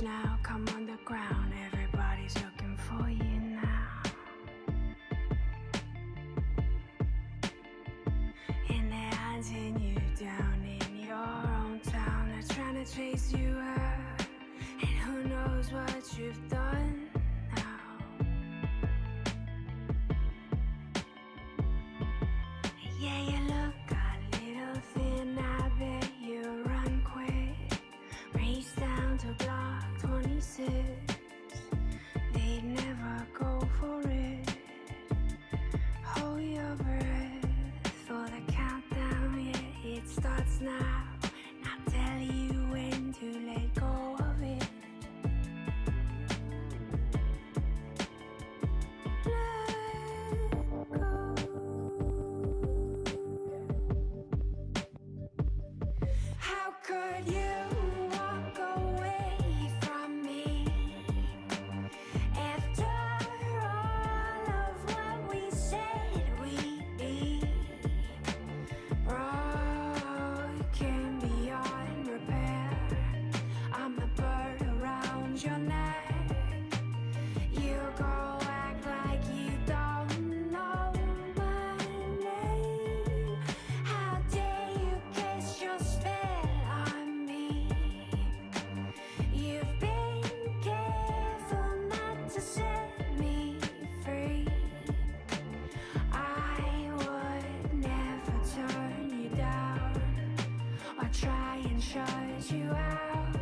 stage now, come on the ground. Everybody's looking for you now. And they're hunting you down in your own town. They're trying to chase you out, and who knows what you've done now. Yeah, you look a little thin, I bet you run quick. Race down to block 26. They'd never go for it. Hold your breath for the countdown, yeah, it starts now. I'll tell you when to let go of it. Let go. How could you walk away from me after all of what we said we'd be? Broken beyond repair. I'm the bird around your neck. You go act like you don't know my name. How dare you cast your spell on me? You've been careful not to set me free. I would never turn you down or try and shut you out.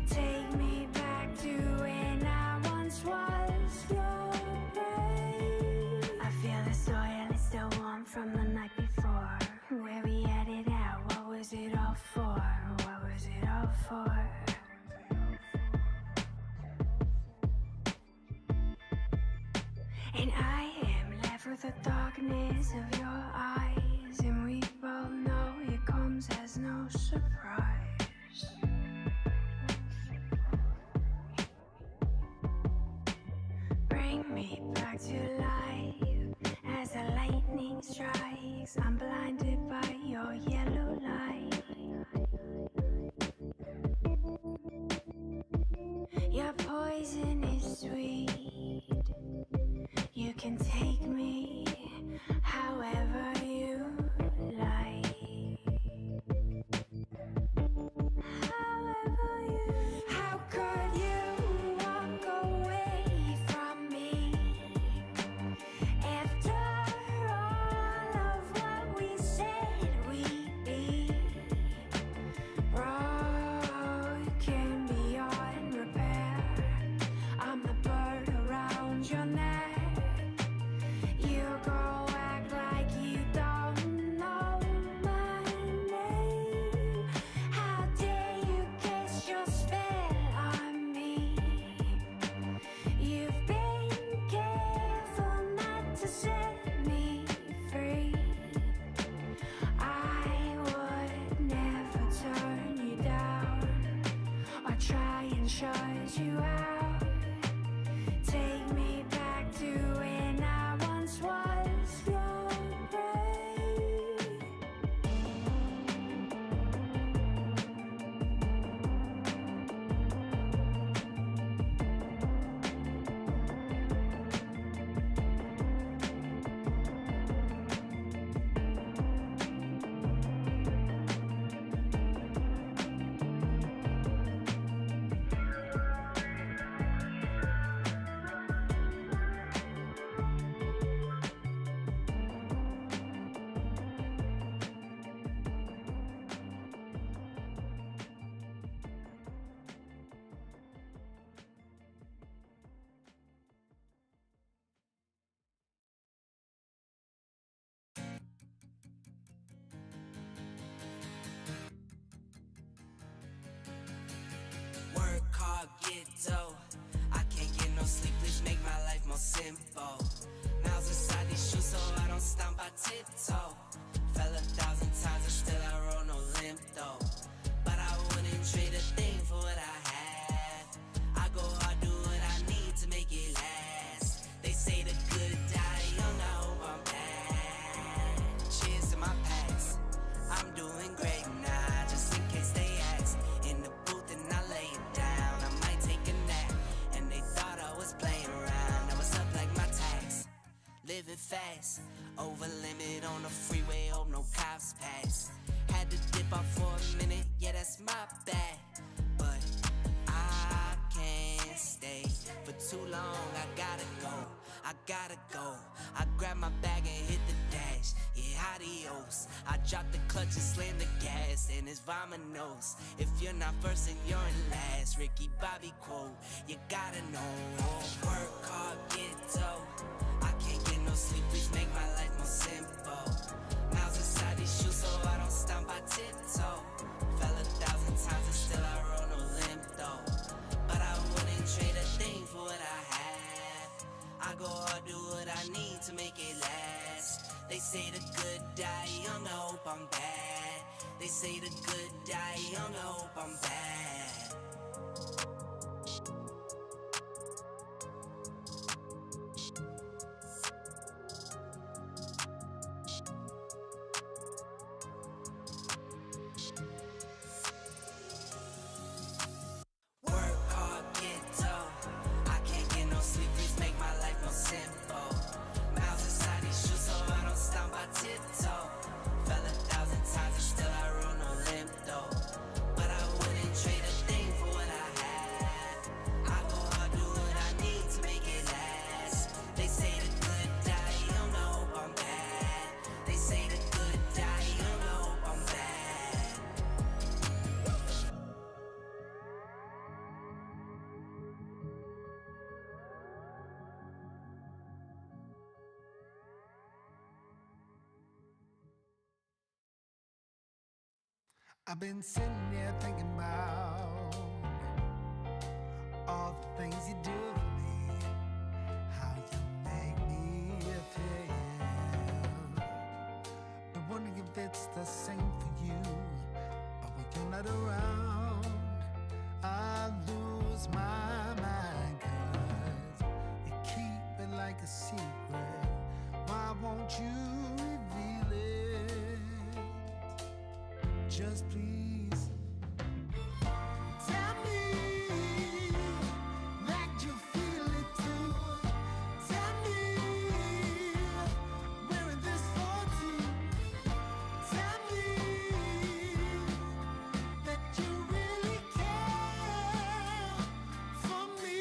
Take me back to when I once was your prey. I feel the soil is still warm from the night before, where we had it out. What was it all for? What was it all for? And I am left with the darkness of your eyes, and we both know it comes as no surprise. Bring me back to life as the lightning strikes. I'm blinded by your yellow light. Your poison is sweet. You can take me however you like. However you. How could you walk away from me after all of what we said we'd be? Broken beyond repair. I'm the bird around your neck. You go act like you don't know my name. How dare you cast your spell on me? You've been careful not to set me free. I would never turn you down or try and shut you out. Take me back to when I once was your prey. Work hard, get dough. I can't get no sleep, please make my life more simple. Miles inside these shoes so I don't stomp, I tiptoe. Fell 1,000 times and still I roll no limp though. But I wouldn't trade a thing for what I had. I go hard, do what I need to make it last. They say the good die young, I hope I'm bad. Cheers to my past, I'm doing great now, just in case they ask. In the booth and I lay it down, fast. Over limit on the freeway, hope no cops pass. Had to dip off for a minute, yeah, that's my bad. But I can't stay for too long, I gotta go. I grab my bag and hit the dash, yeah, adios. I drop the clutch and slam the gas, and it's vamonos. If you're not first, then you're in last. Ricky Bobby quote, you gotta know. Work hard, get dough. I can't get no sleep, please make my life more simple. Miles inside these shoes so I don't stomp, I tiptoe. Fell 1,000 times and still I roll no limp though. But I wouldn't trade a thing for what I have. I go hard, do what I need to make it last. They say the good die young, I hope I'm bad. They say the good die young, I hope I'm bad. Work hard, get dough. I can't get no sleep, please make my life more simple. Miles inside these shoes so I don't stomp, I tiptoe. Fell 1,000 times and still I roll no limp though. But I wouldn't trade a thing for what I have. I go hard, do what I need to make it last. They say the good die young, I hope I'm bad. They say the good die young, I hope I'm bad. I've been sitting here thinking about all the things you do for me, how you make me feel. But wondering if it's the same for you. But when you're not around, I lose my mind, 'cause you keep it like a secret. Why won't you reveal it? Just please tell me that you feel it too. Tell me we're in this for two. Tell me that you really care for me.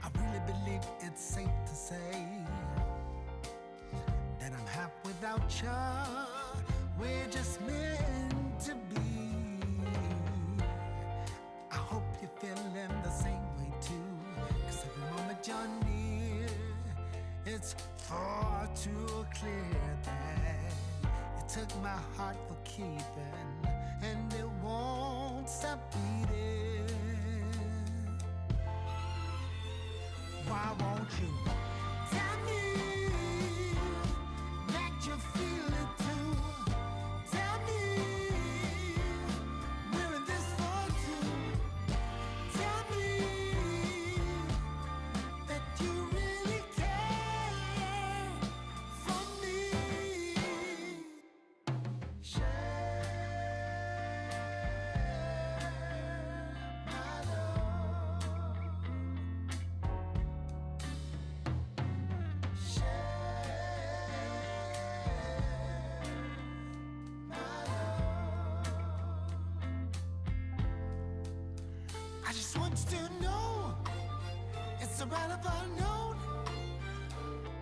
I really believe it's safe to say that I'm half without you. We're just meant to be. I hope you're feeling the same way too, 'cause every moment you're near, it's far too clear that you took my heart for keeping, and it won't stop beating. Why won't you tell me that you feel it too? Tell me we're in this for two. Tell me that you really care for me. Share my love. I just want you to know it's a right of unknown.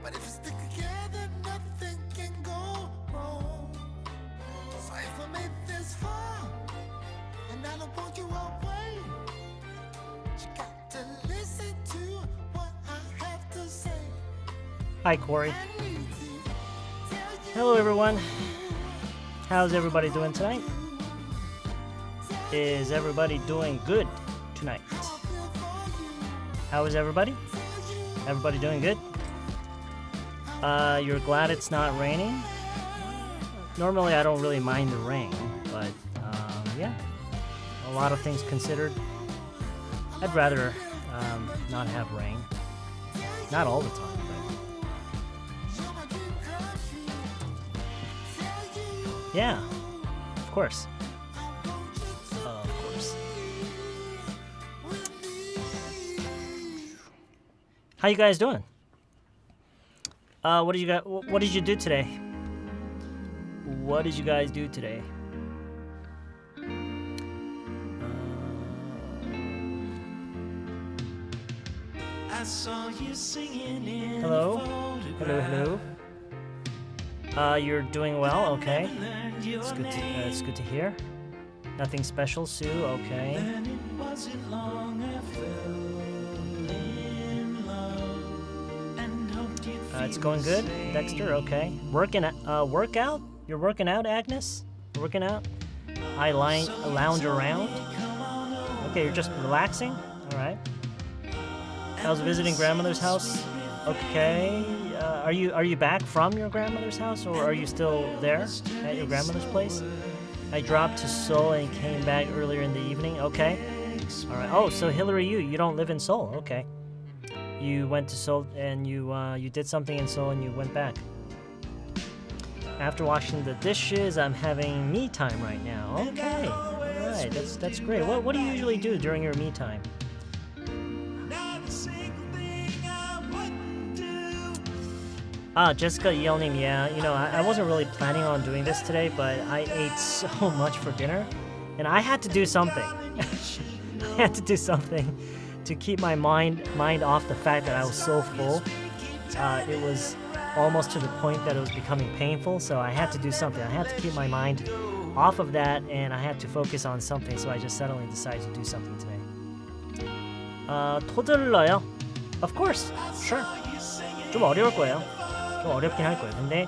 But if we stick together, nothing can go wrong. So if I made this far and I don't want you away, you got to listen to what I have to say. Hi, Corey. I need to tell you. Hello, everyone. How's everybody doing tonight? Is everybody doing good tonight? How is everybody? Everybody doing good? You're glad it's not raining? Normally, I don't really mind the rain, but yeah, a lot of things considered. I'd rather not have rain. Not all the time, but Yeah, of course. Of course. How you guys doing? What did you do today? What did you guys do today? Hello? Hello? You're doing well, okay. It's good to hear. Nothing special, Sue, okay. It's going good, Dexter, okay. Workout? You're working out, Agnes? You're working out? I lounge around? Okay, you're just relaxing? Alright. I was visiting grandmother's house. Okay. Are you back from your grandmother's house, or are you still there at your grandmother's place? I dropped to Seoul and came back earlier in the evening. Okay. All right. Oh, so Hillary, you don't live in Seoul. Okay. You went to Seoul and you did something in Seoul and you went back. After washing the dishes, I'm having me time right now. Okay. All right. That's great. What do you usually do during your me time? Jessica Yeonim, yeah, I wasn't really planning on doing this today, but I ate so much for dinner, and I had to do something. I had to do something to keep my mind off the fact that I was so full. It was almost to the point that it was becoming painful, so I had to do something. I had to keep my mind off of that, and I had to focus on something, so I just suddenly decided to do something today. 토들러요? Of course, sure. 좀 어려울 거예요. 좀 어렵긴 할 거예요. 근데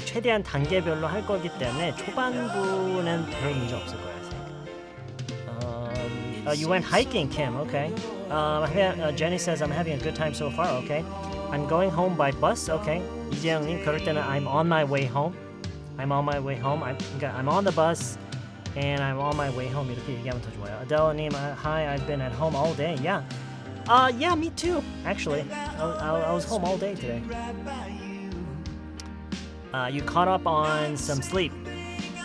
최대한 단계별로 할 거기 때문에 초반부는 별 문제 없을 거예요. You went hiking, Kim. Okay. Jenny says I'm having a good time so far. Okay. I'm going home by bus. Okay. 이재영님 그럴 때는 I'm on my way home. I'm on my way home. I'm on the bus and I'm on my way home. 이렇게 얘기하면 더 좋아요. Adele님, hi. I've been at home all day. Yeah. Yeah, me too. Actually, I was home all day today. You caught up on some sleep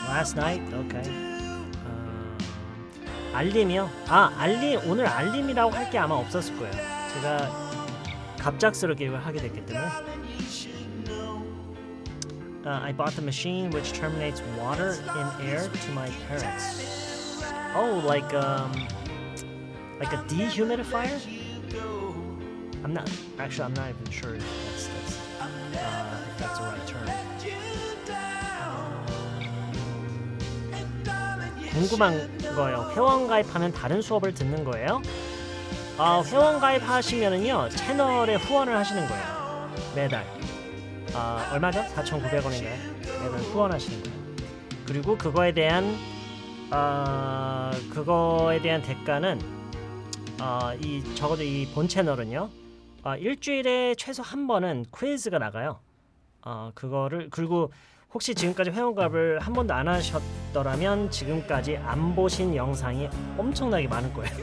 last night? Okay. 알림이요? 오늘 알림이라고 할 게 아마 없었을 거예요. 제가 갑작스럽게 이걸 하게 됐기 때문에. I bought the machine which terminates water in air to my parents. Oh, like a dehumidifier? I'm not even sure if that's the right term. 궁금한 거예요. 회원 가입하면 다른 수업을 듣는 거예요? 회원 가입하시면은요 채널에 후원을 하시는 거예요. 매달. 얼마죠? 4,900원인가요? 매달 후원하시는 거예요. 그리고 그거에 대한 대가는 적어도 이 본 채널은요. 일주일에 최소 한 번은 퀴즈가 나가요. 그리고 혹시 지금까지 회원가입을 한 번도 안 하셨더라면 지금까지 안 보신 영상이 엄청나게 많을 거예요.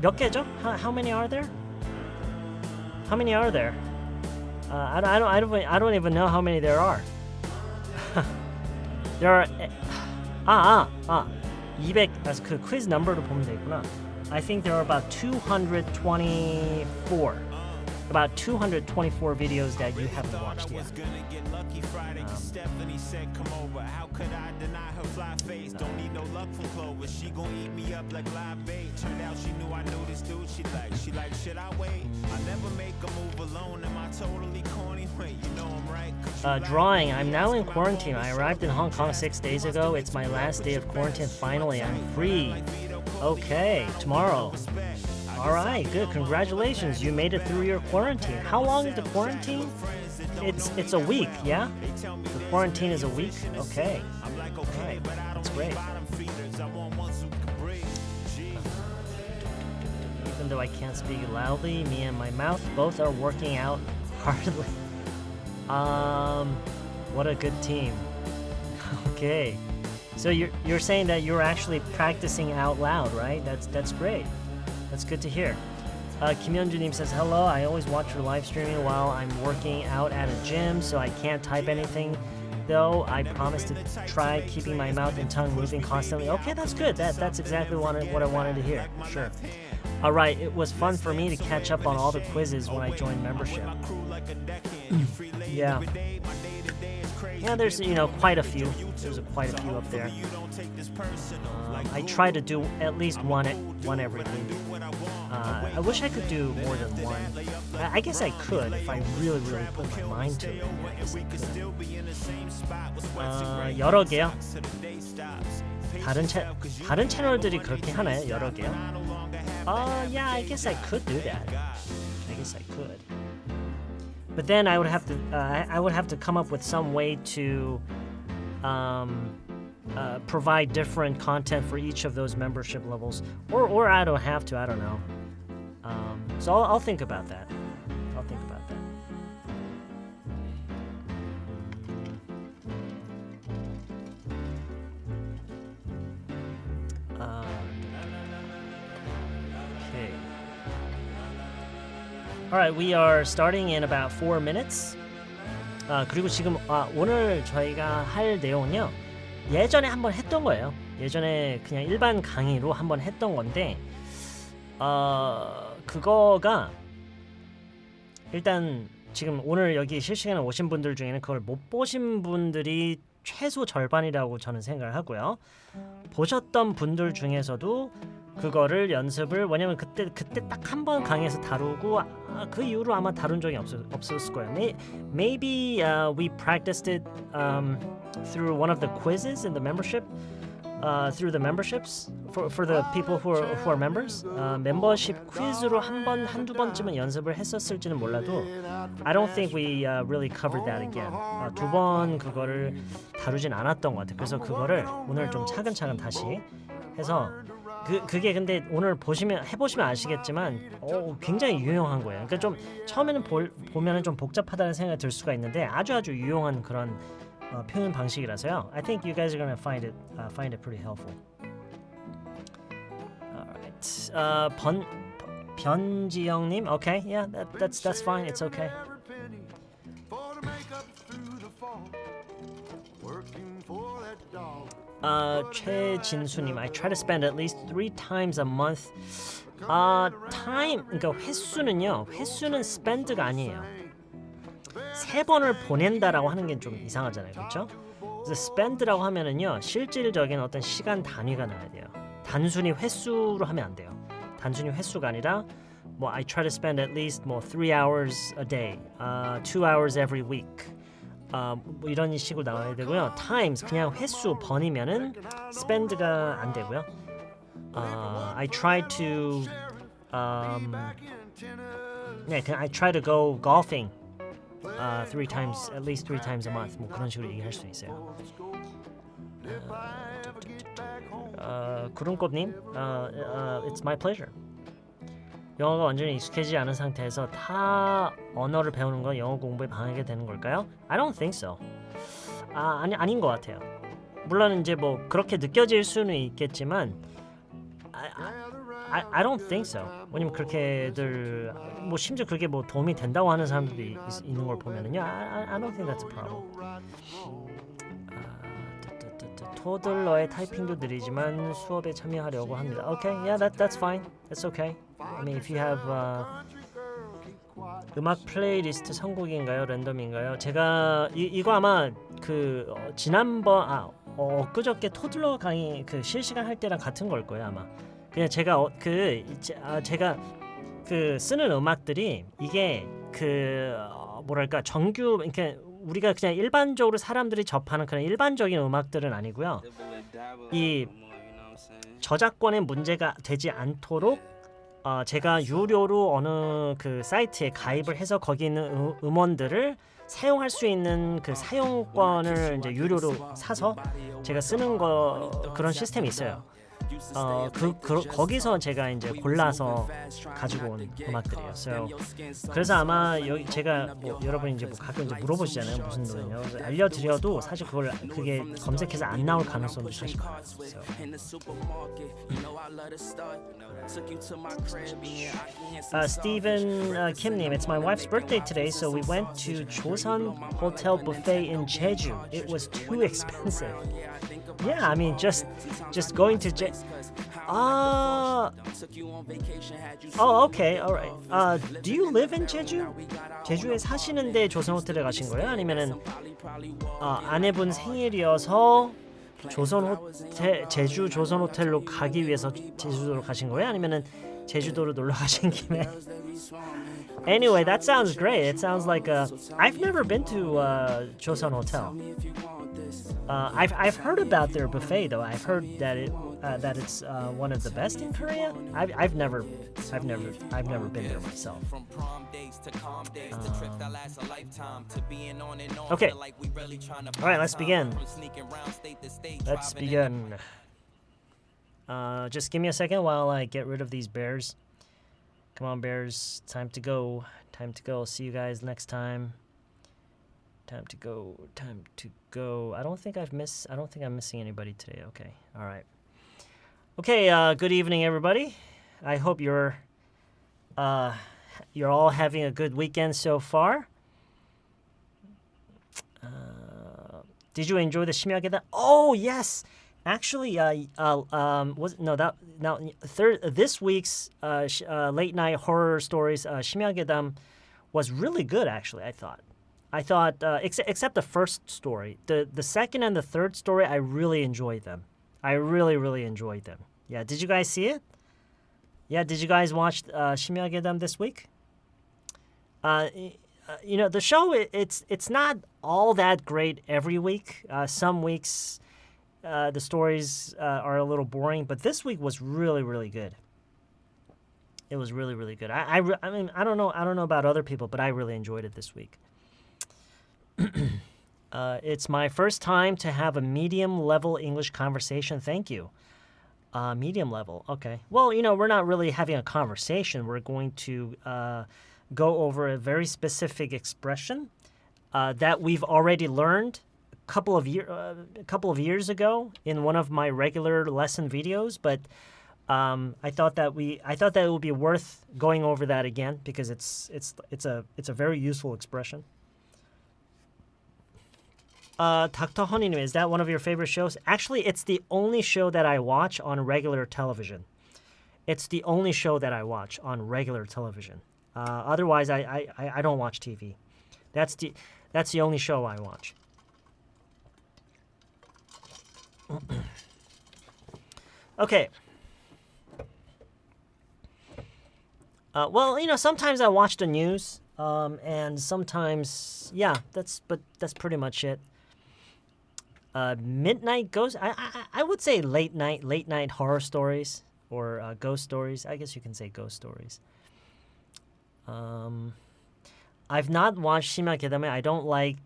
몇 개죠? How many are there? How many are there? I don't even know how many there are. There are 200. 그 quiz number로 보면 되겠구나. I think there are about 224. About 224 videos that you haven't watched yet. Stephanie said, "Come over." How could I deny her fly face? Don't need no luck from Clover. She gon' eat me up like live bait. Turned out she knew I knew this dude. She like, should I wait? I never make a move alone. Am I totally corny? Wait, you know I'm right. Drawing. I'm now in quarantine. I arrived in Hong Kong 6 days ago. It's my last day of quarantine. Finally, I'm free. Okay, tomorrow. All right, good. Congratulations. You made it through your quarantine. How long is the quarantine? It's a week, yeah? The quarantine is a week? Okay. All right. That's great. Even though I can't speak loudly, me and my mouth both are working out hardly. What a good team. Okay. So you're saying that you're actually practicing out loud, right? That's great. That's good to hear. Kim Yeonjunim says, hello, I always watch your live streaming while I'm working out at a gym, so I can't type anything though. I promise to try keeping my mouth and tongue moving constantly. Okay, that's good. That's exactly what I wanted to hear. Sure. All right, it was fun for me to catch up on all the quizzes when I joined membership. Yeah. Yeah, there's quite a few. There's quite a few up there. I try to do at least one every week. I wish I could do more than one. I guess I could if I really put my mind to it. I guess I could. 여러 개요. 다른 채널들이 그렇게 하나요? 여러 개요? Yeah, I guess I could do that. I guess I could. But then I would have to come up with some way to provide different content for each of those membership levels, or I don't have to. I don't know. So I'll think about that. I'll think about that. Okay. All right, we are starting in about 4 minutes. 그리고 지금 오늘 저희가 할 내용은요. 예전에 한번 했던 거예요. 예전에 그냥 일반 강의로 한번 했던 건데 그거가 일단 지금 오늘 여기 실시간에 오신 분들 중에는 그걸 못 보신 분들이 최소 절반이라고 저는 생각을 하고요. 보셨던 분들 중에서도 그거를 연습을 왜냐면 그때 딱 한 번 강의에서 다루고 그 이후로 아마 다룬 적이 없었을 거예요. Maybe we practiced it through one of the quizzes in the membership, through the memberships for the people who are members. 멤버십 퀴즈로 한두 번쯤은 연습을 했었을지는 몰라도 I don't think we really covered that again. 두 번 그거를 다루진 않았던 것 같아요. 그래서 그거를 오늘 좀 차근차근 다시 해서 그게 근데 오늘 해보시면 아시겠지만 굉장히 유용한 거예요. 그러니까 좀 처음에는 보면은 좀 복잡하다는 생각이 들 수가 있는데 아주 유용한 그런 표현 방식이라서요. I think you guys are gonna find it pretty helpful. Alright. 변지영님, okay, yeah, that's fine. It's okay. 최진수님, I try to spend at least 3 times a month. Time, 그러니까 횟수는 spend가 아니에요. 3번을 보낸다라고 하는 게 좀 이상하잖아요, 그렇죠? 그래서 spend라고 하면은요, 실질적인 어떤 시간 단위가 나야 돼요. 단순히 횟수로 하면 안 돼요. 단순히 횟수가 아니라 I try to spend at least 3 hours a day, 2 hours every week. 이런 식으로 나와야 되고요. times 그냥 횟수 번이면은 spend가 안 되고요. I try to 그냥 I try to go golfing 3 times, at least 3 times a month. 그런 식으로 얘기할 수 있어요. 구름꽃님, it's my pleasure. 영어가 완전히 익숙해지지 않은 상태에서 타 언어를 배우는 건 영어 공부에 방해가 되는 걸까요? I don't think so. 아닌 것 같아요. 물론 이제 그렇게 느껴질 수는 있겠지만 I don't think so. 왜냐면 그렇게들 심지어 그게 도움이 된다고 하는 사람들이 있는 걸 보면은요. I don't think that's a problem. 토들러의 타이핑도 느리지만 수업에 참여하려고 합니다. Okay, yeah, that's fine. That's okay. I mean, if you have 음악 플레이리스트 선곡인가요, 랜덤인가요? 제가 이거 아마 지난번 엊그저께 토들러 강의 실시간 할 때랑 같은 걸 거예요 아마. 그냥 제가 제가 쓰는 음악들이 이게 뭐랄까 정규 그러니까 우리가 그냥 일반적으로 사람들이 접하는 그런 일반적인 음악들은 아니고요. 이 저작권에 문제가 되지 않도록 제가 유료로 어느 사이트에 가입을 해서 거기 있는 음원들을 사용할 수 있는 사용권을 이제 유료로 사서 제가 쓰는 그런 시스템이 있어요. 거기서 제가 이제 골라서 가지고 온 음악들이에요. So, 그래서 아마 제가 뭐 여러분이 이제 뭐 가끔 이제 물어보시잖아요. 무슨 노래냐. 알려드려도 사실 그게 검색해서 안 나올 가능성도 사실 많아요. Stephen Kim님, it's my wife's birthday today, so we went to Joseon Hotel Buffet in Jeju. It was too expensive. Yeah, I mean just going to okay, all right. Do you live in Jeju? 제주에 사시는데 조선 호텔에 가신 거예요? 아니면은 아내분 생일이어서 제주 조선 호텔로 가기 위해서 제주도로 가신 거예요? 아니면은 제주도로 놀러 가신 김에? Anyway, that sounds great. It sounds like I've never been to Joseon Hotel. I've heard about their buffet though. I've heard that it's one of the best in Korea. I've never been there myself. Okay. All right, let's begin. Just give me a second while I get rid of these bears. Come on, bears. Time to go. See you guys next time. Time to go. I don't think I'm missing anybody today. Okay. All right. Okay, good evening everybody. I hope you're all having a good weekend so far. Did you enjoy the 심야계단? Oh, yes. Actually, this week's late night horror stories 심야계단 was really good actually, I thought except the first story. The second and the third story, I really enjoyed them. I really enjoyed them. Yeah, did you guys see it? Yeah, did you guys watch 심야계단 this week? The show it's not all that great every week. Some weeks the stories are a little boring, but this week was really good. It was really good. I mean I don't know about other people, but I really enjoyed it this week. It's my first time to have a medium level English conversation. Thank you. Medium level. Okay. Well, we're not really having a conversation. We're going to go over a very specific expression that we've already learned a couple of years ago in one of my regular lesson videos, but I thought that it would be worth going over that again because it's a very useful expression. Dr. Honeynim, is that one of your favorite shows? Actually, it's the only show that I watch on regular television. It's the only show that I watch on regular television. Otherwise, I don't watch TV. That's the only show I watch. Okay. Well, sometimes I watch the news, and sometimes, yeah, that's pretty much it. Midnight ghost. I would say late night horror stories or ghost stories. I guess you can say ghost stories. I've not watched 심야계단. I don't like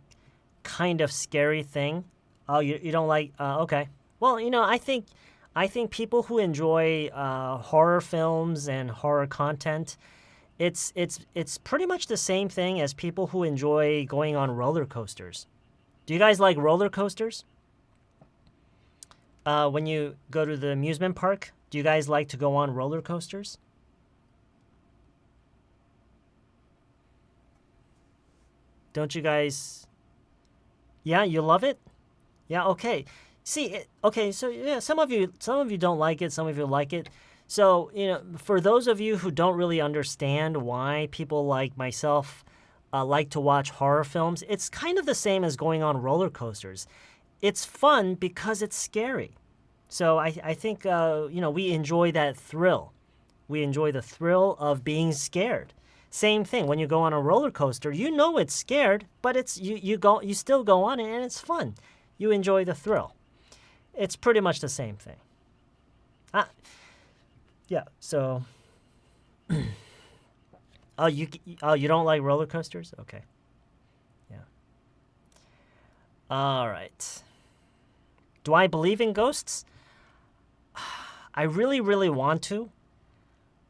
kind of scary thing. Oh, you don't like? Okay. Well, I think people who enjoy horror films and horror content, it's pretty much the same thing as people who enjoy going on roller coasters. Do you guys like roller coasters? When you go to the amusement park, do you guys like to go on roller coasters? Don't you guys? Yeah, you love it? Yeah, okay. Okay, so yeah, some of you don't like it, some of you like it. So, for those of you who don't really understand why people like myself like to watch horror films, it's kind of the same as going on roller coasters. It's fun because it's scary. So I think, we enjoy that thrill. We enjoy the thrill of being scared. Same thing, when you go on a roller coaster, it's scared, but you still go on it and it's fun. You enjoy the thrill. It's pretty much the same thing. Yeah, so you don't like roller coasters? Okay. Yeah. All right. Do I believe in ghosts? I really, really want to,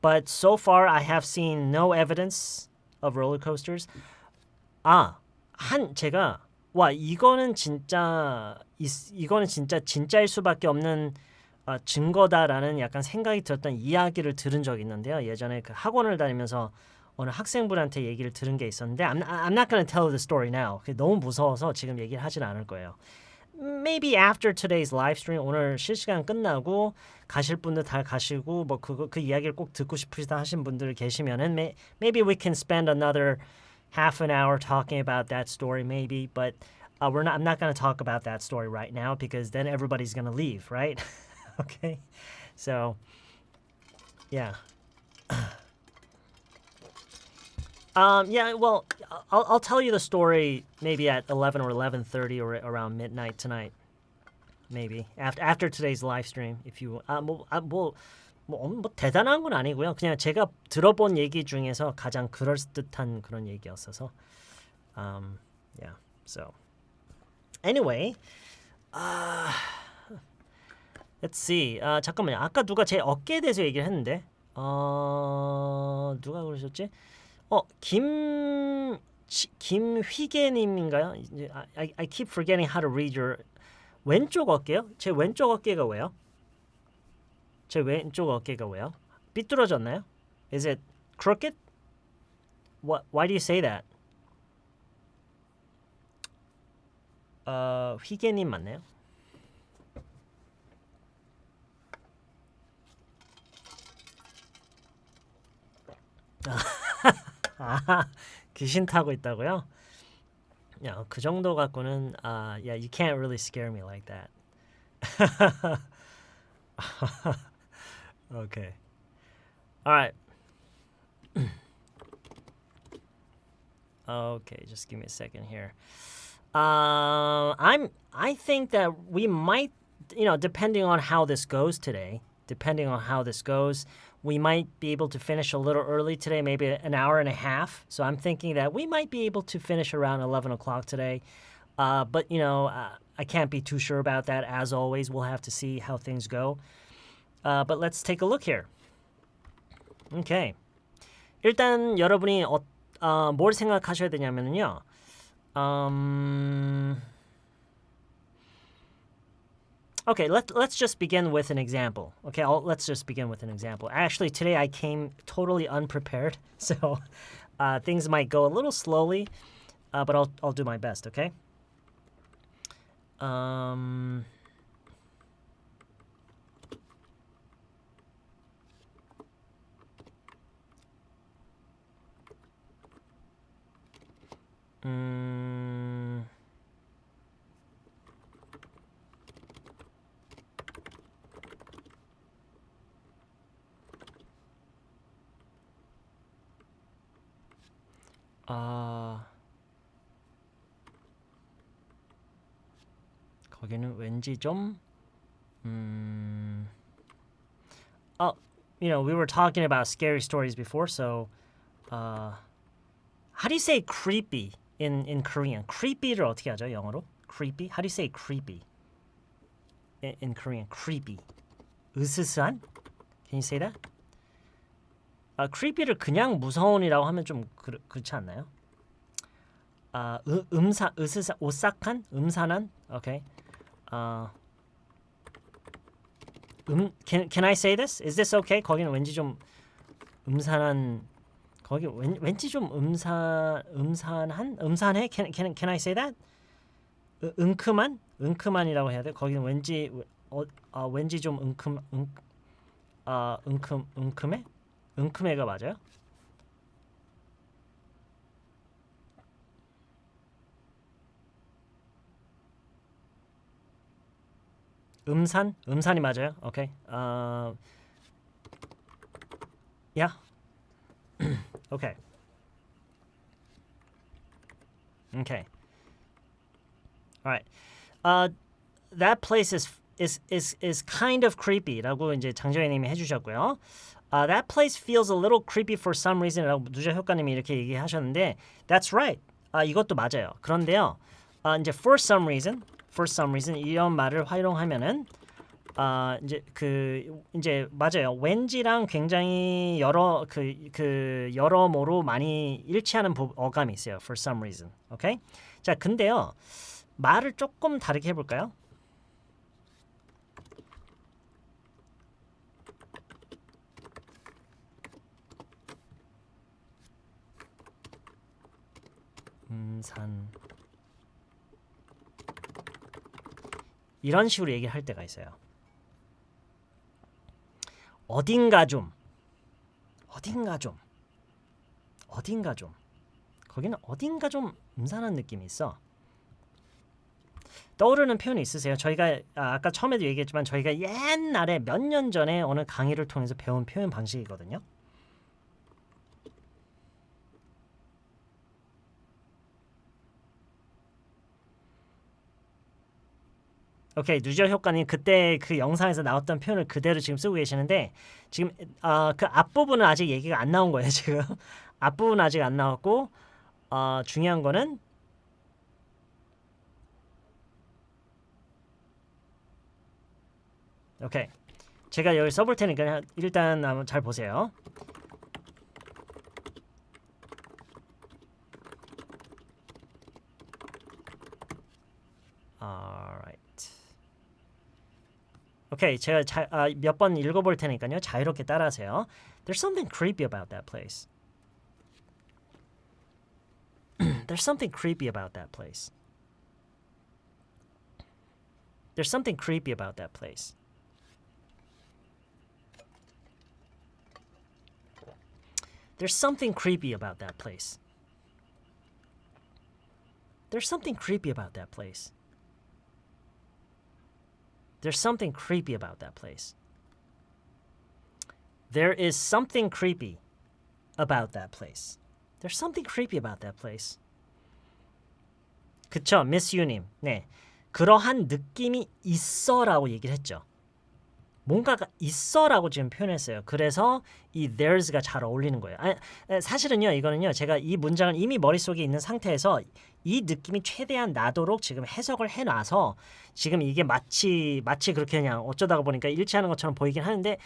but so far I have seen no evidence of roller coasters. 제가 이거는 진짜 진짜일 수밖에 없는 증거다라는 약간 생각이 들었던 이야기를 들은 적이 있는데요. 예전에 그 학원을 다니면서 어느 학생분한테 얘기를 들은 게 있었는데 I'm not going to tell the story now. 너무 무서워서 지금 얘기를 하진 않을 거예요. Maybe after today's live stream, 오늘 실시간 끝나고 가실 분들 다 가시고 뭐 그 이야기를 꼭 듣고 싶으시다 하신 분들 계시면은 maybe we can spend another half an hour talking about that story maybe, but I'm not going to talk about that story right now because then everybody's going to leave, right? Okay. So, yeah. Yeah, well, I'll tell you the story maybe at 11 or 11:30 or around midnight tonight. Maybe after today's live stream, if you 뭐 대단한 건 아니고요. 그냥 제가 들어본 얘기 중에서 가장 그럴듯한 그런 얘기였어서. Yeah. So, anyway, let's see. 잠깐만요. 아까 누가 제 어깨에 대해서 얘기를 했는데, 누가 그러셨지? 김휘계님인가요? I keep forgetting how to read your 왼쪽 어깨요? 제 왼쪽 어깨가 왜요? 제 왼쪽 어깨가 왜요? 삐뚤어졌나요? Is it crooked? Why do you say that? 휘계님 맞나요? 귀신 타고 있다고요? 야, 그 정도 갖고는 yeah, you can't really scare me like that. Okay. All right. Okay, just give me a second here. I think that we might, depending on how this goes today, we might be able to finish a little early today, maybe an hour and a half. So I'm thinking that we might be able to finish around 11 o'clock today. But, I can't be too sure about that. As always, we'll have to see how things go. But let's take a look here. Okay. 일단 여러분이 뭘 생각하셔야 되냐면요. Okay, let's just begin with an example. Okay, let's just begin with an example. Actually, today I came totally unprepared, so things might go a little slowly, but I'll do my best. Okay. 거기는 왠지 좀 we were talking about scary stories before, so how do you say creepy in Korean? Creepy를 어떻게 하죠, 영어로? Creepy? How do you say creepy in Korean? Creepy. 으스스한? Can you say that? creepy를 그냥 무서운이라고 하면 좀 그렇지 않나요? 오싹한? 음산한? Okay. Can I say this? Is this okay? 거기는 왠지 좀 음산한 거기 왠지 좀 음산해? Can I say that? 은큼한이라고 해야 돼? 거기는 왠지 왠지 좀 은큼해? 은큼해가 맞아요? 음산이 맞아요. 오케이. Yeah. Okay. Okay. All right. That place is kind of creepy라고 이제 장정희님이 해주셨고요. That place feels a little creepy for some reason라고 누자 효과님이 이렇게 얘기하셨는데, that's right. 이것도 맞아요. 그런데요, 이제 for some reason 이런 말을 활용하면은 이제 맞아요. 왠지랑 굉장히 여러모로 많이 일치하는 어감이 있어요. For some reason. 오케이? 자, 근데요. 말을 조금 다르게 해볼까요? 산 이런 식으로 얘기를 할 때가 있어요. 어딘가 좀 거기는 어딘가 좀 음산한 느낌이 있어. 떠오르는 표현이 있으세요? 저희가 아까 처음에도 얘기했지만 저희가 옛날에 몇 년 전에 어느 강의를 통해서 배운 표현 방식이거든요. 오케이, 누저 효과님 그때 그 영상에서 나왔던 표현을 그대로 지금 쓰고 계시는데 지금 그 앞부분은 아직 얘기가 안 나온 거예요. 지금 앞부분은 아직 안 나왔고 중요한 거는 오케이, 제가 여기 써볼 테니까 일단 한번 잘 보세요. 오케이, 제가 몇 번 읽어볼 테니까요. 자유롭게 따라하세요. There's something creepy about that place. There's something creepy about that place. There's something creepy about that place. There's something creepy about that place. There's something creepy about that place. There's something creepy about that place. There is something creepy about that place. There's something creepy about that place. 그쵸, Miss Yu님. 네, 그러한 느낌이 있어라고 얘기를 했죠. 뭔가가 있어라고 지금 표현했어요. 그래서 이 there's가 잘 어울리는 거예요. 사실은요, 이거는요, 제가 이 문장을 이미 머릿속에 있는 상태에서 이 느낌이 최대한 나도록 지금 해석을 해놔서 지금 이게 마치 그렇게 그냥 어쩌다가 보니까 일치하는 것처럼 보이긴 하는데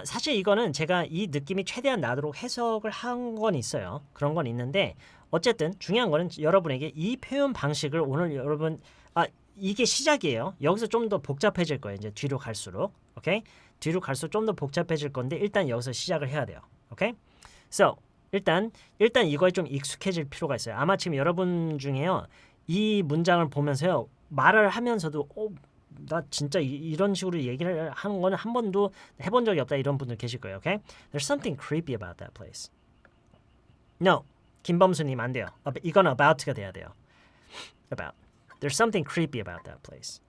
사실 이거는 제가 이 느낌이 최대한 나도록 해석을 한 건 있어요. 그런 건 있는데 어쨌든 중요한 거는 여러분에게 이 표현 방식을 오늘 여러분 이게 시작이에요. 여기서 좀 더 복잡해질 거예요. 이제 뒤로 갈수록. 오케이? 뒤로 갈수록 좀 더 복잡해질 건데 일단 여기서 시작을 해야 돼요. 오케이? So, 일단 이거에 좀 익숙해질 필요가 있어요. 아마 지금 여러분 중에요. 이 문장을 보면서요. 말을 하면서도 나 진짜 이런 식으로 얘기를 하는 거는 한 번도 해본 적이 없다 이런 분들 계실 거예요. 오케이? There's something creepy about that place. No. 김범수님 안 돼요. 이건 about가 돼야 돼요. About. There's something creepy about that place.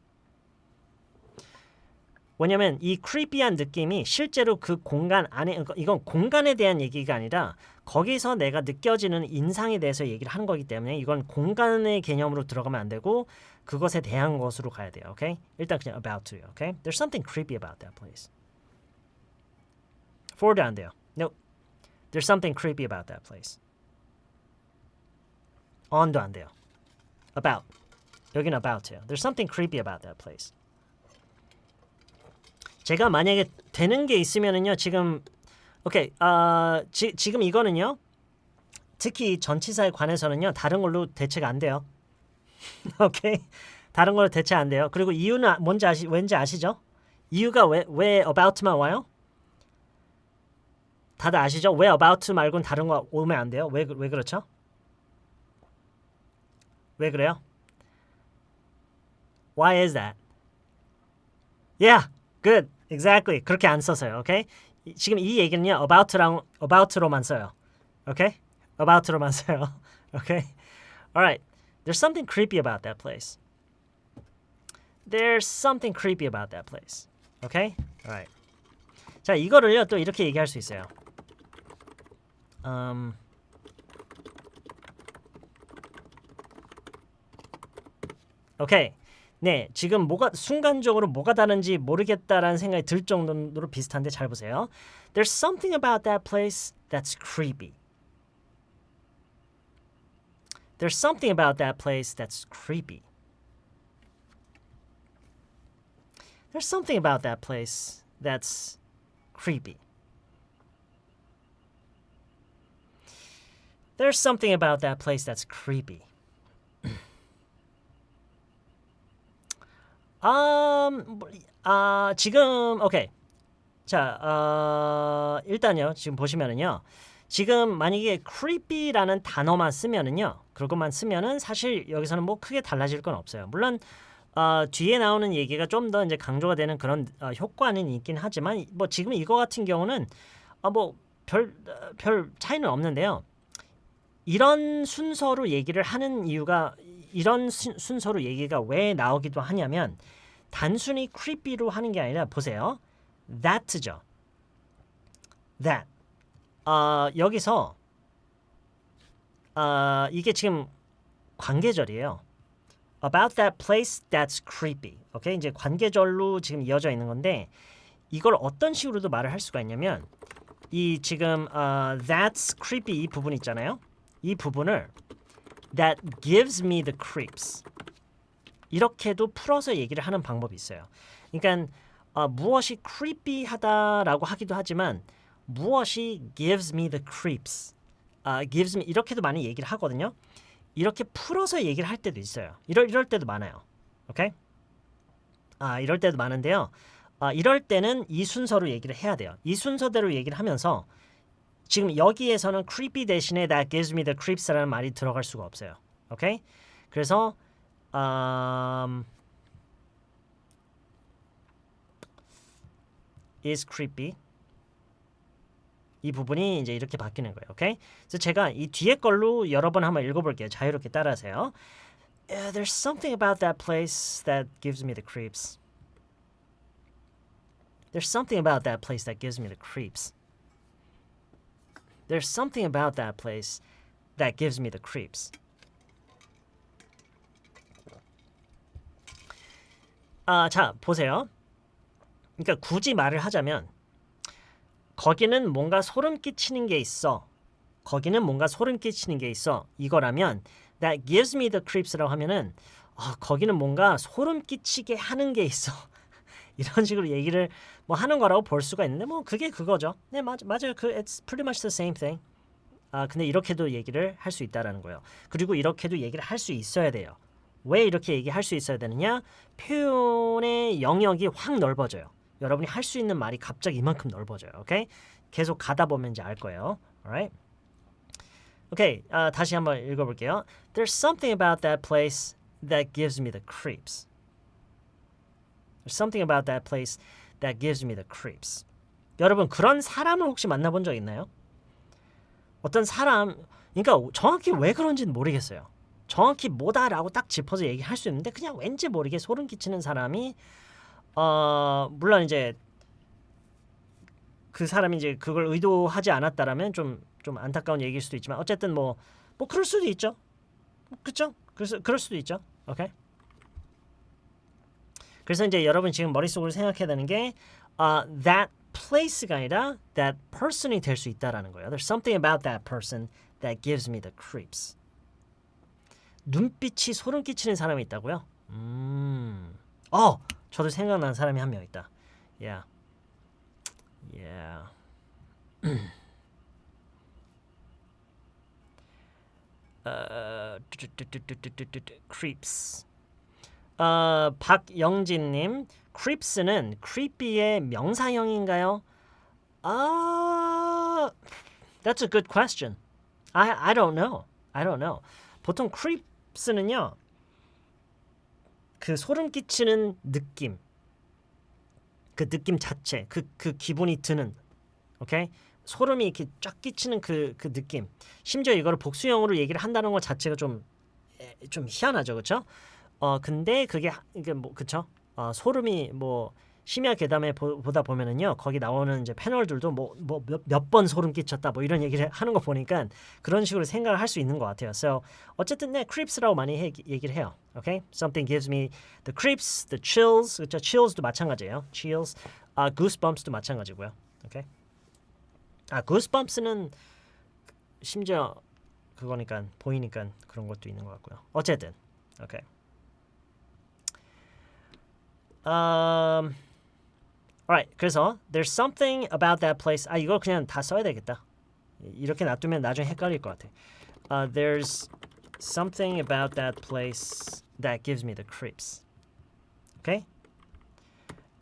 왜냐면 이 creepy한 느낌이 실제로 그 공간 안에 이건 공간에 대한 얘기가 아니라 거기서 내가 느껴지는 인상에 대해서 얘기를 하는 거기 때문에 이건 공간의 개념으로 들어가면 안 되고 그것에 대한 것으로 가야 돼요. 오케이? 일단 그냥 about to요. 오케이? There's something creepy about that place. forward 안 돼요. No. There's something creepy about that place. on도 안 돼요. about. 여기는 about예요. There's something creepy about that place. 제가 만약에 되는 게 있으면은요. 지금 오케이. 지금 이거는요. 특히 전치사에 관해서는요. 다른 걸로 대체가 안 돼요. 오케이. 다른 걸로 대체 안 돼요. 그리고 이유는 왠지 아시죠? 이유가 왜 about만 와요? 다들 아시죠? 왜 about 말고는 다른 거 오면 안 돼요? 왜 그렇죠? 왜 그래요? Why is that? Yeah, good, exactly. 그렇게 안 써서요, okay? 지금 이 얘기는요, about로만 써요, okay? about로만 써요, okay? Alright, there's something creepy about that place. There's something creepy about that place, okay? Alright. 자, 이거를요 또 이렇게 얘기할 수 있어요. 오케이. 네, 지금 순간적으로 뭐가 다른지 모르겠다라는 생각이 들 정도로 비슷한데 잘 보세요. There's something about that place that's creepy. There's something about that place that's creepy. There's something about that place that's creepy. There's something about that place that's creepy. 지금 오케이. 자, 일단요. 지금 보시면은요. 지금 만약에 creepy라는 단어만 쓰면은요. 그것만 쓰면은 사실 여기서는 뭐 크게 달라질 건 없어요. 물론 뒤에 나오는 얘기가 좀 더 이제 강조가 되는 그런 효과는 있긴 하지만 뭐 지금 이거 같은 경우는 뭐 별 차이는 없는데요. 이런 순서로 얘기를 하는 이유가 이런 순서로 얘기가 왜 나오기도 하냐면 단순히 creepy로 하는 게 아니라 보세요. that죠. that. 여기서 이게 지금 관계절이에요. About that place that's creepy. 오케이? 이제 관계절로 지금 이어져 있는 건데 이걸 어떤 식으로도 말을 할 수가 있냐면 이 지금 that's creepy 이 부분 있잖아요. 이 부분을 that gives me the creeps. 이렇게도 풀어서 얘기를 하는 방법이 있어요. 그러니까 무엇이 creepy하다라고 하기도 하지만 무엇이 gives me the creeps. gives me 이렇게도 많이 얘기를 하거든요. 이렇게 풀어서 얘기를 할 때도 있어요. 이럴 때도 많아요. 오케이? 이럴 때도 많은데요. 이럴 때는 이 순서로 얘기를 해야 돼요. 이 순서대로 얘기를 하면서 지금 여기에서는 creepy 대신에 that gives me the creeps라는 말이 들어갈 수가 없어요. 오케이? 그래서 is creepy 이 부분이 이제 이렇게 바뀌는 거예요. 오케이? 그래서 제가 이 뒤에 걸로 여러 번 한번 읽어볼게요. 자유롭게 따라하세요. There's something about that place that gives me the creeps. There's something about that place that gives me the creeps. There's something about that place that gives me the creeps. 자, 보세요. 그러니까 굳이 말을 하자면 거기는 뭔가 소름 끼치는 게 있어. 거기는 뭔가 소름 끼치는 게 있어. 이거라면 that gives me the creeps라고 하면은 거기는 뭔가 소름 끼치게 하는 게 있어. 이런 식으로 얘기를 뭐 하는 거라고 볼 수가 있는데 뭐 그게 그거죠. 네, 맞아요. it's pretty much the same thing. 근데 이렇게도 얘기를 할 수 있다라는 거예요. 그리고 이렇게도 얘기를 할 수 있어야 돼요. 왜 이렇게 얘기할 수 있어야 되느냐? 표현의 영역이 확 넓어져요. 여러분이 할 수 있는 말이 갑자기 이만큼 넓어져요. 오케이? 계속 가다 보면 이제 알 거예요. alright? 오케이, 다시 한번 읽어볼게요. There's something about that place that gives me the creeps. There's something about that place that gives me the creeps. 여러분 그런 사람을 혹시 만나본 적 있나요? 어떤 사람, 그러니까 정확히 왜 그런지는 모르겠어요. 정확히 뭐다라고 딱 짚어서 얘기할 수 있는데 그냥 왠지 모르게 소름 끼치는 사람이 물론 이제 그 사람이 이제 그걸 의도하지 않았다라면 좀 안타까운 얘기일 수도 있지만 어쨌든 뭐 그럴 수도 있죠. 그렇죠? 그래서 그럴 수도 있죠. 오케이. 그래서 이제 여러분 지금 머릿속으로 생각해야 되는 게 that place가 아니라 that person이 될 수 있다라는 거예요. There's something about that person that gives me the creeps. 눈빛이 소름 끼치는 사람이 있다고요? 저도 생각나는 사람이 한 명 있다. Yeah. creeps. 박영진님, creeps는 creepy의 명사형인가요? That's a good question. I don't know. 보통 creeps는요, 그 소름 끼치는 느낌, 그 느낌 자체, 그 기분이 드는, 오케이? 소름이 이렇게 쫙 끼치는 그 느낌. 심지어 이거를 복수형으로 얘기를 한다는 것 자체가 좀 희한하죠, 그렇죠? 근데 이게 뭐 그쵸? 소름이 뭐 심야 괴담에 보다 보면은요 거기 나오는 이제 패널들도 몇 번 소름 끼쳤다 뭐 이런 얘기를 하는 거 보니까 그런 식으로 생각을 할 수 있는 것 같아요. So 어쨌든 네 creeps라고 많이 얘기를 해요. Okay? Something gives me the creeps, the chills. 그렇죠? chills도 마찬가지예요. chills, goosebumps도 마찬가지고요. Okay? goosebumps는 심지어 그거니까 보이니까 그런 것도 있는 것 같고요. 어쨌든, okay. Alright. 그래서 there's something about that place. 이거 그냥 다 써야 되겠다. 이렇게 놔두면 나중에 헷갈릴 것 같아. There's something about that place that gives me the creeps. Okay?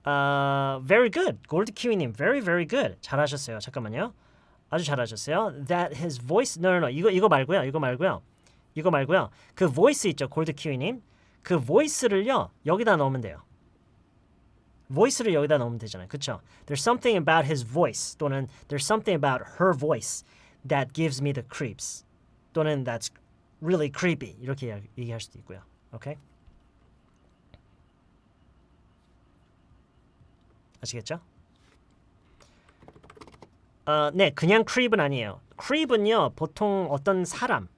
Very good. 골드키위님, very, very good. 잘하셨어요. 잠깐만요. 아주 잘하셨어요. That his voice, no. 이거 말고요. 그 voice 있죠, 골드키위님. 그 voice를요 여기다 넣으면 돼요. voice를 여기다 넣으면 되잖아요. 그렇죠? There's something about his voice 또는 there's something about her voice that gives me the creeps 또는 that's really creepy 이렇게 얘기할 수도 있고요. 오케이? 아시겠죠? 네, 그냥 creep은 아니에요. creep은요 보통 어떤 사람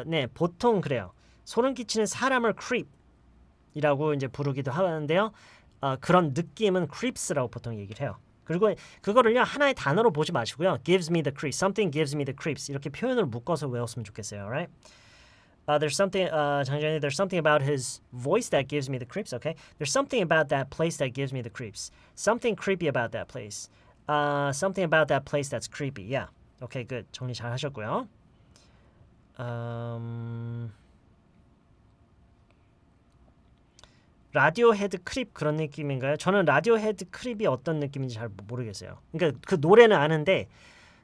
네, 보통 그래요. 소름 끼치는 사람을 creep이라고 이제 부르기도 하는데요. 그런 느낌은 creeps라고 보통 얘기를 해요. 그리고 그거를요 하나의 단어로 보지 마시고요. gives me the creeps, something gives me the creeps 이렇게 표현을 묶어서 외웠으면 좋겠어요. Right? There's something, 장전이, there's something about his voice that gives me the creeps. Okay, there's something about that place that gives me the creeps. Something creepy about that place. Something about that place that's creepy. Yeah. Okay, good. 정리 잘 하셨고요. 라디오헤드 크립 그런 느낌인가요? 저는 라디오헤드 크립이 어떤 느낌인지 잘 모르겠어요. 그러니까 그 노래는 아는데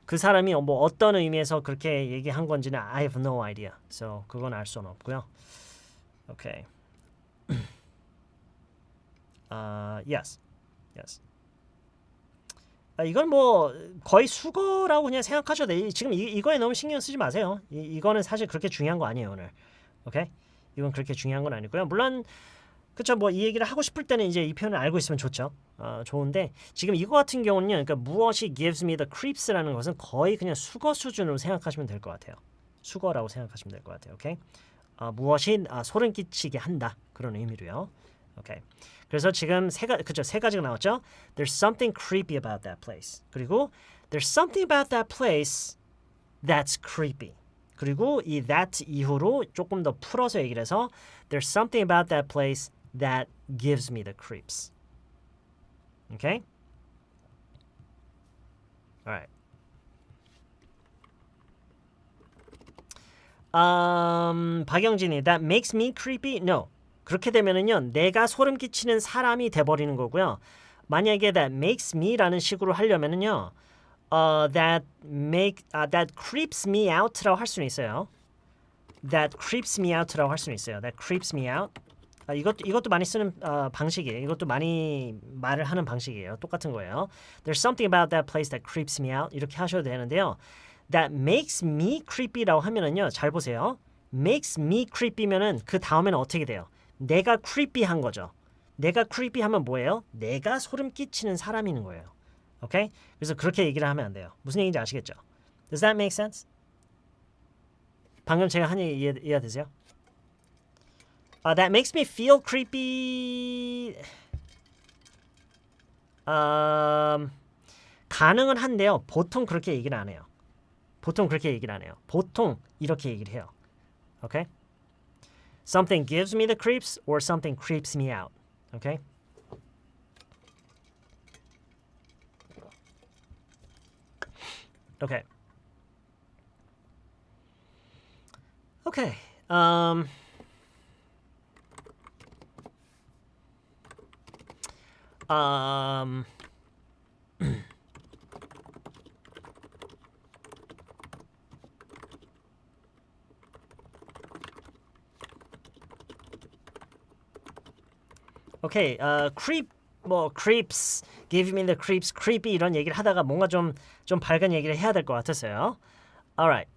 그 사람이 뭐 어떤 의미에서 그렇게 얘기한 건지는 I have no idea. So 그건 알 수는 없고요. Okay. Yes. 이건 뭐 거의 수거라고 그냥 생각하셔도 돼요. 지금 이거에 너무 신경 쓰지 마세요. 이거는 사실 그렇게 중요한 거 아니에요 오늘. 오케이? 이건 그렇게 중요한 건 아니고요. 물론 그렇죠. 뭐 이 얘기를 하고 싶을 때는 이제 이 표현을 알고 있으면 좋죠. 좋은데 지금 이거 같은 경우는요. 그러니까 무엇이 gives me the creeps라는 것은 거의 그냥 수거 수준으로 생각하시면 될 것 같아요. 수거라고 생각하시면 될 것 같아요. 오케이? 무엇이 소름 끼치게 한다 그런 의미로요. 오케이. 그래서 지금 세 가지가 나왔죠. There's something creepy about that place. 그리고 there's something about that place that's creepy. 그리고 이 that 이후로 조금 더 풀어서 얘기를 해서 there's something about that place that gives me the creeps. Okay? All right. 박영진이 that makes me creepy? No. 그렇게 되면은요. 내가 소름 끼치는 사람이 돼 버리는 거고요. 만약에 that makes me라는 식으로 하려면은요. that creeps me out라고 할 수는 있어요. That creeps me out라고 할 수는 있어요. That creeps me out. 이것도 많이 쓰는 방식이에요. 이것도 많이 말을 하는 방식이에요. 똑같은 거예요. There's something about that place that creeps me out. 이렇게 하셔도 되는데요. That makes me creepy라고 하면은요. 잘 보세요. Makes me creepy면은 그 다음에는 어떻게 돼요? 내가 creepy한 거죠. 내가 creepy하면 뭐예요? 내가 소름 끼치는 사람이는 거예요. 오케이? 그래서 그렇게 얘기를 하면 안 돼요. 무슨 얘기인지 아시겠죠? Does that make sense? 방금 제가 한 얘기 이해되세요? That makes me feel creepy. 가능은 한데요. 보통 그렇게 얘기를 안 해요. 보통 이렇게 얘기를 해요. Okay? Something gives me the creeps or something creeps me out. Okay? Okay. Okay. Okay, creep, 뭐 creeps, give me the creeps, creepy 이런 얘기를 하다가 뭔가 좀 밝은 얘기를 해야 될 것 같았어요. Alright,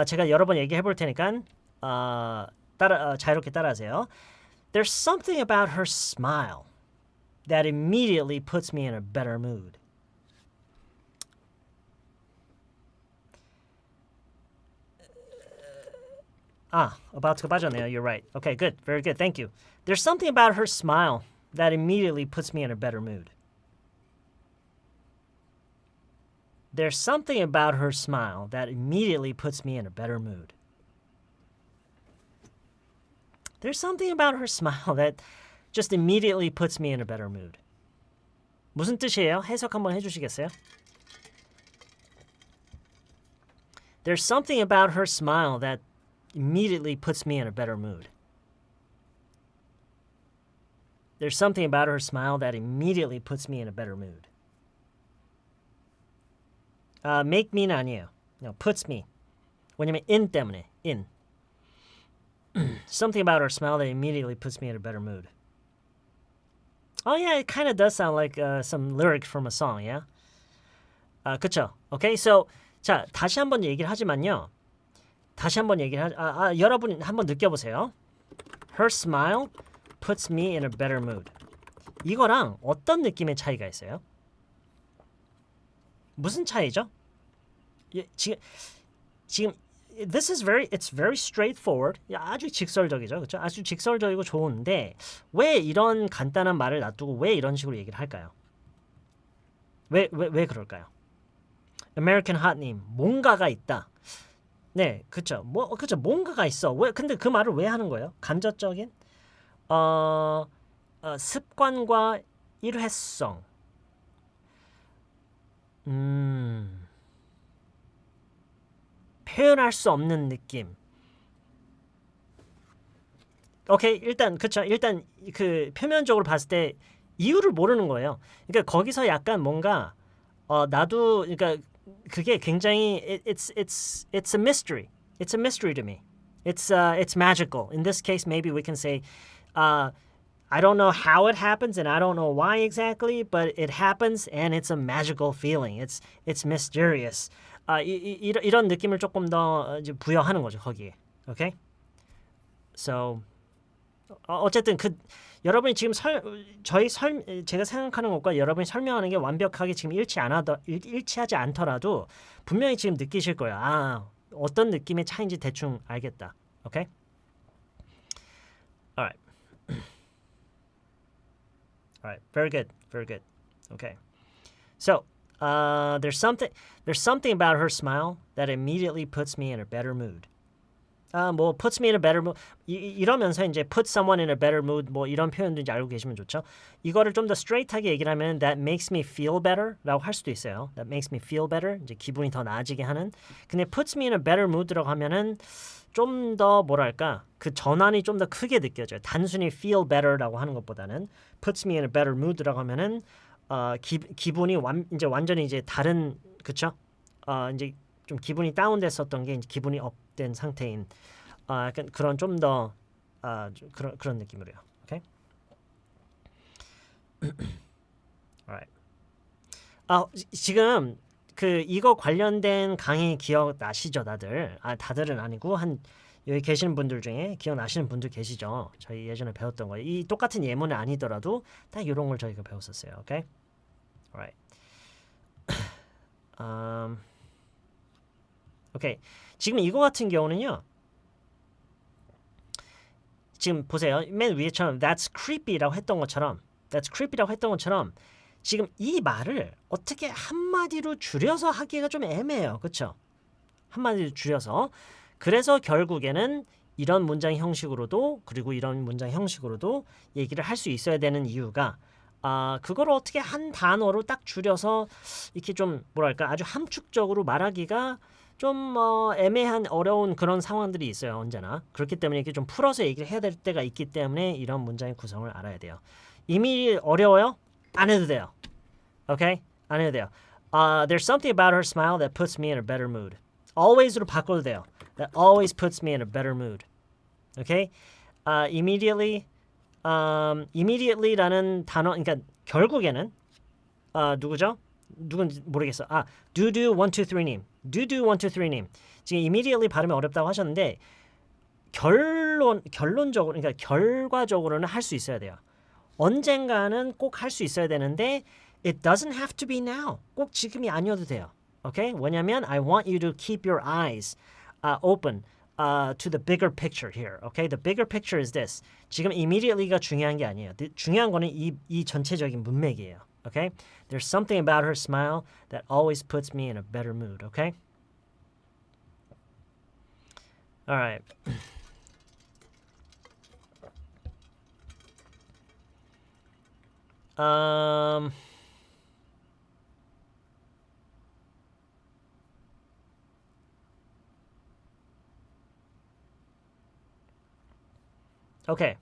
제가 여러 번 얘기해 볼 테니까 자유롭게 따라하세요. There's something about her smile that immediately puts me in a better mood. about가 빠졌네요. You're right. Okay, good. Very good. Thank you. There's something about her smile that immediately puts me in a better mood. There's something about her smile that immediately puts me in a better mood. There's something about her smile that just immediately puts me in a better mood. 무슨 뜻이에요? 해석 한번 해주시겠어요? There's something about her smile that immediately puts me in a better mood. There's something about her smile that immediately puts me in a better mood. Make me는 아니에요. No, puts me. 왜냐면 in 때문에. in. Something about her smile that immediately puts me in a better mood. Oh yeah, it kind of does sound like some lyric from a song, yeah? 그쵸? Okay, so 자 다시 한번 얘기를 하지만요. 다시 한번 얘기를 여러분 한번 느껴보세요. Her smile puts me in a better mood. 이거랑 어떤 느낌의 차이가 있어요? 무슨 차이죠? 지금 it's very straightforward. 아주 직설적이죠. 그렇죠? 아주 직설적이고 좋은데 왜 이런 간단한 말을 놔두고 왜 이런 식으로 얘기를 할까요? 왜 그럴까요? American Hot님, 뭔가가 있다. 네, 그렇죠. 그렇죠. 뭔가가 있어. 근데 그 말을 왜 하는 거예요? 간접적인 습관과 일회성. 표현할 수 없는 느낌. 오케이, 일단 그쵸. 일단 그 표면적으로 봤을 때 이유를 모르는 거예요. 그러니까 거기서 약간 뭔가 나도 그러니까 그게 굉장히 it's a mystery. It's a mystery to me. It's magical. In this case, maybe we can say I don't know how it happens and I don't know why exactly, but it happens and it's a magical feeling. It's mysterious. 이런 느낌을 조금 더 부여하는 거죠, 거기에. Okay? So 어쨌든 여러분이 지금 제가 생각하는 것과 여러분이 설명하는 게 완벽하게 지금 일치하지 않더라도 분명히 지금 느끼실 거예요. 어떤 느낌의 차이인지 대충 알겠다. Okay? Alright. Alright. Very good. Very good. Okay. So, there's something about her smile that immediately puts me in a better mood. puts me in a better mood. 이러면서 이제 put someone in a better mood 이런 표현도 이제 알고 계시면 좋죠. 이거를 좀 더 straight하게 얘기를 하면 that makes me feel better라고 할 수도 있어요. That makes me feel better. 이제 기분이 더 나아지게 하는. 근데 puts me in a better mood라고 하면은 좀 더 뭐랄까 그 전환이 좀 더 크게 느껴져요. 단순히 feel better라고 하는 것보다는 puts me in a better mood라고 하면은 기분이 이제 완전히 이제 다른 그쵸? 이제 좀 기분이 다운됐었던 게 이제 기분이 업된 상태인 약간 그런 좀 더 그런 느낌으로요. 오케이? Alright. 지금 이거 관련된 강의 기억나시죠, 다들? 다들은 아니고 여기 계시는 분들 중에 기억나시는 분들 계시죠? 저희 예전에 배웠던 거. 이 똑같은 예문은 아니더라도 딱 이런 걸 저희가 배웠었어요. 오케이? Alright. 오케이. 지금 이거 같은 경우는요. 지금 보세요. 맨 위에처럼 that's creepy라고 했던 것처럼 지금 이 말을 어떻게 한마디로 줄여서 하기가 좀 애매해요. 그렇죠? 한마디로 줄여서. 그래서 결국에는 이런 문장 형식으로도 그리고 이런 문장 형식으로도 얘기를 할 수 있어야 되는 이유가 그걸 어떻게 한 단어로 딱 줄여서 이렇게 좀 뭐랄까 아주 함축적으로 말하기가 좀 애매한 어려운 그런 상황들이 있어요. 언제나. 그렇기 때문에 이렇게 좀 풀어서 얘기를 해야 될 때가 있기 때문에 이런 문장의 구성을 알아야 돼요. 이미 어려워요? 안 해도 돼요. 오케이? 안 해도 돼요. There's something about her smile that puts me in a better mood. Always로 바꿔도 돼요. That always puts me in a better mood. 오케이? Immediately라는 단어, 그러니까 결국에는 누구죠? 누군지 모르겠어. 두두123님. 두두123님. 지금 immediately 발음이 어렵다고 하셨는데 결론적으로, 그러니까 결과적으로는 할 수 있어야 돼요. 언젠가는 꼭 할 수 있어야 되는데 it doesn't have to be now. 꼭 지금이 아니어도 돼요. 오케이? 왜냐면 I want you to keep your eyes open to the bigger picture here. Okay? The bigger picture is this. 지금 immediately가 중요한 게 아니에요. 중요한 거는 이 전체적인 문맥이에요. Okay? There's something about her smile that always puts me in a better mood. Okay? All right. Okay.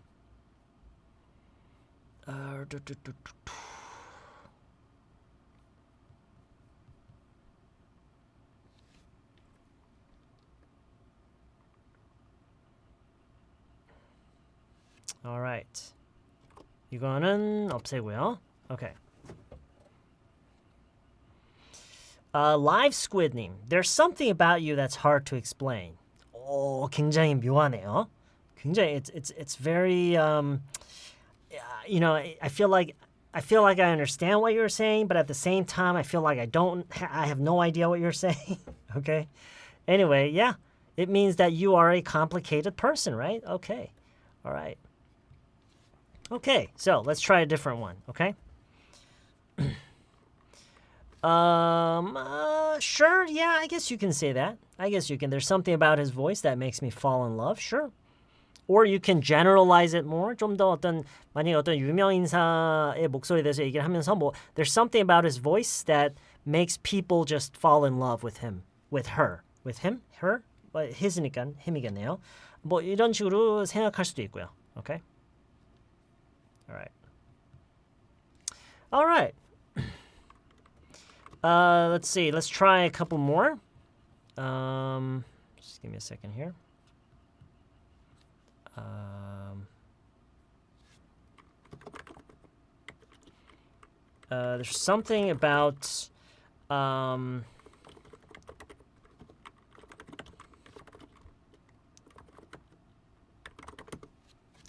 All right. 이거는 없애고요. Okay. Live Squid님, there's something about you that's hard to explain. 오, 굉장히 묘하네요. 굉장히 it's very you know, I feel like I understand what you're saying, but at the same time I feel like I have no idea what you're saying. Okay? Anyway, yeah. It means that you are a complicated person, right? Okay. All right. Okay, so let's try a different one, okay? Sure, yeah, I guess you can say that. I guess you can. There's something about his voice that makes me fall in love, sure. Or you can generalize it more. 좀 더 만약에 어떤 유명 인사의 목소리에 대해서 얘기를 하면서 there's something about his voice that makes people just fall in love with him, with her. With him? Her? his니까 him이겠네요. 이런 식으로 생각할 수도 있고요. Okay? All right. Let's see. Let's try a couple more. Just give me a second here. There's something about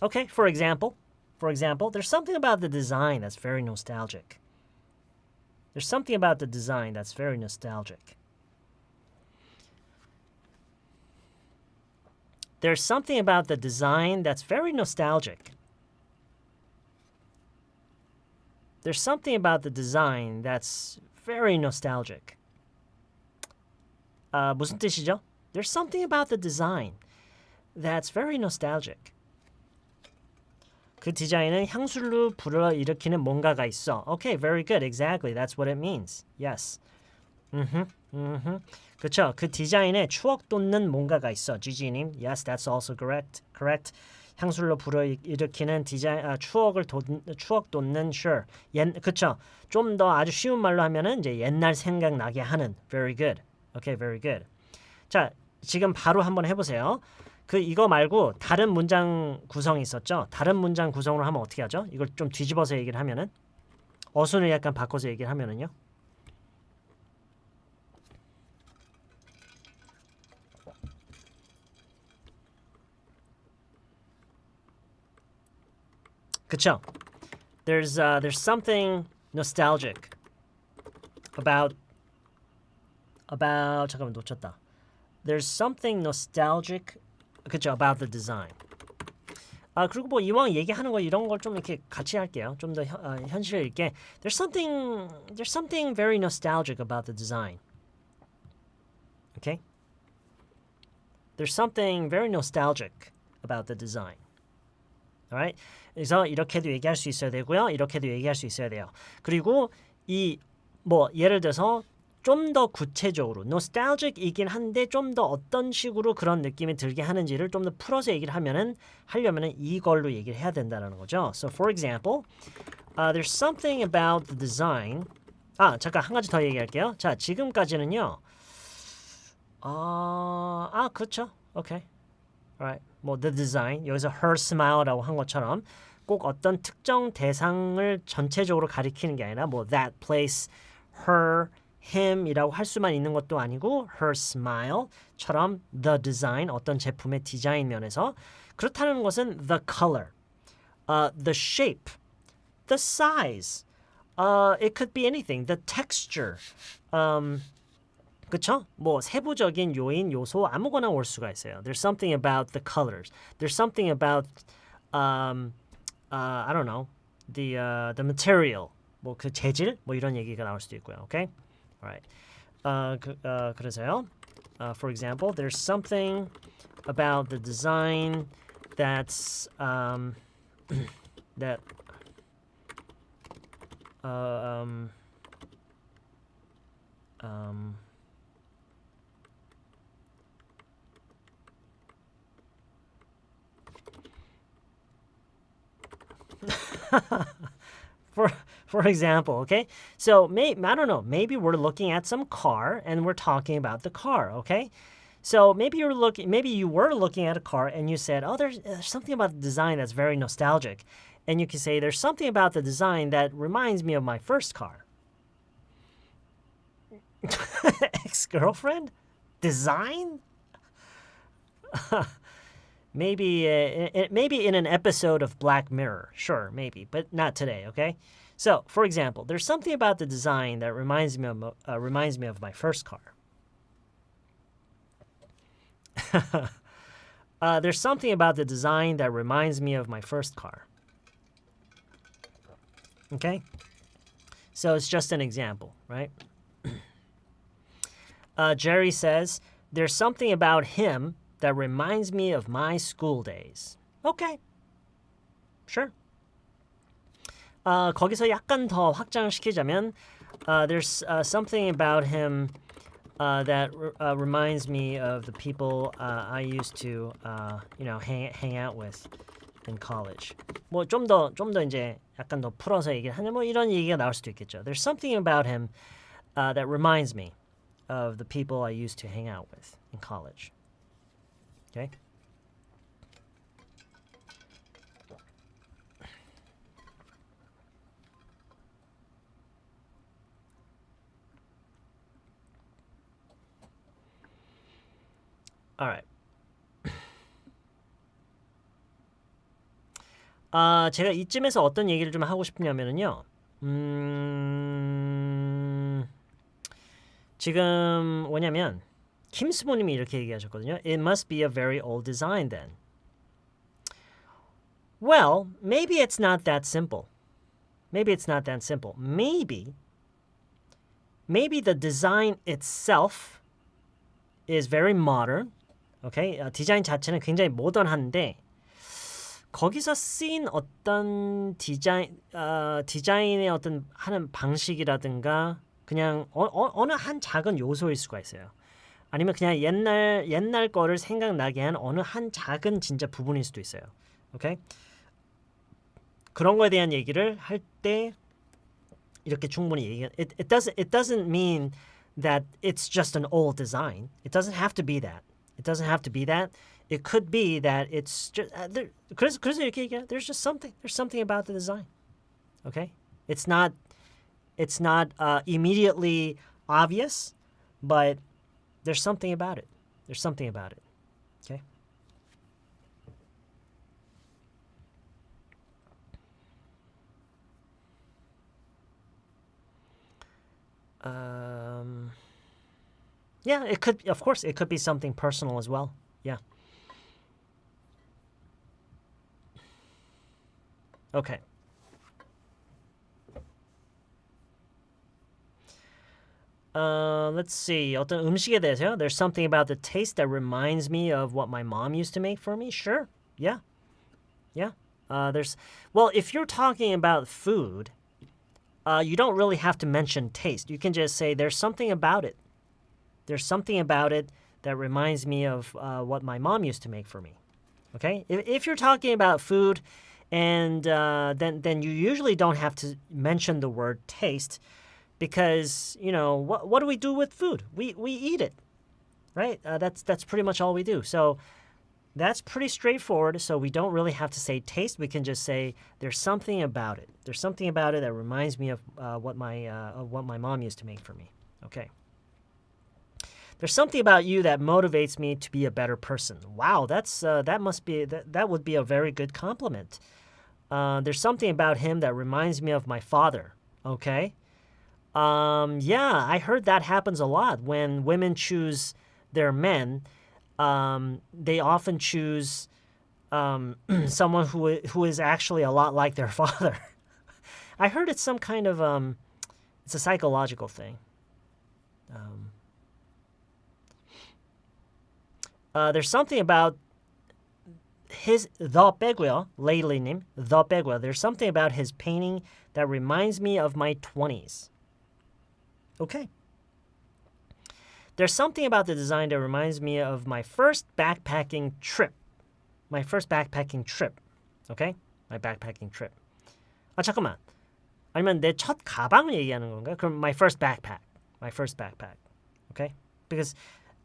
okay, for example, there's something about the design that's very nostalgic. There's something about the design that's very nostalgic. There's something about the design that's very nostalgic. There's something about the design that's very nostalgic. 무슨 뜻이죠? There's something about the design that's very nostalgic. 그 디자인은 향수를 불어일으키는 뭔가가 있어. Okay, very good. Exactly. That's what it means. Yes. 그렇죠. 그 디자인에 추억 돋는 뭔가가 있어. GG님. Yes, that's also correct. Correct. 향수로 불어일으키는 추억 돋는 sure. 그렇죠. 좀 더 아주 쉬운 말로 하면은 이제 옛날 생각나게 하는. Very good. Okay, very good. 자, 지금 바로 한번 해보세요. 이거 말고 다른 문장 구성이 있었죠? 다른 문장 구성으로 하면 어떻게 하죠? 이걸 좀 뒤집어서 얘기를 하면은 어순을 약간 바꿔서 얘기를 하면은요. 그쵸? There's something nostalgic about 잠깐만 놓쳤다. There's something nostalgic 그쵸, about the design. 그리고 이왕 얘기하는 거 이런 걸 좀 이렇게 같이 할게요. 좀 더 현실 있게. There's something very nostalgic about the design. Okay? There's something very nostalgic about the design. Alright? 그래서 이렇게도 얘기할 수 있어야 되고요. 이렇게도 얘기할 수 있어야 돼요. 그리고 예를 들어서 좀 더 구체적으로 nostalgic이긴 한데 좀 더 어떤 식으로 그런 느낌이 들게 하는지를 좀 더 풀어서 얘기를 하려면은 이걸로 얘기를 해야 된다는 거죠. So for example, there's something about the design. 잠깐 한 가지 더 얘기할게요. 자, 지금까지는요. 그렇죠. Okay. Alright. the design 여기서 her smile라고 한 것처럼 꼭 어떤 특정 대상을 전체적으로 가리키는 게 아니라 that place, her him이라고 할 수만 있는 것도 아니고 her smile처럼 the design 어떤 제품의 디자인 면에서 그렇다는 것은 the color, the shape, the size, it could be anything, the texture, 그쵸? 세부적인 요소 아무거나 올 수가 있어요. There's something about the colors. There's something about I don't know, the material, 그 재질, 이런 얘기가 나올 수도 있고요. Okay? Alright. 그래서요. For example, there's something about the design that's that For example, okay? So I don't know, maybe we're looking at some car and we're talking about the car, okay? So maybe you were looking at a car and you said, "Oh, there's something about the design that's very nostalgic." And you can say, "There's something about the design that reminds me of my first car." Ex-girlfriend? Design? Maybe in an episode of Black Mirror. Sure, maybe, but not today, okay? So, for example, there's something about the design that reminds me of my first car. There's something about the design that reminds me of my first car. Okay? So it's just an example, right? Jerry says, "There's something about him that reminds me of my school days." Okay. Sure. 거기서 약간 더 확장을 시키자면 there's something about him that reminds me of the people I used to hang out with in college. 뭐 좀 더 이제 약간 더 풀어서 얘기를 하면 뭐 이런 얘기가 나올 수도 있겠죠. There's something about him that reminds me of the people I used to hang out with in college. Okay? All right. 제가 이쯤에서 어떤 얘기를 좀 하고 싶냐면요. 지금 뭐냐면 김스모님이 이렇게 얘기하셨거든요. It must be a very old design then. Well, maybe it's not that simple. Maybe it's not that simple. Maybe the design itself is very modern. Okay? 디자인 자체는 굉장히 모던한데 거기서 쓰인 어떤 디자인의 어떤 하는 방식이라든가 그냥 어느 한 작은 요소일 수가 있어요. 아니면 그냥 옛날 거를 생각나게 한 어느 한 작은 진짜 부분일 수도 있어요. 오케이? 그런 거에 대한 얘기를 할 때 이렇게 충분히 얘기해. It doesn't mean that it's just an old design. It doesn't have to be that. It doesn't have to be that. It could be that it's just 그래서 이렇게 얘기해. There's something about the design. Okay? It's not immediately obvious, but there's something about it. There's something about it. Okay? Yeah, it could, of course, it could be something personal as well. Yeah. Okay. Let's see. 어떤 음식에 대해서요. There's something about the taste that reminds me of what my mom used to make for me. Sure. Yeah. Yeah. Well, if you're talking about food, you don't really have to mention taste. You can just say there's something about it. There's something about it that reminds me of what my mom used to make for me. Okay? If you're talking about food, and then you usually don't have to mention the word taste, because what do we do with food? We eat it, right? That's pretty much all we do. So that's pretty straightforward. So we don't really have to say taste. We can just say there's something about it. There's something about it that reminds me of what my mom used to make for me. Okay. There's something about you that motivates me to be a better person. Wow, that would be a very good compliment. There's something about him that reminds me of my father. Okay. Yeah, I heard that happens a lot when women choose their men. They often choose someone who is actually a lot like their father. I heard it's some kind of it's a psychological thing. There's something about the 빼고요. lately님, the 빼고요. There's something about his painting that reminds me of my 20s. Okay. There's something about the design that reminds me of my first backpacking trip. My first backpacking trip. Okay? My backpacking trip. 아, 잠깐만. 아니면 내 첫 가방을 얘기하는 건가? 그럼 my first backpack. My first backpack. Okay? Because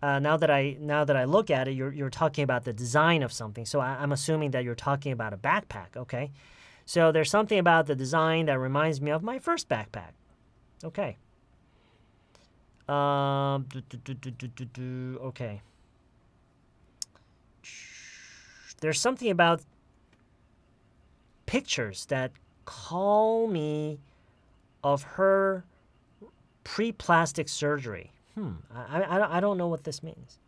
now that I look at it, you're talking about the design of something. So I'm assuming that you're talking about a backpack. Okay? So there's something about the design that reminds me of my first backpack. Okay. Okay. There's something about pictures that call me of her pre-plastic surgery. I don't know what this means.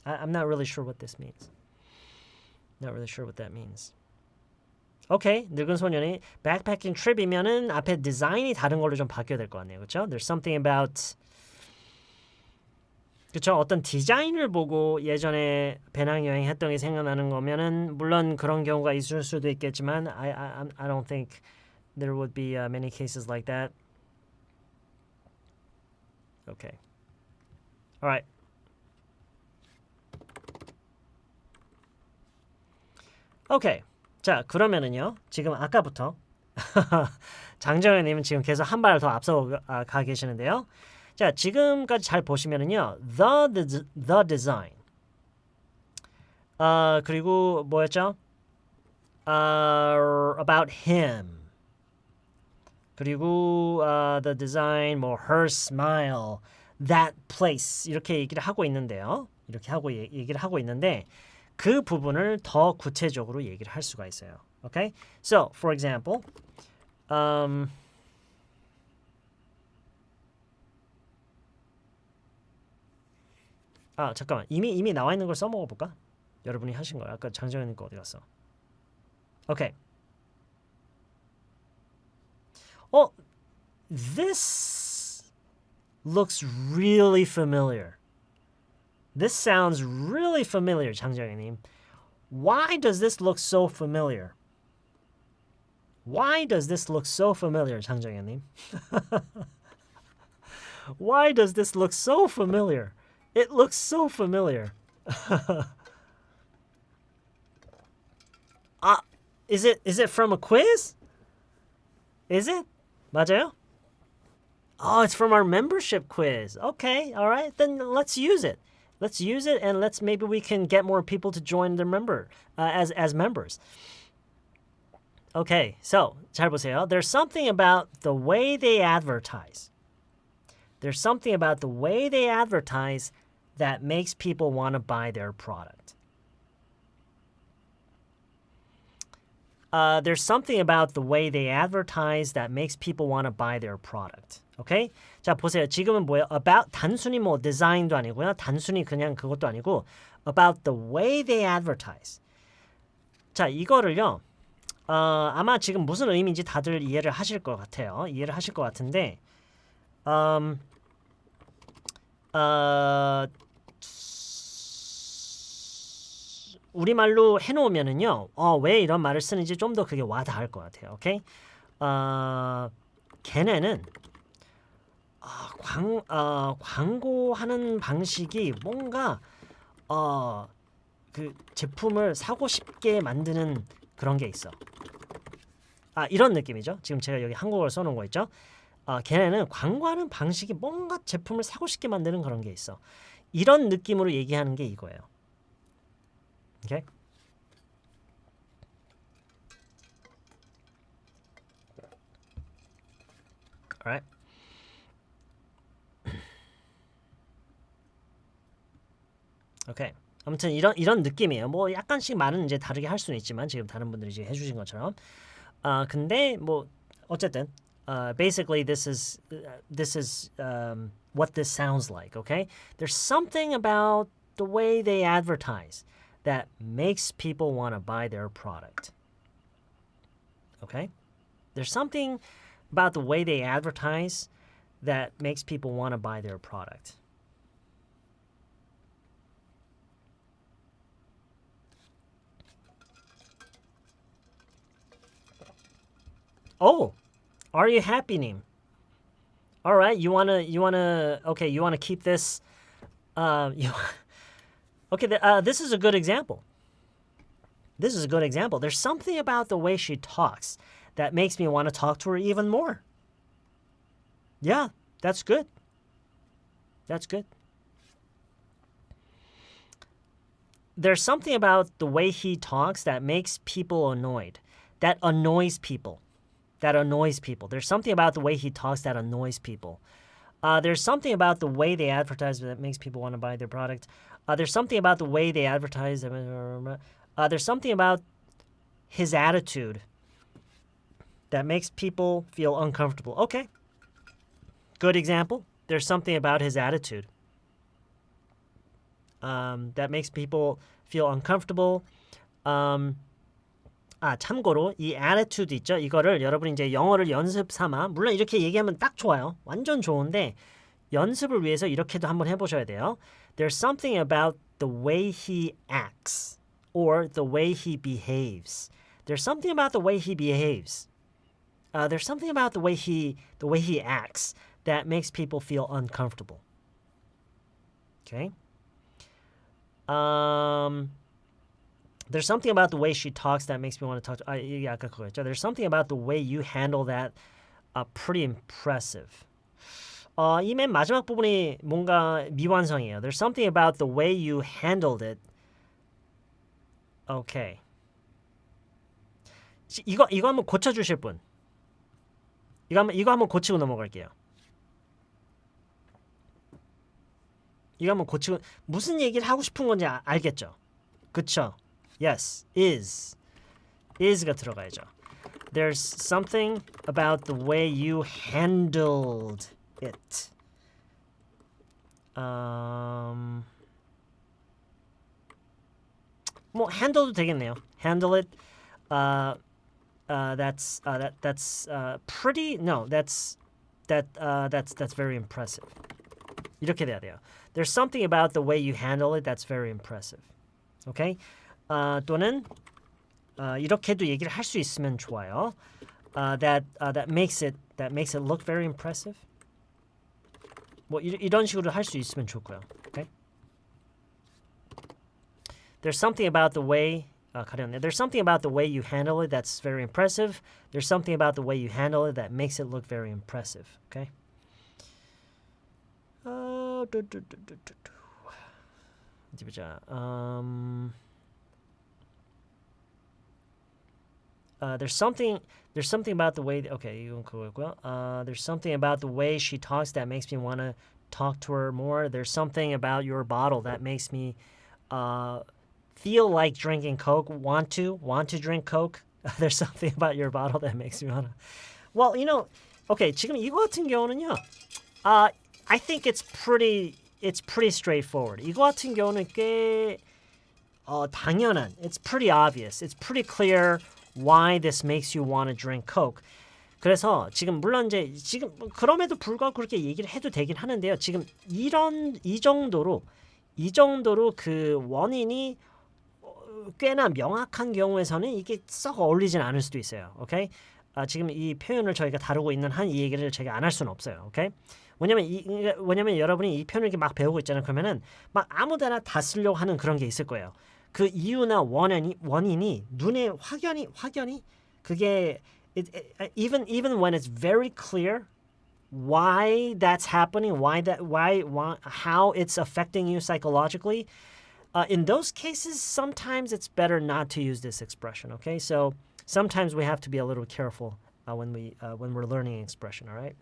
I'm not really sure what this means. Not really sure what that means. 오케이, 늙은 소년이 backpacking trip이면은 앞에 디자인이 다른 걸로 좀 바뀌어야 될 것 같네요. 그렇죠? There's something about 그렇죠? 어떤 디자인을 보고 예전에 배낭여행 했던 게 생각나는 거면은 물론 그런 경우가 있을 수도 있겠지만 I don't think there would be many cases like that. Okay. All right. Okay. 자, 그러면은요. 지금 아까부터 장정현님은 지금 계속 한 발 더 앞서 가 계시는데요. 자, 지금까지 잘 보시면은요. The design. 그리고 뭐였죠? About him. 그리고 the design, 뭐 her smile, that place 이렇게 얘기를 하고 있는데요. 이렇게 하고 얘기를 하고 있는데 그 부분을 더 구체적으로 얘기를 할 수가 있어요. Okay? So, for example, 잠깐만. 이미 나와 있는 걸 써먹어 볼까? 여러분이 하신 거야. 아까 장정현님 거 어디 갔어? Okay. This looks really familiar. This sounds really familiar, 장정현님. Why does this look so familiar? Why does this look so familiar, 장정현님? Why does this look so familiar? It looks so familiar. Is it from a quiz? Is it? 맞아요? Oh, it's from our membership quiz. Okay, all right. Then let's use it. Let's use it, and maybe we can get more people to join the member as members. Okay, so 잘 보세요. There's something about the way they advertise. There's something about the way they advertise that makes people want to buy their product. There's something about the way they advertise that makes people want to buy their product. Okay? 자, 보세요. 지금은 뭐예요? About 단순히 뭐 디자인도 아니고요. 단순히 그냥 그것도 아니고 about the way they advertise. 자, 이거를요. 아마 지금 무슨 의미인지 다들 이해를 하실 것 같아요. 이해를 하실 것 같은데 우리말로 해놓으면은요. 왜 이런 말을 쓰는지 좀 더 그게 와닿을 것 같아요. 오케이? 걔네는 광고하는 방식이 뭔가 그 제품을 사고 싶게 만드는 그런 게 있어. 이런 느낌이죠. 지금 제가 여기 한국어로 써놓은 거 있죠. 걔네는 광고하는 방식이 뭔가 제품을 사고 싶게 만드는 그런 게 있어. 이런 느낌으로 얘기하는 게 이거예요. Okay? Alright. Okay. 아무튼 이런 느낌이에요. 뭐 약간씩 말은 이제 다르게 할 수는 있지만 지금 다른 분들이 이제 해주신 것처럼. 근데 뭐 어쨌든 basically this is what this sounds like. Okay? There's something about the way they advertise that makes people want to buy their product. Okay? There's something about the way they advertise that makes people want to buy their product. Oh, are you happy, 님? All right, you wanna keep this. This is a good example. This is a good example. There's something about the way she talks that makes me want to talk to her even more. Yeah, that's good. That's good. There's something about the way he talks that makes people annoyed. That annoys people. That annoys people. There's something about the way he talks that annoys people. There's something about the way they advertise that makes people want to buy their product. There's something about the way they advertise. There's something about his attitude that makes people feel uncomfortable. Okay. Good example. There's something about his attitude that makes people feel uncomfortable. 참고로 이 attitude 있죠? 이거를 여러분이 이제 영어를 연습 삼아 물론 이렇게 얘기하면 딱 좋아요. 완전 좋은데 연습을 위해서 이렇게도 한번 해보셔야 돼요. There's something about the way he acts or the way he behaves. There's something about the way he behaves. There's something about the way he acts that makes people feel uncomfortable. Okay? There's something about the way she talks that makes me want to talk to 이게 아까 그거였죠. There's something about the way you handle that pretty impressive. 이 맨 마지막 부분이 뭔가 미완성이에요. There's something about the way you handled it. Okay. 이거 한번 고쳐주실 분. 이거 한번 고치고 넘어갈게요. 이거 한번 고치고 무슨 얘기를 하고 싶은 건지 알겠죠? 그쵸? Yes, is가 들어가야죠. There's something about the way you handled it. 뭐 handle도 되겠네요. Handle it. That's pretty. No, that's very impressive. 이렇게 돼야 돼요. There's something about the way you handle it that's very impressive. Okay? 또는 이렇게도 얘기를 할 수 있으면 좋아요. That makes it look very impressive. 뭐 이런 식으로 할 수 있으면 좋고요. Okay? There's something about the way 가렸네. There's something about the way you handle it that's very impressive. There's something about the way you handle it that makes it look very impressive. Okay? 어디 보자. There's something about the way. Okay, 이건 그거고요. There's something about the way she talks that makes me want to talk to her more. There's something about your bottle that makes me feel like drinking Coke. Want to drink Coke. There's something about your bottle that makes me want to. Well, okay. 지금 이거 같은 경우는요. I think it's pretty straightforward. 이거 같은 경우는 꽤 당연한. It's pretty obvious. It's pretty clear why this makes you want to drink Coke. 그래서 지금 물론 이제 지금 그럼에도 불구하고 그렇게 얘기를 해도 되긴 하는데요. 지금 이 정도로 그 원인이 꽤나 명확한 경우에서는 이게 썩 어울리진 않을 수도 있어요. 오케이? 지금 이 표현을 저희가 다루고 있는 한 이 얘기를 제가 안 할 수는 없어요. 오케이? 왜냐면 여러분이 이 표현을 이렇게 막 배우고 있잖아요. 그러면은 막 아무데나 다 쓰려고 하는 그런 게 있을 거예요. 그 이유나 원인이 눈에 확연히 그게 even when it's very clear why that's happening, why how it's affecting you psychologically, in those cases sometimes it's better not to use this expression. Okay, so sometimes we have to be a little careful when we're learning an expression. All right.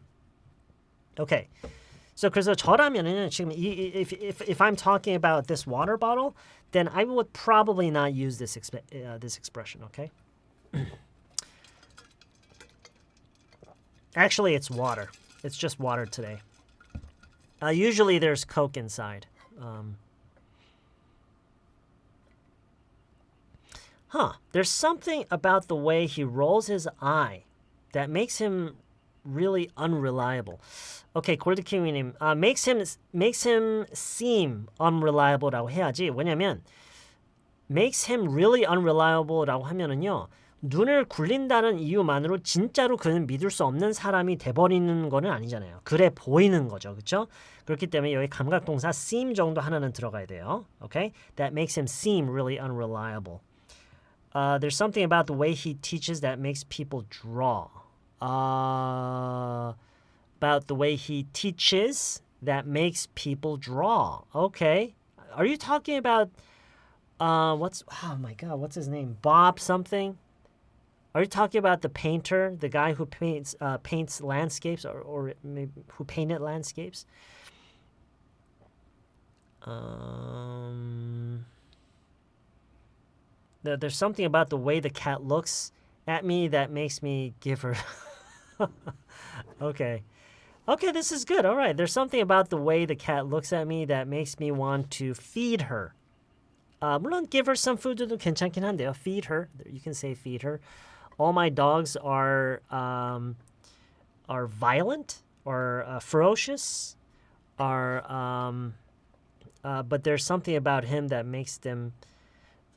Okay. So 그래서 저라면은 지금 if I'm talking about this water bottle, then I would probably not use this expression, okay? Actually, it's water. It's just water today. Usually there's Coke inside. There's something about the way he rolls his eye that makes him really unreliable. Okay, 골드키위님, makes him seem unreliable라고 해야지. 왜냐면 makes him really unreliable라고 하면은요, 눈을 굴린다는 이유만으로 진짜로 그는 믿을 수 없는 사람이 돼버리는 거는 아니잖아요. 그래 보이는 거죠. 그렇죠? 그렇기 때문에 여기 감각동사 seem 정도 하나는 들어가야 돼요. Okay? That makes him seem really unreliable. There's something about the way he teaches that makes people draw. About the way he teaches that makes people draw. Okay. Are you talking about what's his name? Bob something? Are you talking about the painter, the guy who paints landscapes or maybe who painted landscapes? There's something about the way the cat looks at me that makes me give her Okay. Okay, this is good. All right. There's something about the way the cat looks at me that makes me want to feed her. 물론 give her some food도 괜찮긴 한데요. Feed her. You can say feed her. All my dogs are violent or ferocious, but there's something about him that makes them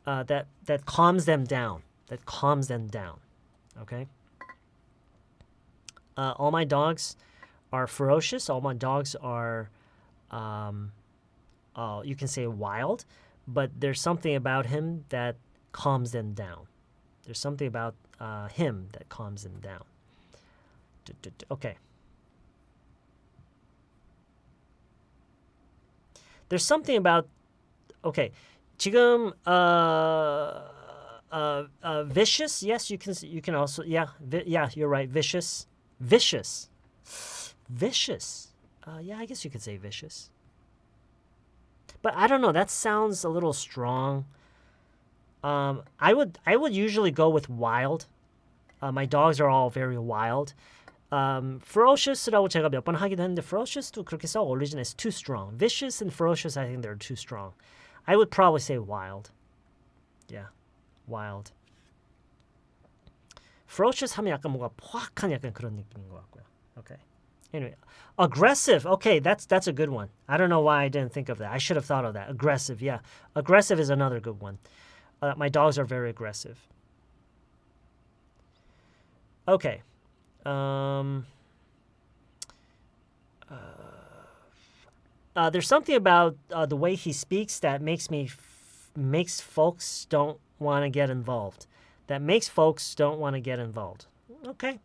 that calms them down. That calms them down. Okay. All my dogs are ferocious. All my dogs are, you can say wild, but there's something about him that calms them down. There's something about him that calms them down. Okay. There's something about, okay. 지금 vicious. Yes, you can also yeah, you're right. Vicious. Yeah, I guess you could say vicious. But I don't know. That sounds a little strong. I would usually go with wild. My dogs are all very wild. Ferocious라고 제가 몇 번 하기도 했는데 ferocious도 그렇게 썩 어울리진 않아요. It's too strong. Vicious and ferocious, I think they're too strong. I would probably say wild. Yeah, wild. Ferocious 하면 약간 뭔가 포악한 약간 그런 느낌인 것 같고요. Okay. Anyway, aggressive. Okay, that's a good one. I don't know why I didn't think of that. I should have thought of that. Aggressive, yeah. Aggressive is another good one. My dogs are very aggressive. Okay. There's something about the way he speaks that makes folks don't want to get involved. That makes folks don't want to get involved. Okay.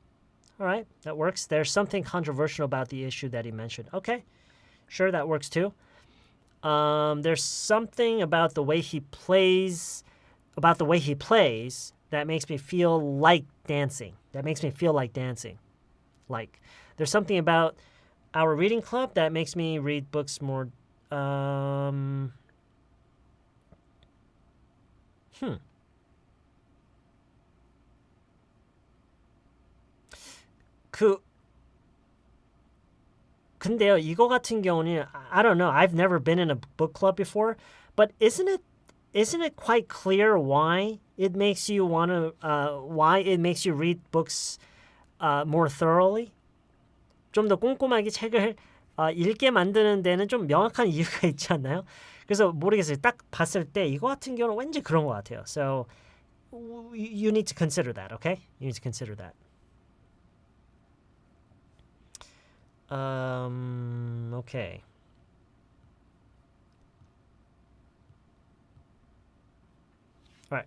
All right. That works. There's something controversial about the issue that he mentioned. Okay. Sure, that works too. There's something about the way he plays that makes me feel like dancing. Like, there's something about our reading club that makes me read books more. 근데요, 이거 같은 경우는 I don't know. I've never been in a book club before, but isn't it quite clear why it makes you read books more thoroughly? 좀 더 꼼꼼하게 책을 읽게 만드는 데는 좀 명확한 이유가 있지 않나요? 그래서 모르겠어요. 딱 봤을 때 이거 같은 경우는 왠지 그런 것 같아요. So you need to consider that, okay? You need to consider that. Okay. All right.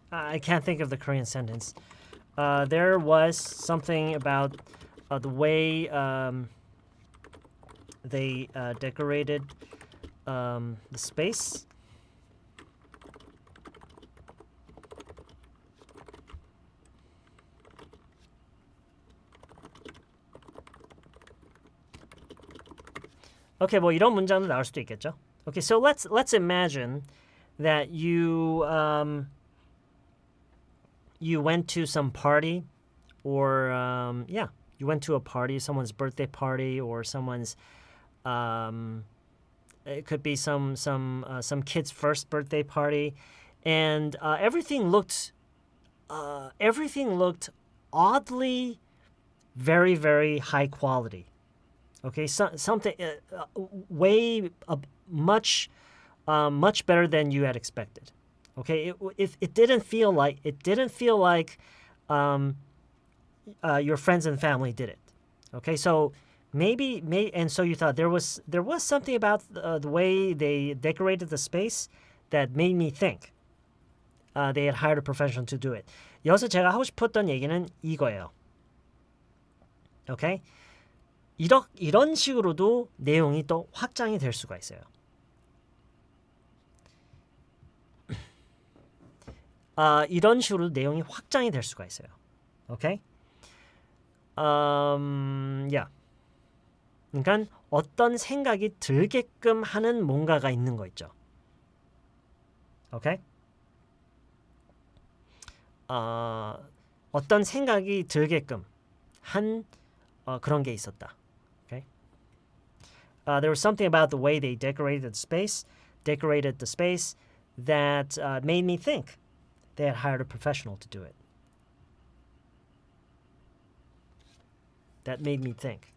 I can't think of the Korean sentence. There was something about the way they decorated the space. Okay, 뭐 이런 문장도 나올 수도 있겠죠. Okay, so let's imagine that you went to some party, or you went to a party, someone's birthday party, or someone's it could be some kid's first birthday party, and everything looked oddly very, very high quality. Okay, something way much better than you had expected. Okay, it didn't feel like your friends and family did it. Okay, so maybe and so you thought there was something about the way they decorated the space that made me think they had hired a professional to do it. 여기서 제가 하고 싶었던 얘기는 이거예요. Okay? 이런 식으로도 내용이 또 확장이 될 수가 있어요. 이런 식으로 내용이 확장이 될 수가 있어요. Okay? Yeah. 그러니까 어떤 생각이 들게끔 하는 뭔가가 있는 거 있죠. Okay? 어떤 생각이 들게끔 한 그런 게 있었다. Okay? There was something about the way they decorated the space that made me think they had hired a professional to do it. That made me think.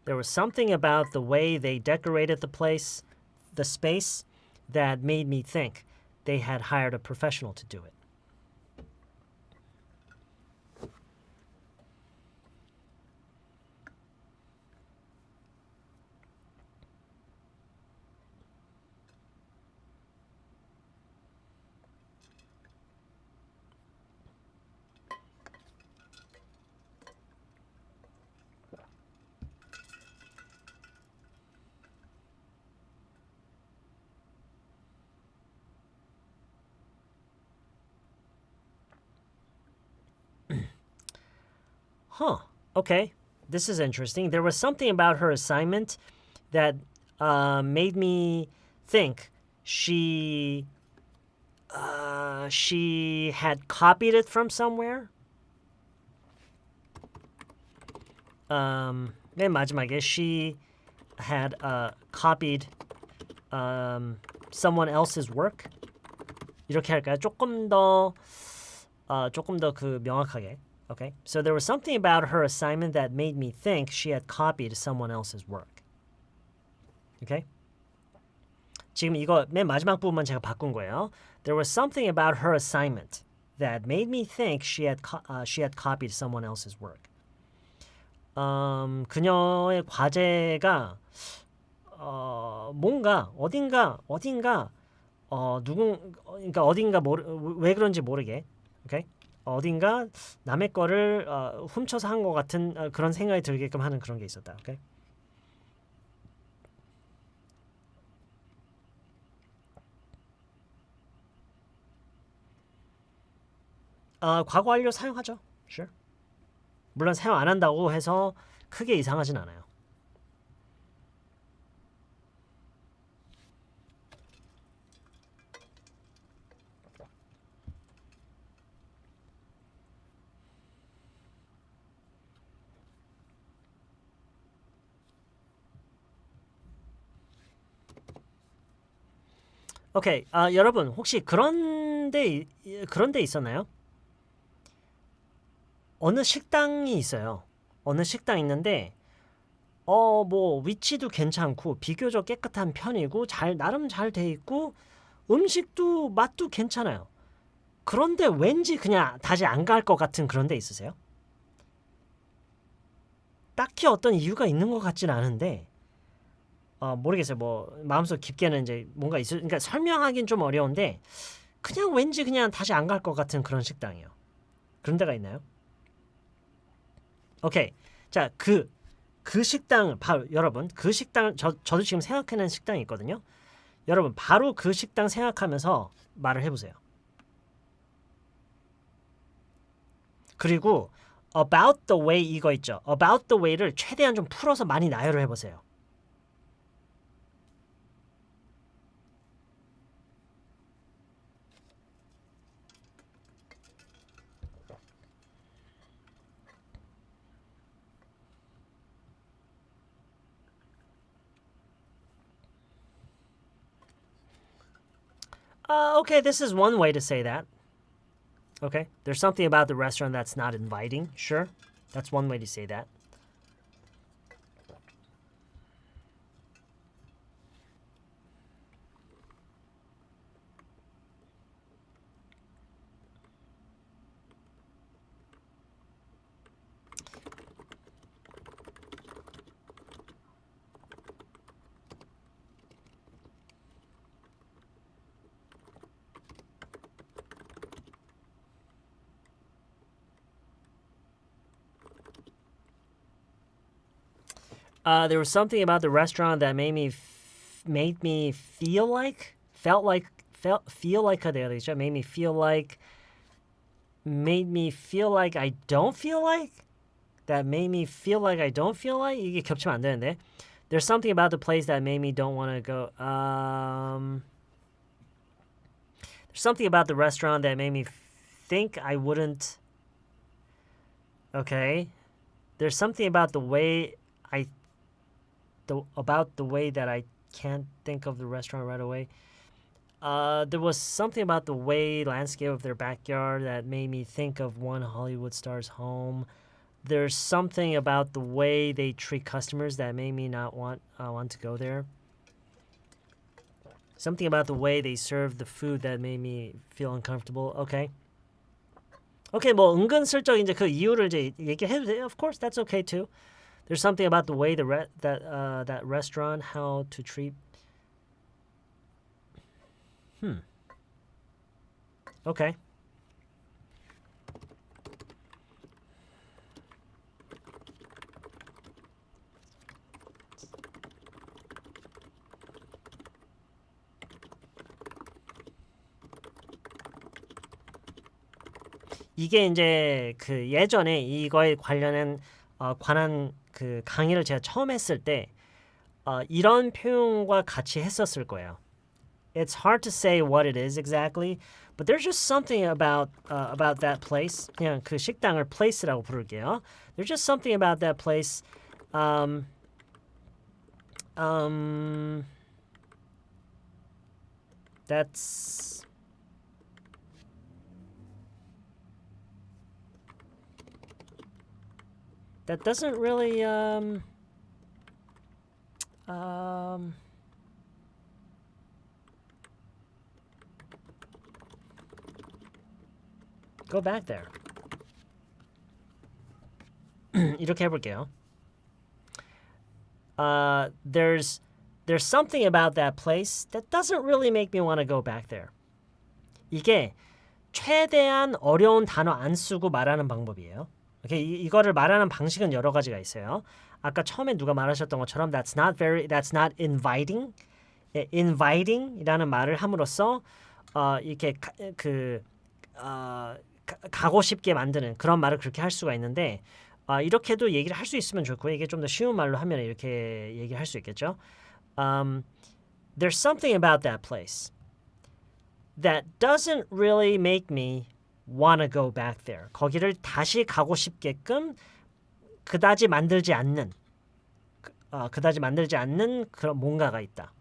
There was something about the way they decorated the space, that made me think they had hired a professional to do it. Huh, okay, this is interesting. There was something about her assignment that made me think she had copied it from somewhere. 맨 마지막에 she had copied someone else's work. 이렇게 할까요? 조금 더 그 명확하게. Okay, so there was something about her assignment that made me think she had copied someone else's work. Okay? 지금 이거 맨 마지막 부분만 제가 바꾼 거예요. There was something about her assignment that made me think she had copied someone else's work. 그녀의 과제가 뭔가 어딘가 그러니까 어딘가 왜 그런지 모르게. Okay? 어딘가 남의 거를 훔쳐서 한 것 같은 그런 생각이 들게끔 하는 그런 게 있었다. Okay? 과거 완료 사용하죠. Sure. 물론 사용 안 한다고 해서 크게 이상하진 않아요. 오케이, 여러분 혹시 그런 데 있었나요? 어느 식당이 있어요. 어느 식당 있는데 뭐 위치도 괜찮고 비교적 깨끗한 편이고 나름 잘 돼 있고 음식도 맛도 괜찮아요. 그런데 왠지 그냥 다시 안 갈 것 같은 그런 데 있으세요? 딱히 어떤 이유가 있는 것 같진 않은데 모르겠어요. 뭐 마음속 깊게는 이제 뭔가 그러니까 설명하기는 좀 어려운데 그냥 왠지 그냥 다시 안 갈 것 같은 그런 식당이에요. 그런 데가 있나요? 오케이. 자, 그 식당 바로 여러분 그 식당 저도 지금 생각해낸 식당이 있거든요. 여러분 바로 그 식당 생각하면서 말을 해보세요. 그리고 about the way 이거 있죠. about the way를 최대한 좀 풀어서 많이 나열을 해보세요. Okay, this is one way to say that. Okay, there's something about the restaurant that's not inviting. Sure, that's one way to say that. There was something about the restaurant that made me feel like 해야 되겠죠? Made me feel like I don't feel like. That made me feel like I don't feel like. 이게 겹치면 안 되는데. There's something about the place that made me don't want to go. There's something about the restaurant that made me think I wouldn't. Okay. There's something about the way that I can't think of the restaurant right away. There was something about the way landscape of their backyard that made me think of one Hollywood star's home. There's something about the way they treat customers that made me not want to go there. Something about the way they serve the food that made me feel uncomfortable. Okay. Okay, 뭐 은근슬쩍 이제 그 이유를 이제 얘기해도 돼요. Of course, that's okay too. There's something about the way that restaurant, how to treat. Okay. 이게 이제 그 예전에 이거에 관한 그 강의를 제가 처음 했을 때 이런 표현과 같이 했었을 거예요. It's hard to say what it is exactly, but there's just something about that place. 그냥 그 식당을 place라고 부를게요. There's just something about that place. That doesn't really go back there. 이렇게 해볼게요. There's something about that place that doesn't really make me want to go back there. 이게 최대한 어려운 단어 안 쓰고 말하는 방법이에요. 오케이, 이거를 말하는 방식은 여러 가지가 있어요. 아까 처음에 누가 말하셨던 것처럼 that's not inviting. inviting이라는 말을 함으로써 이렇게 가고 싶게 만드는 그런 말을 그렇게 할 수가 있는데 이렇게도 얘기를 할 수 있으면 좋고요. 이게 좀 더 쉬운 말로 하면 이렇게 얘기를 할 수 있겠죠. There's something about that place that doesn't really make me wanna go back there. 거기를 다시 가고 싶게끔 그다지 만들지 않는 그런 뭔가가 있다.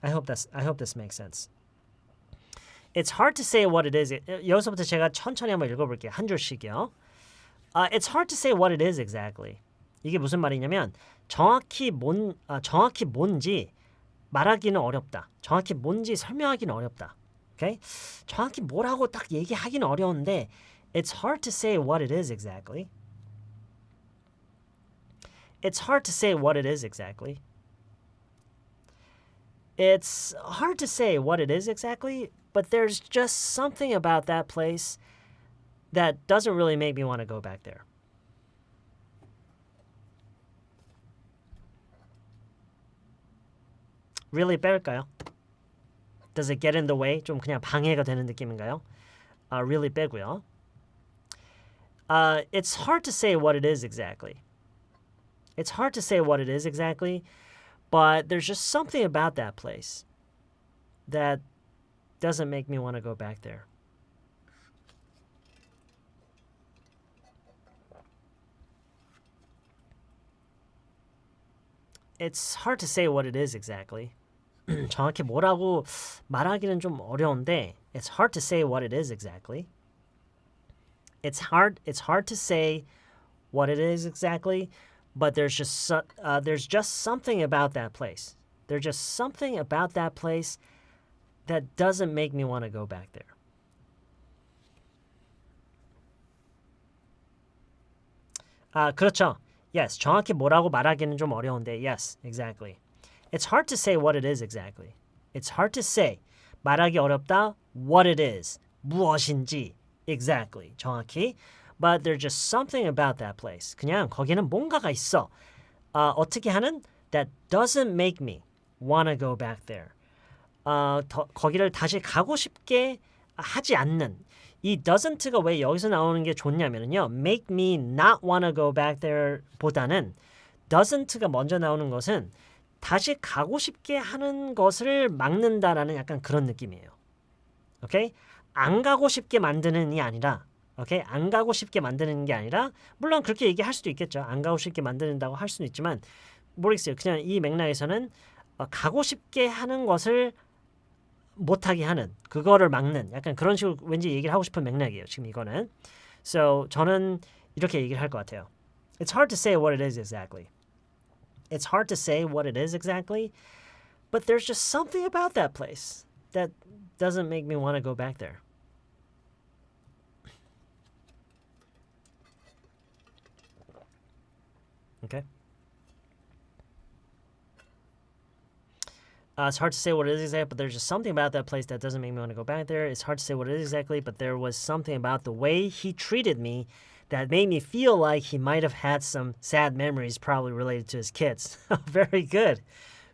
I hope this makes sense. It's hard to say what it is. 여기서부터 제가 천천히 한번 읽어볼게요. 한 줄씩이요. It's hard to say what it is exactly. 이게 무슨 말이냐면 정확히 뭔지 말하기는 어렵다. 정확히 뭔지 설명하기는 어렵다. Okay? 정확히 뭐라고 딱 얘기하기는 어려운데 it's hard to say what it is exactly. It's hard to say what it is exactly. It's hard to say what it is exactly, but there's just something about that place that doesn't really make me want to go back there. Really 뺄까요? Does it get in the way? 좀 그냥 방해가 되는 느낌인가요? Really 빼고요. It's hard to say what it is exactly. It's hard to say what it is exactly, but there's just something about that place that doesn't make me want to go back there. It's hard to say what it is exactly. 정확히 뭐라고 말하기는 좀 어려운데 it's hard to say what it is exactly. It's hard to say what it is exactly, but there's just something about that place. There's just something about that place that doesn't make me want to go back there. 그렇죠. Yes, 정확히 뭐라고 말하기는 좀 어려운데 yes, exactly. It's hard to say what it is exactly. It's hard to say. 말하기 어렵다. What it is. 무엇인지. Exactly. 정확히. But there's just something about that place. 그냥 거기는 뭔가가 있어. 어떻게 하는? That doesn't make me want to go back there. 거기를 다시 가고 싶게 하지 않는. 이 doesn't가 왜 여기서 나오는 게 좋냐면요. make me not want to go back there 보다는 doesn't가 먼저 나오는 것은 다시 가고 싶게 하는 것을 막는다라는 약간 그런 느낌이에요. 오케이? 안 가고 싶게 만드는 이 아니라 오케이? 안 가고 싶게 만드는 게 아니라 물론 그렇게 얘기할 수도 있겠죠. 안 가고 싶게 만드는다고 할 수는 있지만 모르겠어요. 그냥 이 맥락에서는 가고 싶게 하는 것을 못하게 하는 그거를 막는 약간 그런 식으로 왠지 얘기를 하고 싶은 맥락이에요. 지금 이거는. So 저는 이렇게 얘기를 할 것 같아요. It's hard to say what it is exactly. It's hard to say what it is exactly, but there's just something about that place that doesn't make me want to go back there. Okay. It's hard to say what it is exactly, but there's just something about that place that doesn't make me want to go back there. It's hard to say what it is exactly, but there was something about the way he treated me that made me feel like he might have had some sad memories probably related to his kids. Very good.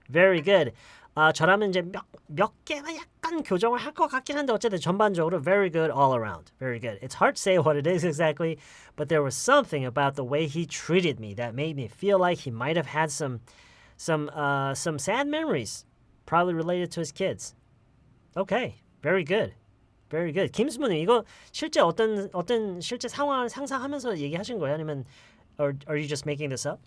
Very good. 저라면 이제 몇 개만 약간 교정을 할 것 같긴 한데 어쨌든 전반적으로 very good all around. Very good. It's hard to say what it is exactly, but there was something about the way he treated me that made me feel like he might have had some sad memories probably related to his kids. Okay. Very good. Very good. 김수문님 이거 실제 어떤 실제 상황을 상상하면서 얘기하신 거예요? 아니면 or are you just making this up?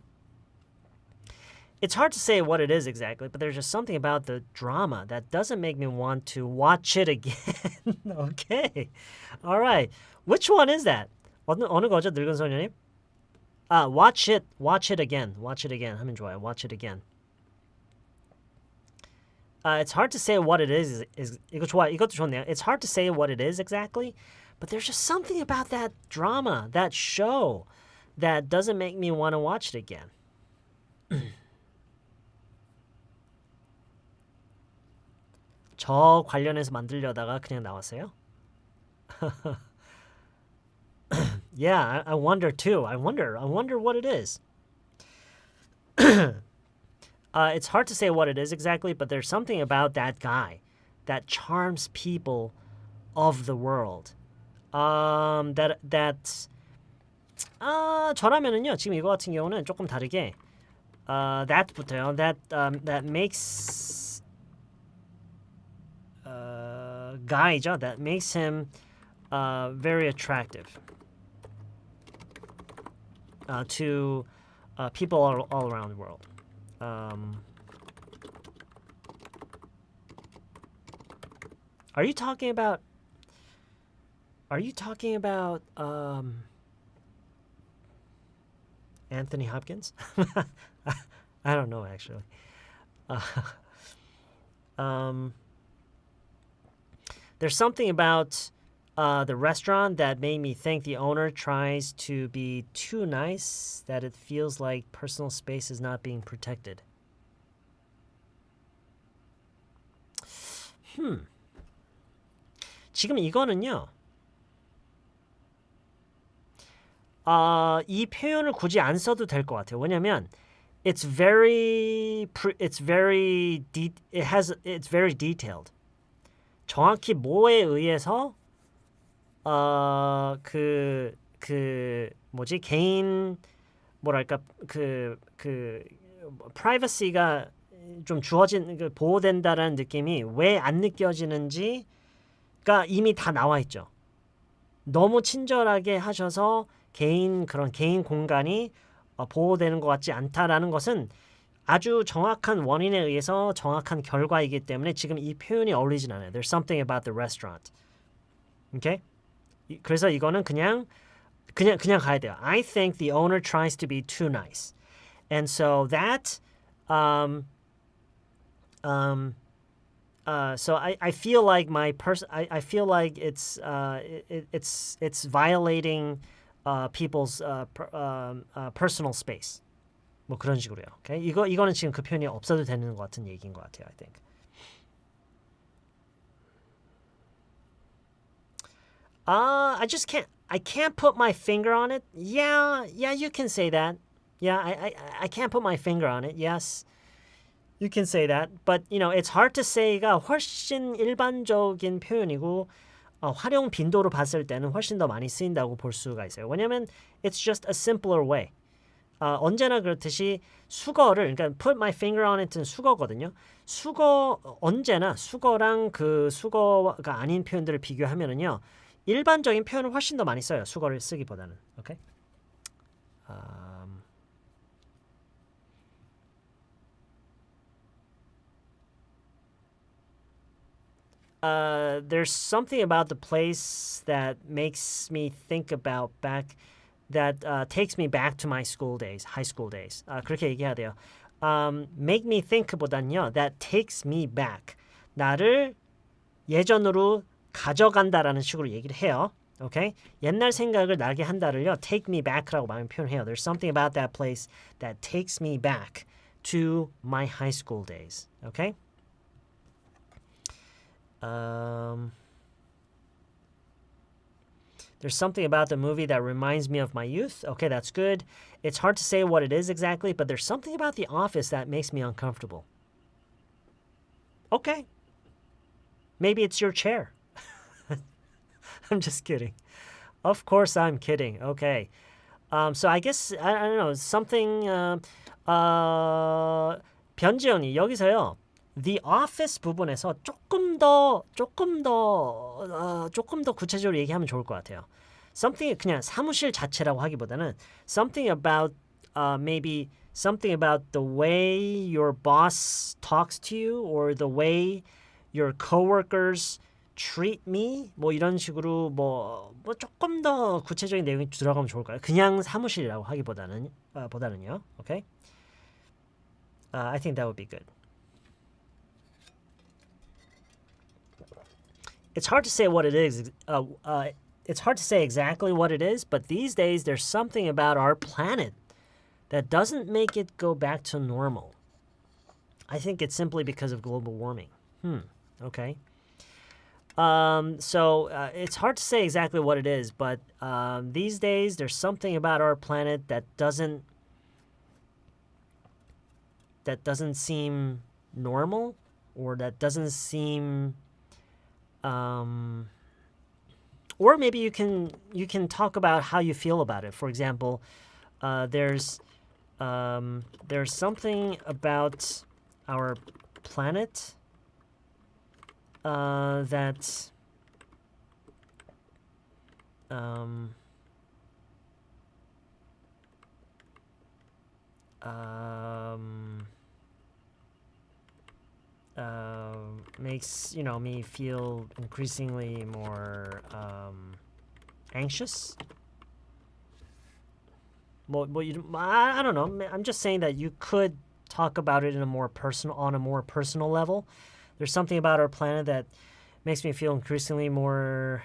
It's hard to say what it is exactly, but there's just something about the drama that doesn't make me want to watch it again. Okay. All right. Which one is that? 어느 거죠, 늙은 소녀님? watch it again. Watch it again. 하면 좋아요. Watch it again. It's hard to say what it is 이거 좋아. 이것도 좋네요. It's hard to say what it is exactly, but there's just something about that drama, that show, that doesn't make me want to watch it again. 저 관련해서 만들려다가 그냥 나왔어요. Yeah, I wonder too. I wonder what it is. It's hard to say what it is exactly, but there's something about that guy that charms people of the world. 저라면은요. 지금 이거 같은 경우는 조금 다르게 that부터요. That makes guy죠. That makes him very attractive to people all around the world. Are you talking about Anthony Hopkins? I don't know actually. There's something about the restaurant that made me think the owner tries to be too nice, that it feels like personal space is not being protected. 지금 이거는요. 이 표현을 굳이 안 써도 될 것 같아요. 왜냐면 it's very detailed. 정확히 뭐에 의해서 뭐지 개인 뭐랄까 프라이버시가 좀 주어진 보호된다라는 느낌이 왜 안 느껴지는지가 이미 다 나와 있죠. 너무 친절하게 하셔서 그런 개인 공간이 보호되는 것 같지 않다라는 것은 아주 정확한 원인에 의해서 정확한 결과이기 때문에 지금 이 표현이 어울리진 않아요. There's something about the restaurant. Okay? 그래서 이거는 그냥 가야 돼요. I think the owner tries to be too nice. And so that so I feel like I feel like it's violating people's personal space. 뭐 그런 식으로요. Okay? 이거는 지금 그 표현이 없어도 되는 것 같은 얘기인 것 같아요. I think. I can't put my finger on it. Yeah, you can say that. Yeah, I can't put my finger on it. Yes. You can say that. But, it's hard to say가 훨씬 일반적인 표현이고 활용 빈도로 봤을 때는 훨씬 더 많이 쓰인다고 볼 수가 있어요. 왜냐면 it's just a simpler way. 언제나 그렇듯이 수거를 그러니까 put my finger on it는 수거거든요. 언제나 수거랑 그 수거가 아닌 표현들을 비교하면은요. 일반적인 표현을 훨씬 더 많이 써요. 수거를 쓰기보다는. 오케이? There's something about the place that makes me think about takes me back to my high school days. 그렇게 얘기해야 돼요. Make me think보다는요, that takes me back. 나를 예전으로 가져간다라는 식으로 얘기를 해요. Okay? 옛날 생각을 나게 한다를요, take me back라고 많이 표현해요. There's something about that place that takes me back to my high school days. Okay? There's something about the movie that reminds me of my youth. Okay, that's good. It's hard to say what it is exactly, but there's something about the office that makes me uncomfortable. Okay. Maybe it's your chair. I'm just kidding. Of course I'm kidding. Okay. So I guess, I don't know, something, 변지연이 여기서요. The office 부분에서 조금 더 구체적으로 얘기하면 좋을 것 같아요. Something 그냥 사무실 자체라고 하기보다는 something about maybe something about the way your boss talks to you or the way your coworkers treat me 뭐 이런 식으로 뭐 조금 더 구체적인 내용이 들어가면 좋을 거예요. 그냥 사무실이라고 하기보다는요. Okay? I think that would be good. It's hard to say what it is. It's hard to say exactly what it is, but these days there's something about our planet that doesn't make it go back to normal. I think it's simply because of global warming. Okay. So it's hard to say exactly what it is, but these days there's something about our planet that doesn't seem normal, or that doesn't seem or maybe you can talk about how you feel about it. For example, there's something about our planet that makes me feel increasingly more anxious. I don't know. I'm just saying that you could talk about it on a more personal level. There's something about our planet that makes me feel increasingly more.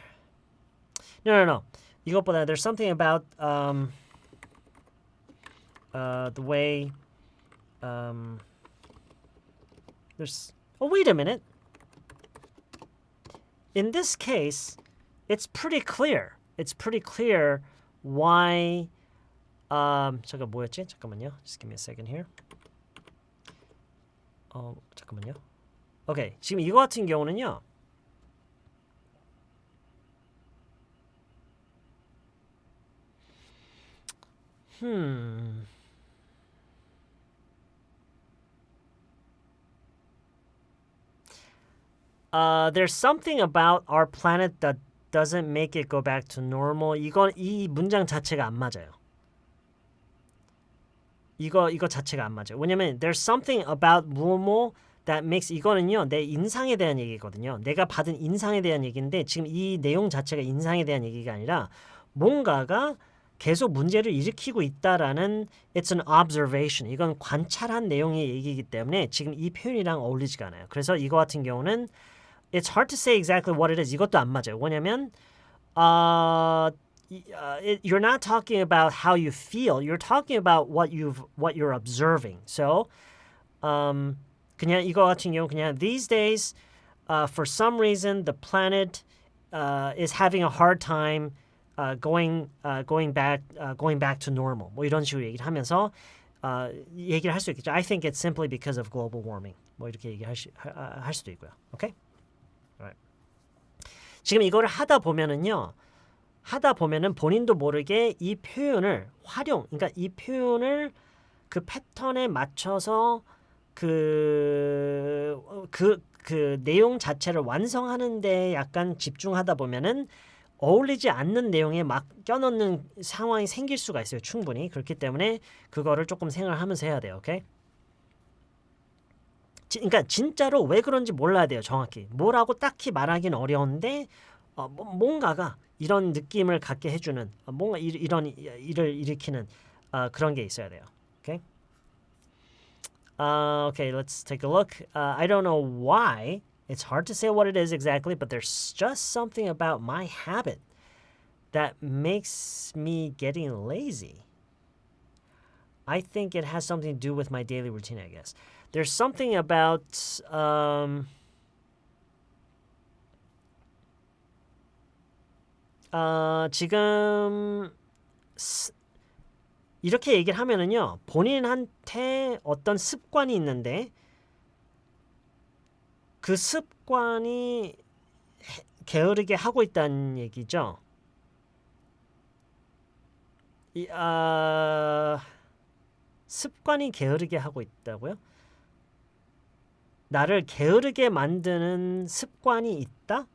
No. 이것보다 there's something about the way there's. Oh, wait a minute. In this case, it's pretty clear. It's pretty clear why. 잠깐 뭐였지? 잠깐만요. Just give me a second here. 잠깐만요. 오케이. 지금 이거 같은 경우는요. There's something about our planet that doesn't make it go back to normal. 이 문장 자체가 안 맞아요. 이거 자체가 안 맞아요. 왜냐면 there's something about 뭐뭐 that makes 이거는요. 내 인상에 대한 얘기거든요. 내가 받은 인상에 대한 얘기인데 지금 이 내용 자체가 인상에 대한 얘기가 아니라 뭔가가 계속 문제를 일으키고 있다라는 it's an observation. 이건 관찰한 내용의 얘기이기 때문에 지금 이 표현이랑 어울리지가 않아요. 그래서 이거 같은 경우는 it's hard to say exactly what it is. 이것도 안 맞아요. 왜냐면 you're not talking about how you feel. You're talking about what you're observing. So 그냥 이거 같은 경우 그냥 these days for some reason the planet is having a hard time going back to normal. 뭐 이런 식으로 얘기를 하면서 얘기를 할 수 있겠죠. I think it's simply because of global warming. 뭐 이렇게 얘기할 수도 있고요. 오케이? Alright. 지금 이거를 하다 보면은 본인도 모르게 이 표현을 그러니까 이 표현을 그 패턴에 맞춰서 그 내용 자체를 완성하는 데 약간 집중하다 보면은 어울리지 않는 내용에 막 껴넣는 상황이 생길 수가 있어요. 충분히. 그렇기 때문에 그거를 조금 생각하면서 해야 돼요. 오케이? 그러니까 진짜로 왜 그런지 몰라야 돼요. 정확히. 뭐라고 딱히 말하기는 어려운데 뭔가가 이런 느낌을 갖게 해주는 뭔가 이런 일을 일으키는 그런 게 있어야 돼요. 오케이? Okay, let's take a look. I don't know why. It's hard to say what it is exactly, but there's just something about my habit that makes me getting lazy. I think it has something to do with my daily routine, I guess. There's something about 지금 이렇게 얘기를 하면은요. 본인한테 어떤 습관이 있는데 그 습관이 게으르게 하고 있다는 얘기죠. 습관이 게으르게 하고 있다고요? 나를 게으르게 만드는 습관이 있다?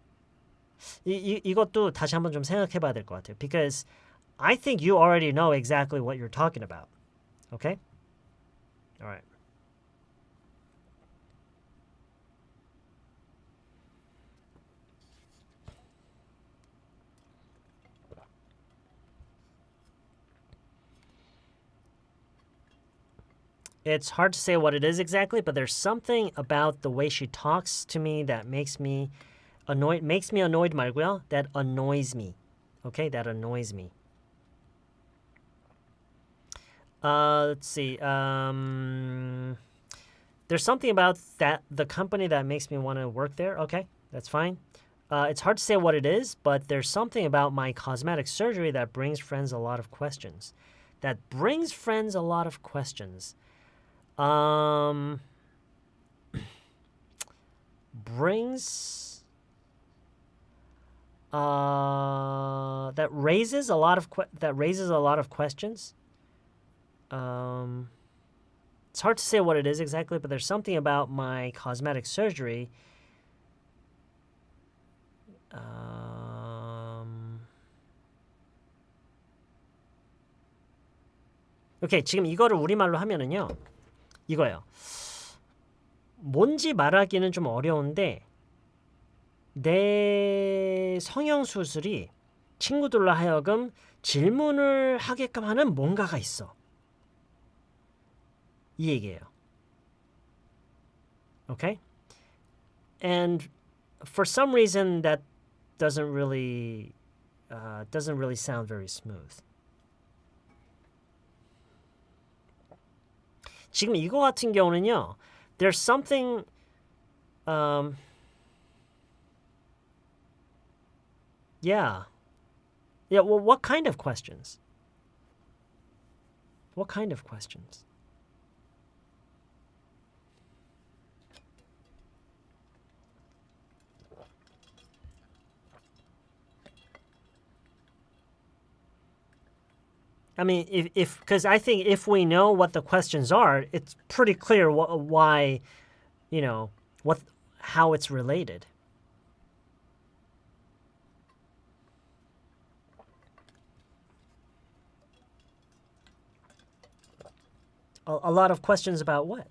이것도 다시 한번 좀 생각해 봐야 될 것 같아요. Because I think you already know exactly what you're talking about. Okay? All right. It's hard to say what it is exactly, but there's something about the way she talks to me that makes me annoyed. Makes me annoyed 말고요. That annoys me. Okay? That annoys me. Let's see. There's something about the company that makes me want to work there. Okay, that's fine. It's hard to say what it is, but there's something about my cosmetic surgery that brings friends a lot of questions. That brings friends a lot of questions. Brings that raises a lot of questions. It's hard to say what it is exactly, but there's something about my cosmetic surgery. 오케이, 지금 이거를 우리말로 하면은요. 이거예요. 뭔지 말하기는 좀 어려운데 내 성형수술이 친구들로 하여금 질문을 하게끔 하는 뭔가가 있어. 이 얘기예요. Okay? And for some reason that doesn't really sound very smooth. 지금 이거 같은 경우는요. There's something yeah. Yeah, well, what kind of questions? What kind of questions? I mean, if because I think if we know what the questions are, it's pretty clear why, you know, how it's related. A lot of questions about what?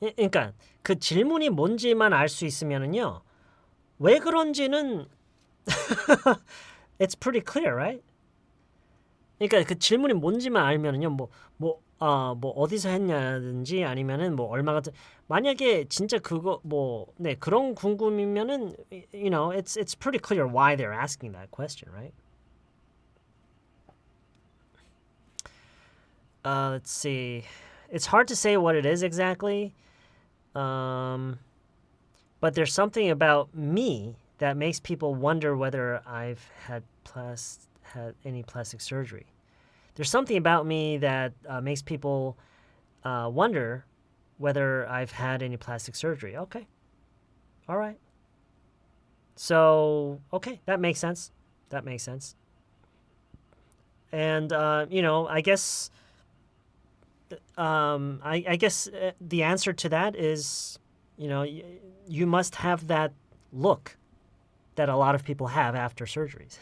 그러니까 그 질문이 뭔지만 알 수 있으면은요. 왜 그런지는 it's pretty clear, right? 그러니까 그 질문이 뭔지만 알면은요. 뭐 어디서 했냐든지 아니면은 뭐 얼마 같은 만약에 진짜 그거 네, 그런 궁금이면은 you know, it's pretty clear why they're asking that question, right? Let's see. It's hard to say what it is exactly. But there's something about me that makes people wonder whether I've had any plastic surgery. There's something about me that makes people wonder whether I've had any plastic surgery. Okay. All right. So, okay, that makes sense. That makes sense. And, you know, I guess... I guess the answer to that is, you know, you must have that look that a lot of people have after surgeries.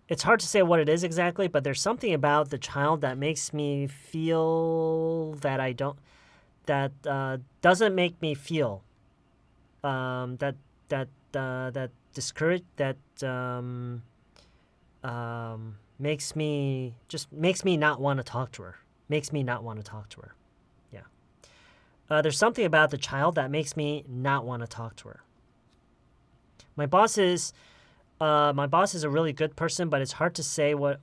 It's hard to say what it is exactly, but there's something about the child that makes me feel that doesn't make me feel that discouraged, that makes me not want to talk to her. Makes me not want to talk to her. Yeah. There's something about the child that makes me not want to talk to her. My boss is a really good person, but it's hard to say what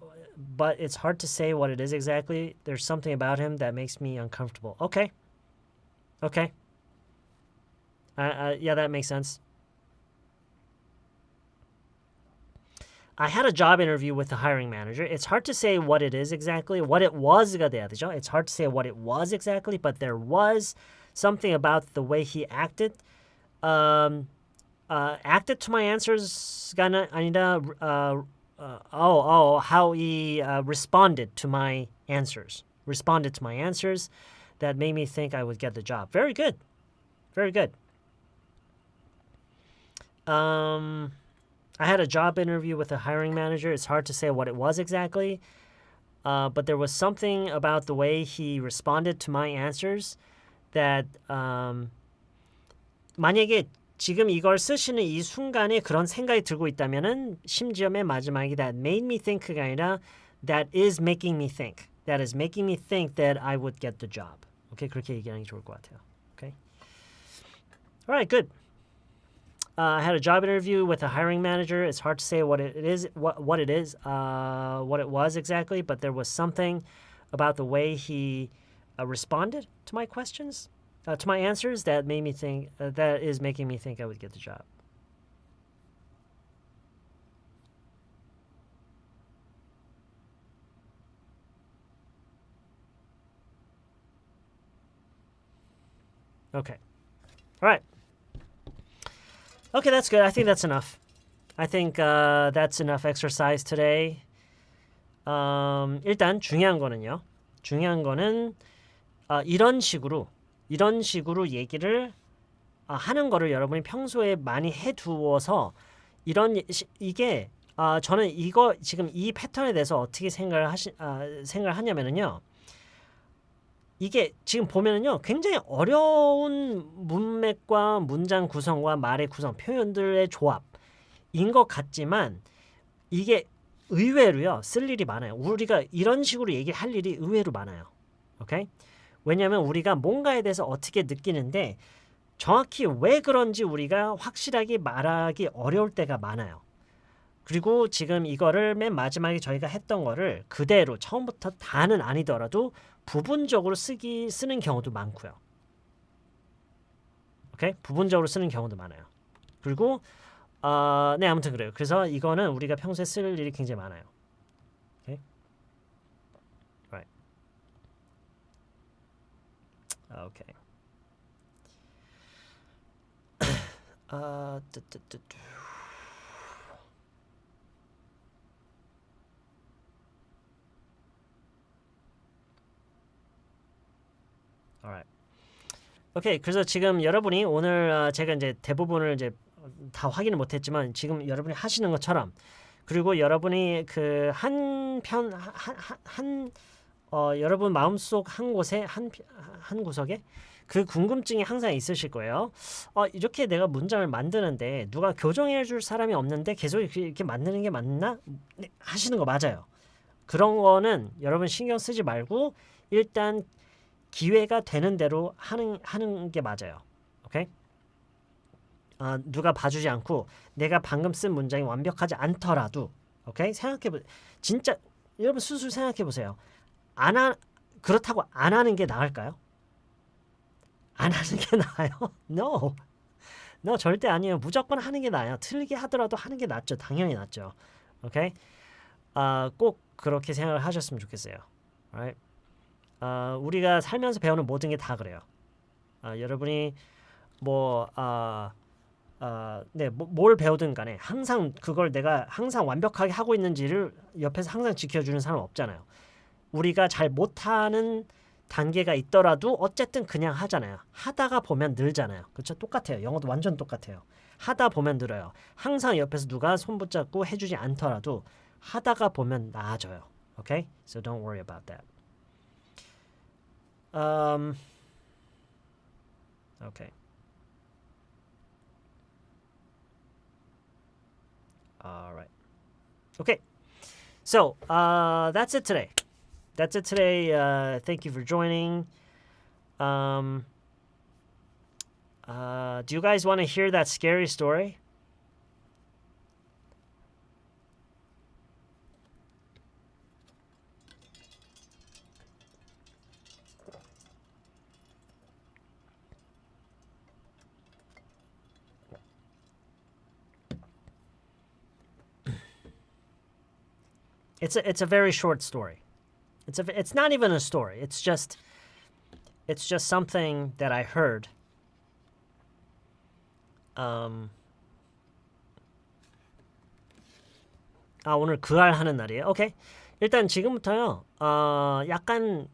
it is exactly. There's something about him that makes me uncomfortable. Okay. Yeah, that makes sense. I had a job interview with the hiring manager. It's hard to say what it is exactly. What it was가 돼야 되죠. It's hard to say what it was exactly, but there was something about the way he acted. Acted to my answers가 아니라 how he responded to my answers. Responded to my answers that made me think I would get the job. Very good. Very good. I had a job interview with a hiring manager. It's hard to say what it was exactly, but there was something about the way he responded to my answers that 만약에 지금 이걸 쓰시는 이 순간에 그런 생각이 들고 있다면은 심지어 맨 마지막에 that made me think가 아니라 that is making me think. That is making me think that I would get the job. Okay, 그렇게 얘기하는 게 좋을 것 같아요. Okay. All right, good. I had a job interview with a hiring manager. It's hard to say what it was exactly, but there was something about the way he responded to my questions, to my answers that made me think that is making me think I would get the job. Okay. All right. Okay, that's good. I think that's enough. I think that's enough exercise today. 일단 중요한 거는요. 중요한 거는 이런 식으로 얘기를 하는 거를 여러분이 평소에 많이 해두어서 이게 저는 이거 지금 이 패턴에 대해서 어떻게 생각을 하냐면은요. 이게 지금 보면은요 굉장히 어려운 문맥과 문장 구성과 말의 구성, 표현들의 조합인 것 같지만 이게 의외로요 쓸 일이 많아요. 우리가 이런 식으로 얘기할 일이 의외로 많아요. 오케이? 왜냐하면 우리가 뭔가에 대해서 어떻게 느끼는데 정확히 왜 그런지 우리가 확실하게 말하기 어려울 때가 많아요. 그리고 지금 이거를 맨 마지막에 저희가 했던 거를 그대로 처음부터 다는 아니더라도 부분적으로 쓰는 경우도 많고요. 오케이? 부분적으로 쓰는 경우도 많아요. 그리고 네, 아무튼 그래요. 그래서 이거는 우리가 평소에 쓸 일이 굉장히 많아요. 오케이? Right. Okay. Alright. 오케이. 그래서 지금 여러분이 오늘 제가 이제 대부분을 이제 다 확인을 못했지만 지금 여러분이 하시는 것처럼 그리고 여러분이 그 여러분 마음속 한 곳에 한 구석에 그 궁금증이 항상 있으실 거예요. 이렇게 내가 문장을 만드는데 누가 교정해 줄 사람이 없는데 계속 이렇게 만드는 게 맞나? 네, 하시는 거 맞아요. 그런 거는 여러분 신경 쓰지 말고 일단 기회가 되는 대로 하는 게 맞아요. 오케이? 누가 봐주지 않고 내가 방금 쓴 문장이 완벽하지 않더라도 오케이? 진짜 여러분 스스로 생각해 보세요. 그렇다고 안 하는 게 나을까요? 안 하는 게 나아요? No, 절대 아니에요. 무조건 하는 게 나아요. 틀리게 하더라도 하는 게 낫죠. 당연히 낫죠. 오케이? 꼭 그렇게 생각을 하셨으면 좋겠어요. Alright? 우리가 살면서 배우는 모든 게 다 그래요. 여러분이 뭘 배우든 간에 항상 그걸 내가 항상 완벽하게 하고 있는지를 옆에서 항상 지켜주는 사람은 없잖아요. 우리가 잘 못하는 단계가 있더라도 어쨌든 그냥 하잖아요. 하다가 보면 늘잖아요. 그렇죠? 똑같아요. 영어도 완전 똑같아요. 하다 보면 늘어요. 항상 옆에서 누가 손 붙잡고 해주지 않더라도 하다가 보면 나아져요. Okay? So don't worry about that. Okay. All right. Okay. So, that's it today. That's it today. Thank you for joining. Do you guys want to hear that scary story? It's a very short story. It's not even a story. It's just something that I heard. 오늘 그알 하는 날이에요. 오케이. 일단 지금부터요. 약간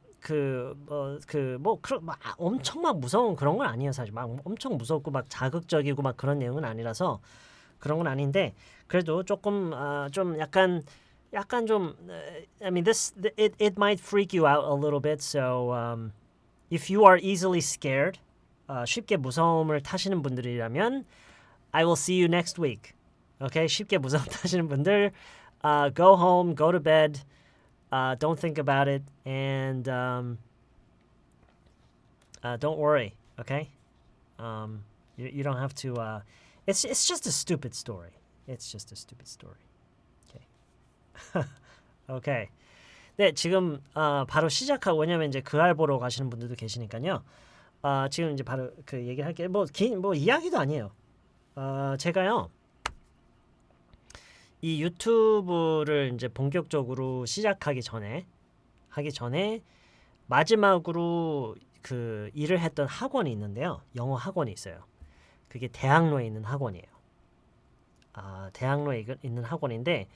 엄청 막 무서운 그런 건 아니에요. 사실 막 엄청 무섭고 막 자극적이고 막 그런 내용은 아니라서 그런 건 아닌데 그래도 조금 좀 약간 좀 I mean it might freak you out a little bit. So if you are easily scared, 쉽게 무서움을 타시는 분들이라면 I will see you next week. Okay? 쉽게 무서움 타시는 분들 go home, go to bed. Don't think about it and don't worry. Okay? You don't have to it's just a stupid story. It's just a stupid story. 오케이. 네, 지금 바로 시작하고 왜냐면 이제 그알 보러 가시는 분들도 계시니까요. 지금 이제 바로 그 얘기를 할게요. 뭐 이야기도 아니에요. 제가요. 이 유튜브를 이제 본격적으로 시작하기 전에 마지막으로 그 일을 했던 학원이 있는데요. 영어 학원이 있어요. 그게 대학로에 있는 학원이에요. 대학로에 있는 학원인데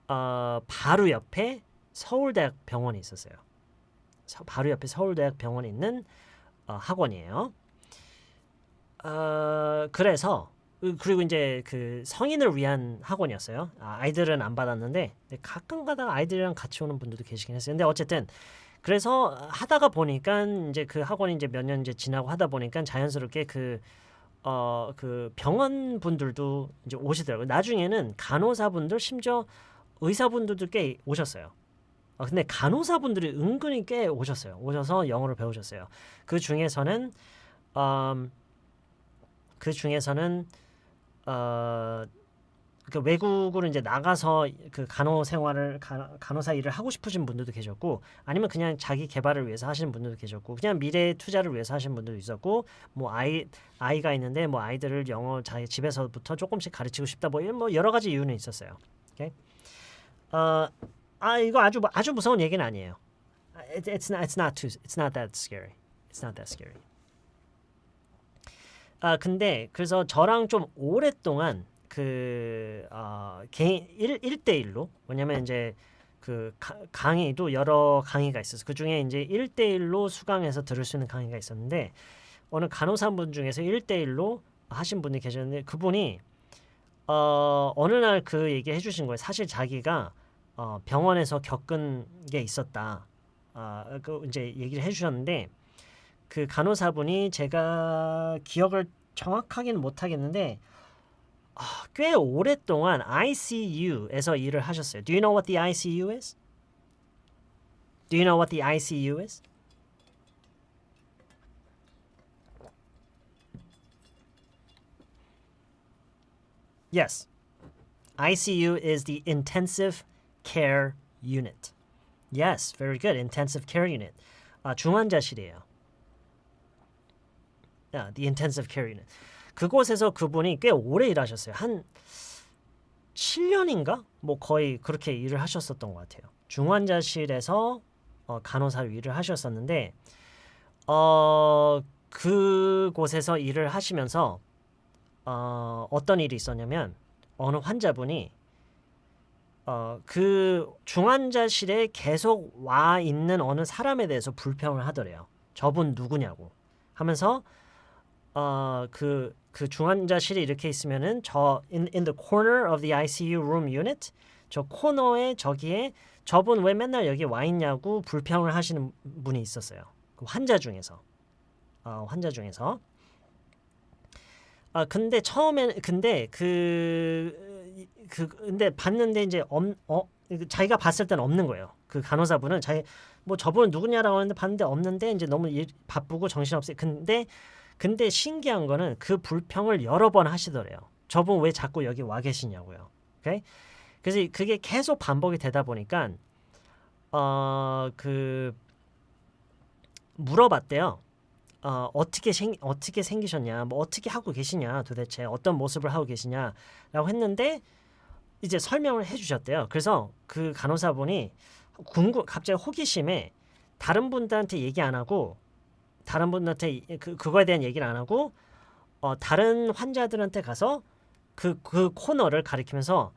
바로 옆에 서울대학 병원이 있었어요. 바로 옆에 서울대학 병원에 있는 학원이에요. 그래서 그리고 이제 그 성인을 위한 학원이었어요. 아이들은 안 받았는데 가끔 가다가 아이들이랑 같이 오는 분들도 계시긴 했어요. 근데 어쨌든 그래서 하다가 보니까 이제 그 학원이 이제 몇 년 이제 지나고 하다 보니까 자연스럽게 그 병원 분들도 이제 오시더라고요. 나중에는 간호사분들 심지어 의사분들도 꽤 오셨어요. 근데 간호사분들이 은근히 꽤 오셨어요. 오셔서 영어를 배우셨어요. 그 중에서는 그 외국으로 이제 나가서 그 간호사 일을 하고 싶으신 분들도 계셨고, 아니면 그냥 자기 개발을 위해서 하시는 분들도 계셨고, 그냥 미래 투자를 위해서 하시는 분들도 있었고, 뭐 아이가 있는데 뭐 아이들을 영어 자기 집에서부터 조금씩 가르치고 싶다, 뭐 여러 가지 이유는 있었어요. 오케이? 이거 아주 무서운 얘기는 아니에요. It's not that scary. It's not that scary. 근데 그래서 저랑 좀 오랫동안 개인 1대1로 왜냐면 이제 그 강의도 여러 강의가 있어서 그 중에 이제 1대1로 수강해서 들을 수 있는 강의가 있었는데 어느 간호사분 중에서 1대1로 하신 분이 계셨는데 그분이 어느 날 그 얘기 해주신 거예요. 사실 자기가 병원에서 겪은 게 있었다. 그 이제 얘기를 해주셨는데 그 간호사분이 제가 기억을 정확하게는 못하겠는데 꽤 오랫동안 ICU에서 일을 하셨어요. Do you know what the ICU is? Do you know what the ICU is? Yes. ICU is the intensive care unit. Yes, very good. Intensive care unit. 중환자실이에요. The intensive care unit. 그곳에서 그분이 꽤 오래 일하셨어요. 한 7년인가? 뭐 거의 그렇게 일을 하셨었던 것 같아요. 중환자실에서 간호사로 일을 하셨었는데 그곳에서 일을 하시면서 어떤 일이 있었냐면 어느 환자분이 그 중환자실에 계속 와 있는 어느 사람에 대해서 불평을 하더래요. 저분 누구냐고 하면서 그 중환자실이 이렇게 있으면은 in the corner of the ICU room unit 저 코너에 저기에 저분 왜 맨날 여기 와 있냐고 불평을 하시는 분이 있었어요. 그 환자 중에서 근데 처음에는 근데 근데 봤는데 이제 자기가 봤을 때는 없는 거예요. 그 간호사분은 뭐 저분 누구냐라고 하는데 봤는데 없는데 이제 너무 바쁘고 정신없어요. 근데 신기한 거는 그 불평을 여러 번 하시더래요. 저분 왜 자꾸 여기 와 계시냐고요. 오케이? 그래서 그게 계속 반복이 되다 보니까 물어봤대요. 어떻게 생기셨냐, 뭐 어떻게 하고 계시냐, 도대체 어떤 모습을 하고 계시냐라고 했는데 이제 설명을 해주셨대요. 그래서 그 간호사분이 갑자기 호기심에 다른 분들한테 얘기 안 하고 다른 분한테 그거에 대한 얘기를 안 하고 다른 환자들한테 가서 그 코너를 가리키면서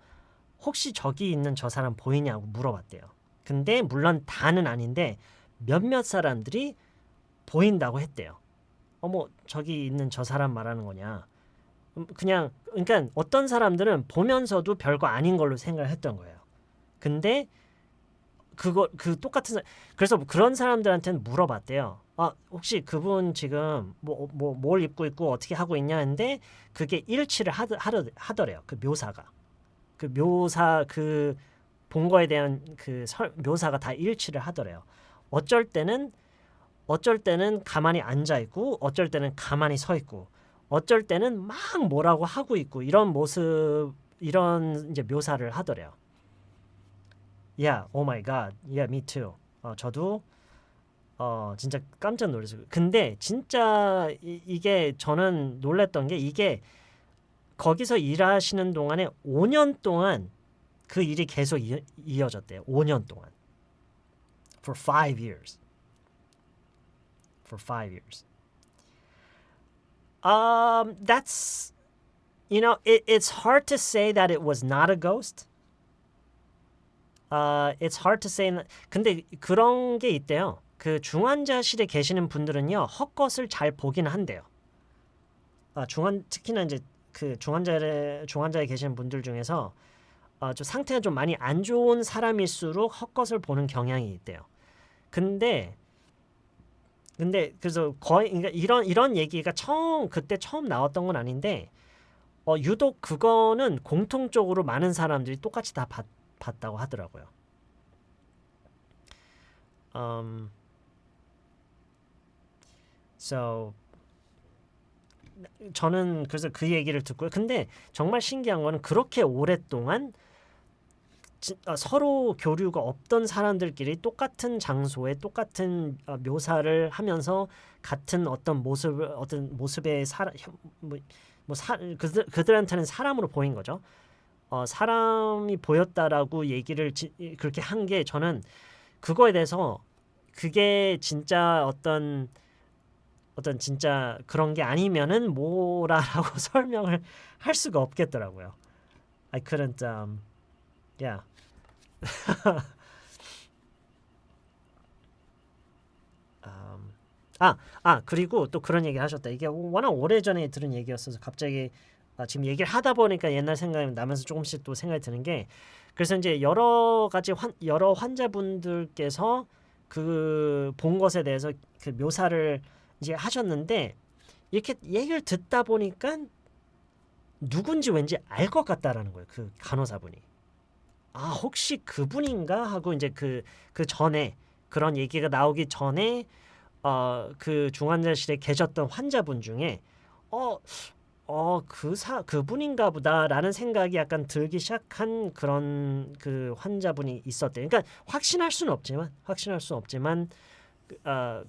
혹시 저기 있는 저 사람 보이냐고 물어봤대요. 근데 물론 다는 아닌데 몇몇 사람들이 보인다고 했대요. 어머 저기 있는 저 사람 말하는 거냐. 그러니까 어떤 사람들은 보면서도 별거 아닌 걸로 생각을 했던 거예요. 근데 똑같은 그래서 그런 사람들한테는 물어봤대요. 혹시 그분 지금 뭘 입고 있고 어떻게 하고 있냐 했는데 그게 일치를 하더래요. 그 묘사가 본 거에 대한 묘사가 다 일치를 하더래요. 어쩔 때는 가만히 앉아 있고 어쩔 때는 가만히 서 있고 어쩔 때는 막 뭐라고 하고 있고 이런 모습 이런 이제 묘사를 하더래요. Yeah, oh my god. Yeah, me too. 저도 진짜 깜짝 놀랐어요. 근데 진짜 이게 저는 놀랐던 게 이게 거기서 일하시는 동안에 5년 동안 그 일이 계속 이어졌대요. 5년 동안. For 5 years. For 5 years. That's, it's hard to say that it was not a ghost. It's hard to say. 근데 그런 게 있대요. 그 중환자실에 계시는 분들은요 헛것을 잘 보긴 한대요. 특히나 이제 그 중환자에 계시는 분들 중에서 좀 상태가 좀 많이 안 좋은 사람일수록 헛것을 보는 경향이 있대요. 근데 그래서 거의 그러니까 이런 얘기가 그때 처음 나왔던 건 아닌데 유독 그거는 공통적으로 많은 사람들이 똑같이 다 봤다고 하더라고요. So 저는 그래서 그 얘기를 듣고요. 근데 정말 신기한 거는 그렇게 오랫동안 서로 교류가 없던 사람들끼리 똑같은 장소에 똑같은 묘사를 하면서 같은 어떤 모습의 그들한테는 사람으로 보인 거죠. 사람이 보였다라고 얘기를 그렇게 한 게 저는 그거에 대해서 그게 진짜 어떤 어떤 진짜 그런 게 아니면은 뭐라라고 설명을 할 수가 없겠더라고요. I couldn't yeah. 그리고 또 그런 얘기 하셨다. 이게 워낙 오래전에 들은 얘기였어서 갑자기 지금 얘기를 하다 보니까 옛날 생각이 나면서 조금씩 또 생각이 드는 게, 그래서 이제 여러 가지 여러 환자분들께서 그 본 것에 대해서 그 묘사를 이제 하셨는데, 이렇게 얘기를 듣다 보니까 누군지 왠지 알 것 같다라는 거예요. 그 간호사분이. 혹시 그분인가 하고 이제 그 전에 그런 얘기가 나오기 전에 그 중환자실에 계셨던 환자분 중에 그분인가 보다라는 생각이 약간 들기 시작한 그런 그 환자분이 있었대요. 그러니까 확신할 수는 없지만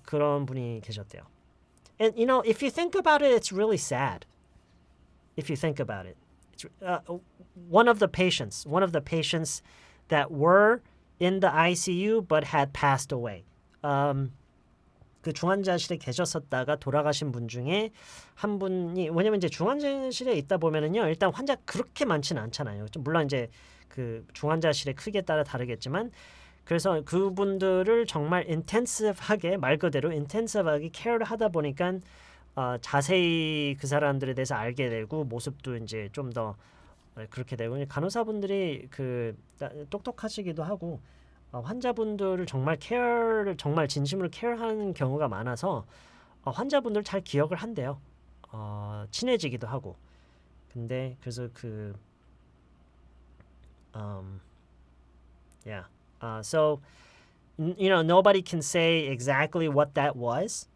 그런 분이 계셨대요. And you know, if you think about it, it's really sad. If you think about it, it's, one of the patients that were in the ICU but had passed away. 그 중환자실에 계셨었다가 돌아가신 분 중에 한 분이, 왜냐면 이제 중환자실에 있다 보면은요, 일단 환자 그렇게 많지는 않잖아요. 물론 이제 그 중환자실의 크기에 따라 다르겠지만, 그래서 그분들을 정말 인텐시브하게, 말 그대로 인텐시브하게 케어를 하다 보니까 자세히 그 사람들에 대해서 알게 되고 모습도 이제 좀 더 그렇게 되고, 간호사분들이 그 똑똑하시기도 하고 환자분들을 정말 정말 진심으로 케어하는 경우가 많아서 환자분들 잘 기억을 한대요. 친해지기도 하고. 근데 그래서 yeah. So you know, nobody can say exactly what that was.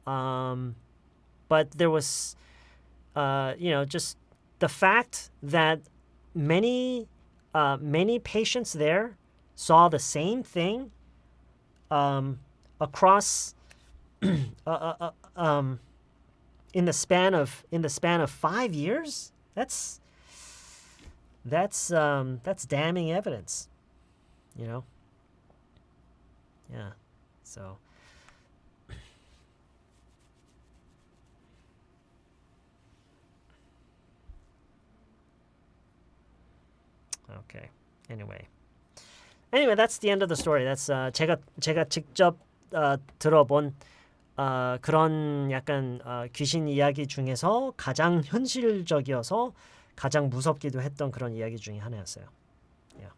But there was you know, just the fact that many patients there saw the same thing across in the span of 5 years. That's damning evidence, you know. Yeah. So okay. Anyway, that's the end of the story. That's 제가 직접 들어본 그런 약간 귀신 이야기 중에서 가장 현실적이어서 가장 무섭기도 했던 그런 이야기 중에 하나였어요. Yeah.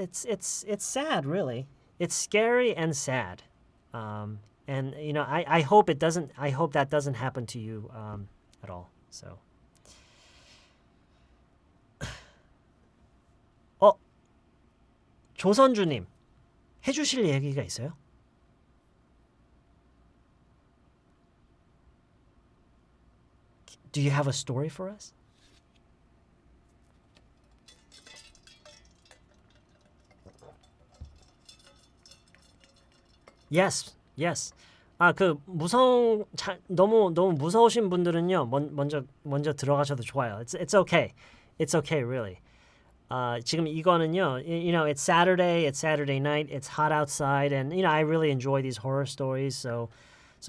It's sad, really. It's scary and sad. And you know, I hope that doesn't happen to you at all. So. 조선주님, 해주실 얘기가 있어요? Do you have a story for us? Yes. 그 너무 무서우신 분들은요, 먼저 들어가셔도 좋아요. It's okay. It's okay, really. 지금 이거는요, you know, it's Saturday night, it's hot outside, and you know, I really enjoy these horror stories, so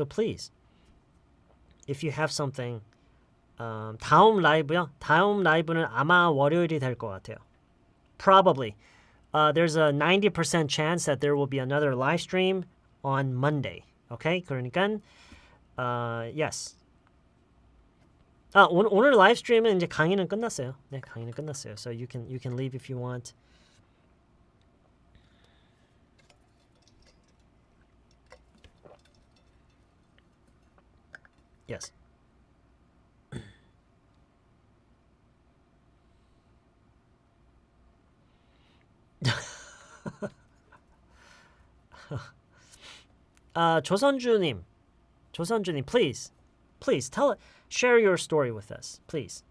please, if you have something, 다음 라이브는 아마 월요일이 될 것 같아요. Probably. There's a 90% chance that there will be another live stream on Monday. Okay? 그러니까 yes. 오늘 라이브 스트림은 이제 강의는 끝났어요. 네, 강의는 끝났어요. So you can leave if you want. Yes. 조선주님, please share your story with us, please.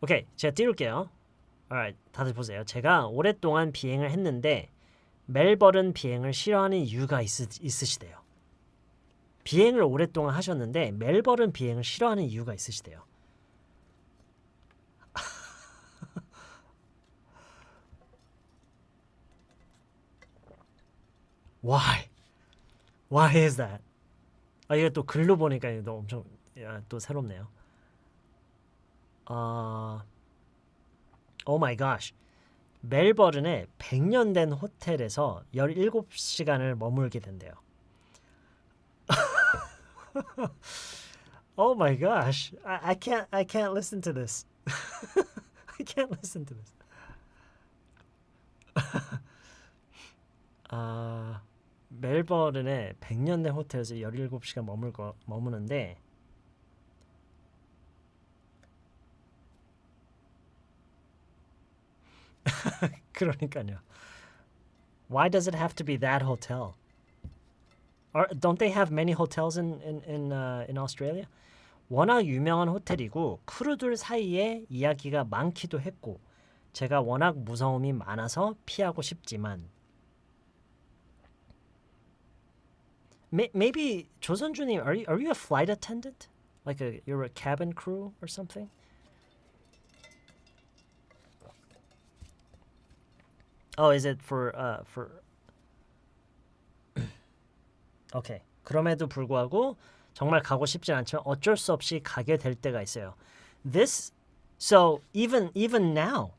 오케이, 제가 띄울게요. Alright, 다들 보세요. 제가 오랫동안 비행을 했는데 멜버른 비행을 싫어하는 이유가 있으시대요. 비행을 오랫동안 하셨는데 멜버른 비행을 싫어하는 이유가 있으시대요. Why? Why is that? 아, 이게 또 글로 보니까 이거 엄청 또 새롭네요. Oh my gosh. 멜버른의 100년 된 호텔에서 17시간을 머물게 된대요. Oh my gosh. I can't listen to this. I can't listen to this. 멜버른의 100년 된 호텔에서 17시간 머무는데 그러니까요. Why does it have to be that hotel? Don't they have many hotels in Australia? 워낙 유명한 호텔이고 크루들 사이에 이야기가 많기도 했고 제가 워낙 무서움이 많아서 피하고 싶지만 Maybe 조선주님, are you a flight attendant? You're a cabin crew or something? Oh, is it for Okay. 그럼에도 불구하고 정말 가고 싶진 않지만 어쩔 수 없이 가게 될 때가 있어요. So even now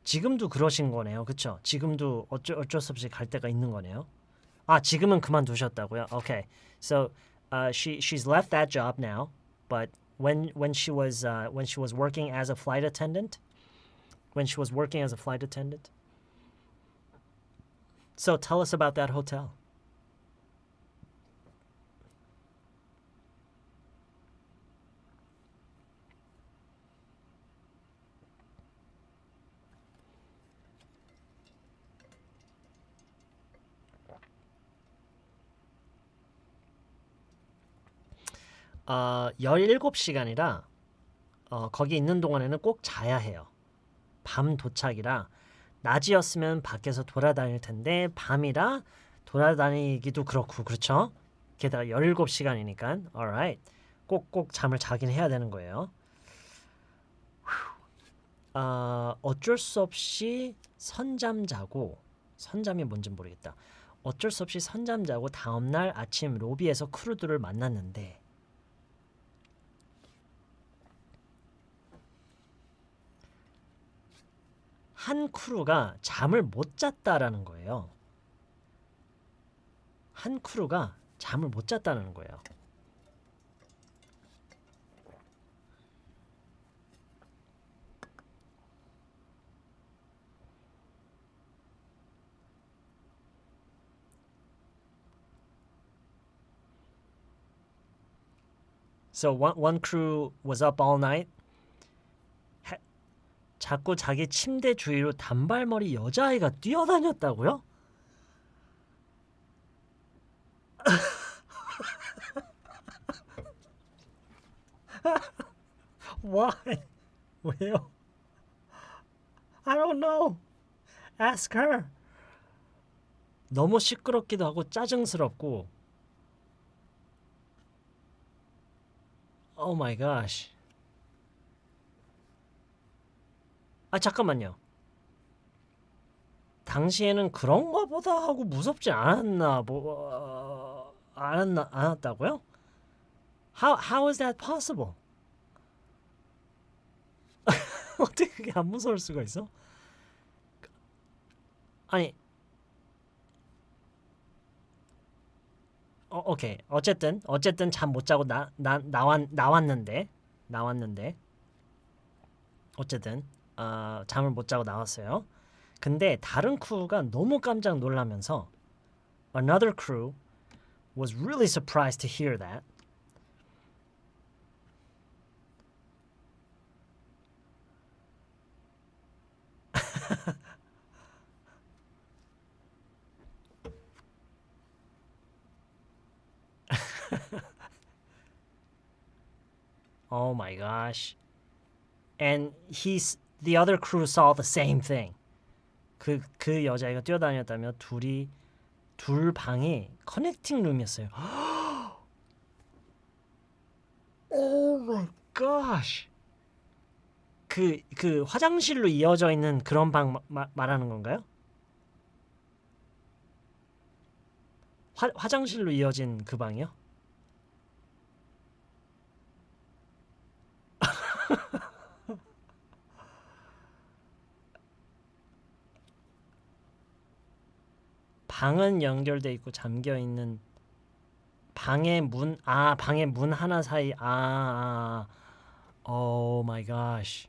지금도 그러신 거네요. 그렇죠? 지금도 어쩔 수 없이 갈 때가 있는 거네요. 아, 지금은 그만두셨다고요? Okay. So she's left that job now, but when she was working as a flight attendant, So tell us about that hotel. 어, 17시간이라 거기 있는 동안에는 꼭 자야 해요. 밤 도착이라 낮이었으면 밖에서 돌아다닐 텐데 밤이라 돌아다니기도 그렇고 그렇죠? 게다가 17시간이니까 alright. 꼭 잠을 자긴 해야 되는 거예요. 어쩔 수 없이 선잠 자고 선잠이 뭔지 모르겠다. 어쩔 수 없이 선잠 자고 다음날 아침 로비에서 크루들을 만났는데 한 크루가 잠을 못 잤다라는 거예요. 한 크루가 잠을 못 잤다는 거예요. So one crew was up all night. 자꾸 자기 침대 주위로 단발머리 여자아이가 뛰어다녔다고요? Why? 왜요? I don't know. Ask her. 너무 시끄럽기도 하고 짜증스럽고 Oh my gosh. 아 잠깐만요. 당시에는 그런 거보다 하고 무섭지 않았나 않았다고요? How is that possible? 어떻게 그게 안 무서울 수가 있어? 아니 오케이. 어쨌든 잠 못 자고 나왔는데 어쨌든 잠을 못 자고 나왔어요. 근데 다른 크루가 너무 깜짝 놀라면서 another crew was really surprised to hear that. Oh my gosh. And the other crew saw the same thing. 그 여자애가 뛰어다녔다며 둘 방이 커넥팅 룸이었어요. Oh my gosh. 그 화장실로 이어져 있는 그런 방 말하는 건가요? 화장실로 이어진 그 방이요? 방은 연결돼 있고 잠겨 있는 방의 문, 방의 문 하나 사이, oh my gosh.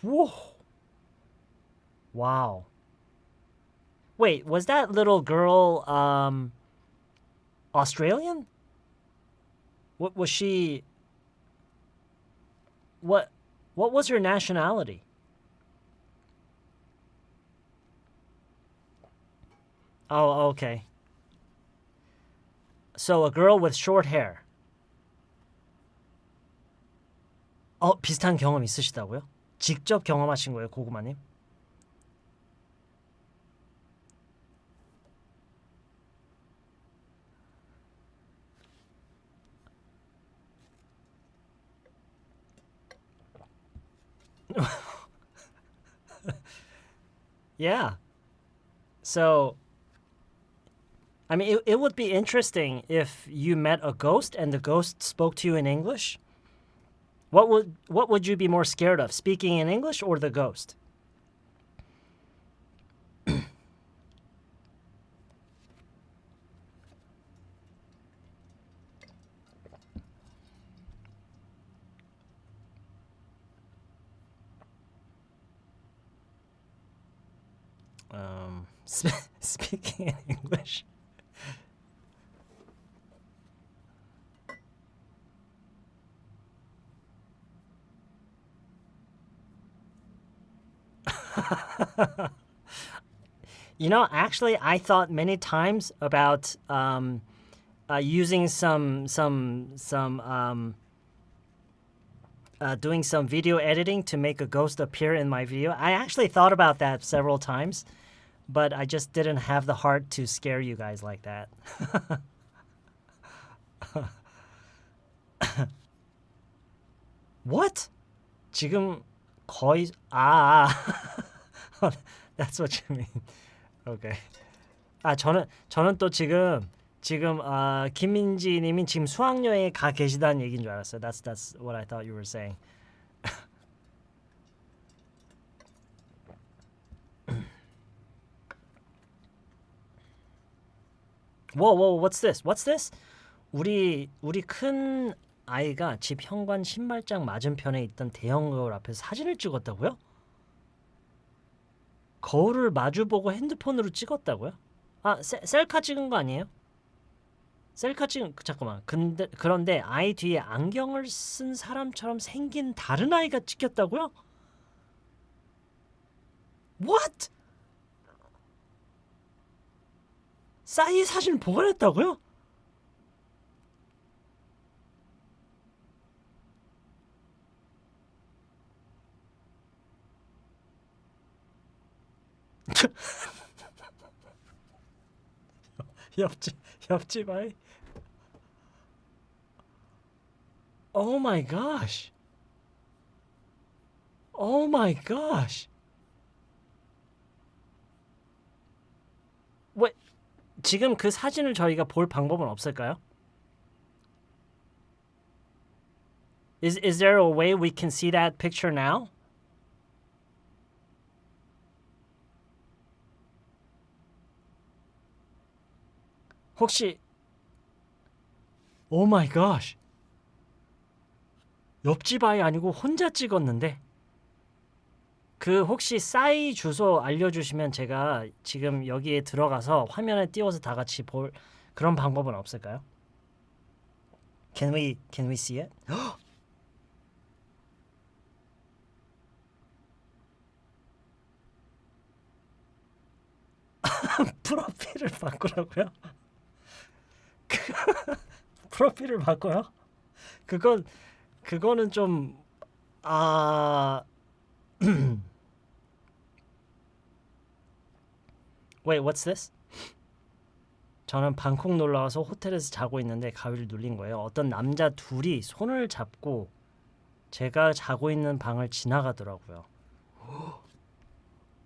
Whoa. Wow. Wait, was that little girl Australian? What was she? What was her nationality? Oh, okay. So a girl with short hair. 비슷한 경험 있으시다고요? 직접 경험하신 거예요, 고구마님? Yeah. So, I mean, it would be interesting if you met a ghost and the ghost spoke to you in English. What would you be more scared of, speaking in English or the ghost? Speaking in English. You know, actually, I thought many times about using doing some video editing to make a ghost appear in my video. I actually thought about that several times, but I just didn't have the heart to scare you guys like that. What? 지금 거의 That's what you mean. Okay. 저는 또 지금 김민지 님이 지금 수학 여행에 가 계시다는 얘기인 줄 알았어요. That's what I thought you were saying. Whoa, what's this? What's this? 우리 큰 아이가 집 현관 신발장 맞은편에 있던 대형 거울 앞에서 사진을 찍었다고요? 거울을 마주보고 핸드폰으로 찍었다고요? 셀카 찍은 거 아니에요? 셀카 찍은 잠깐만. 그런데 아이 뒤에 안경을 쓴 사람처럼 생긴 다른 아이가 찍혔다고요? What? 싸이의 사진을 보관했다고요? 옆집 아이. Oh my gosh. Oh my gosh. 왜 지금 그 사진을 저희가 볼 방법은 없을까요? Is there a way we can see that picture now? 혹시 Oh my gosh. 옆집 아이 아니고 혼자 찍었는데 그 혹시 싸이 주소 알려주시면 제가 지금 여기에 들어가서 화면에 띄워서 다 같이 볼 그런 방법은 없을까요? Can we see it? 프로필을 바꾸라고요? 프로필을 바꿔요? 그거는 좀 Wait, what's this? 저는 방콕 놀러 와서 호텔에서 자고 있는데 가위를 눌린 거예요. 어떤 남자 둘이 손을 잡고 제가 자고 있는 방을 지나가더라고요.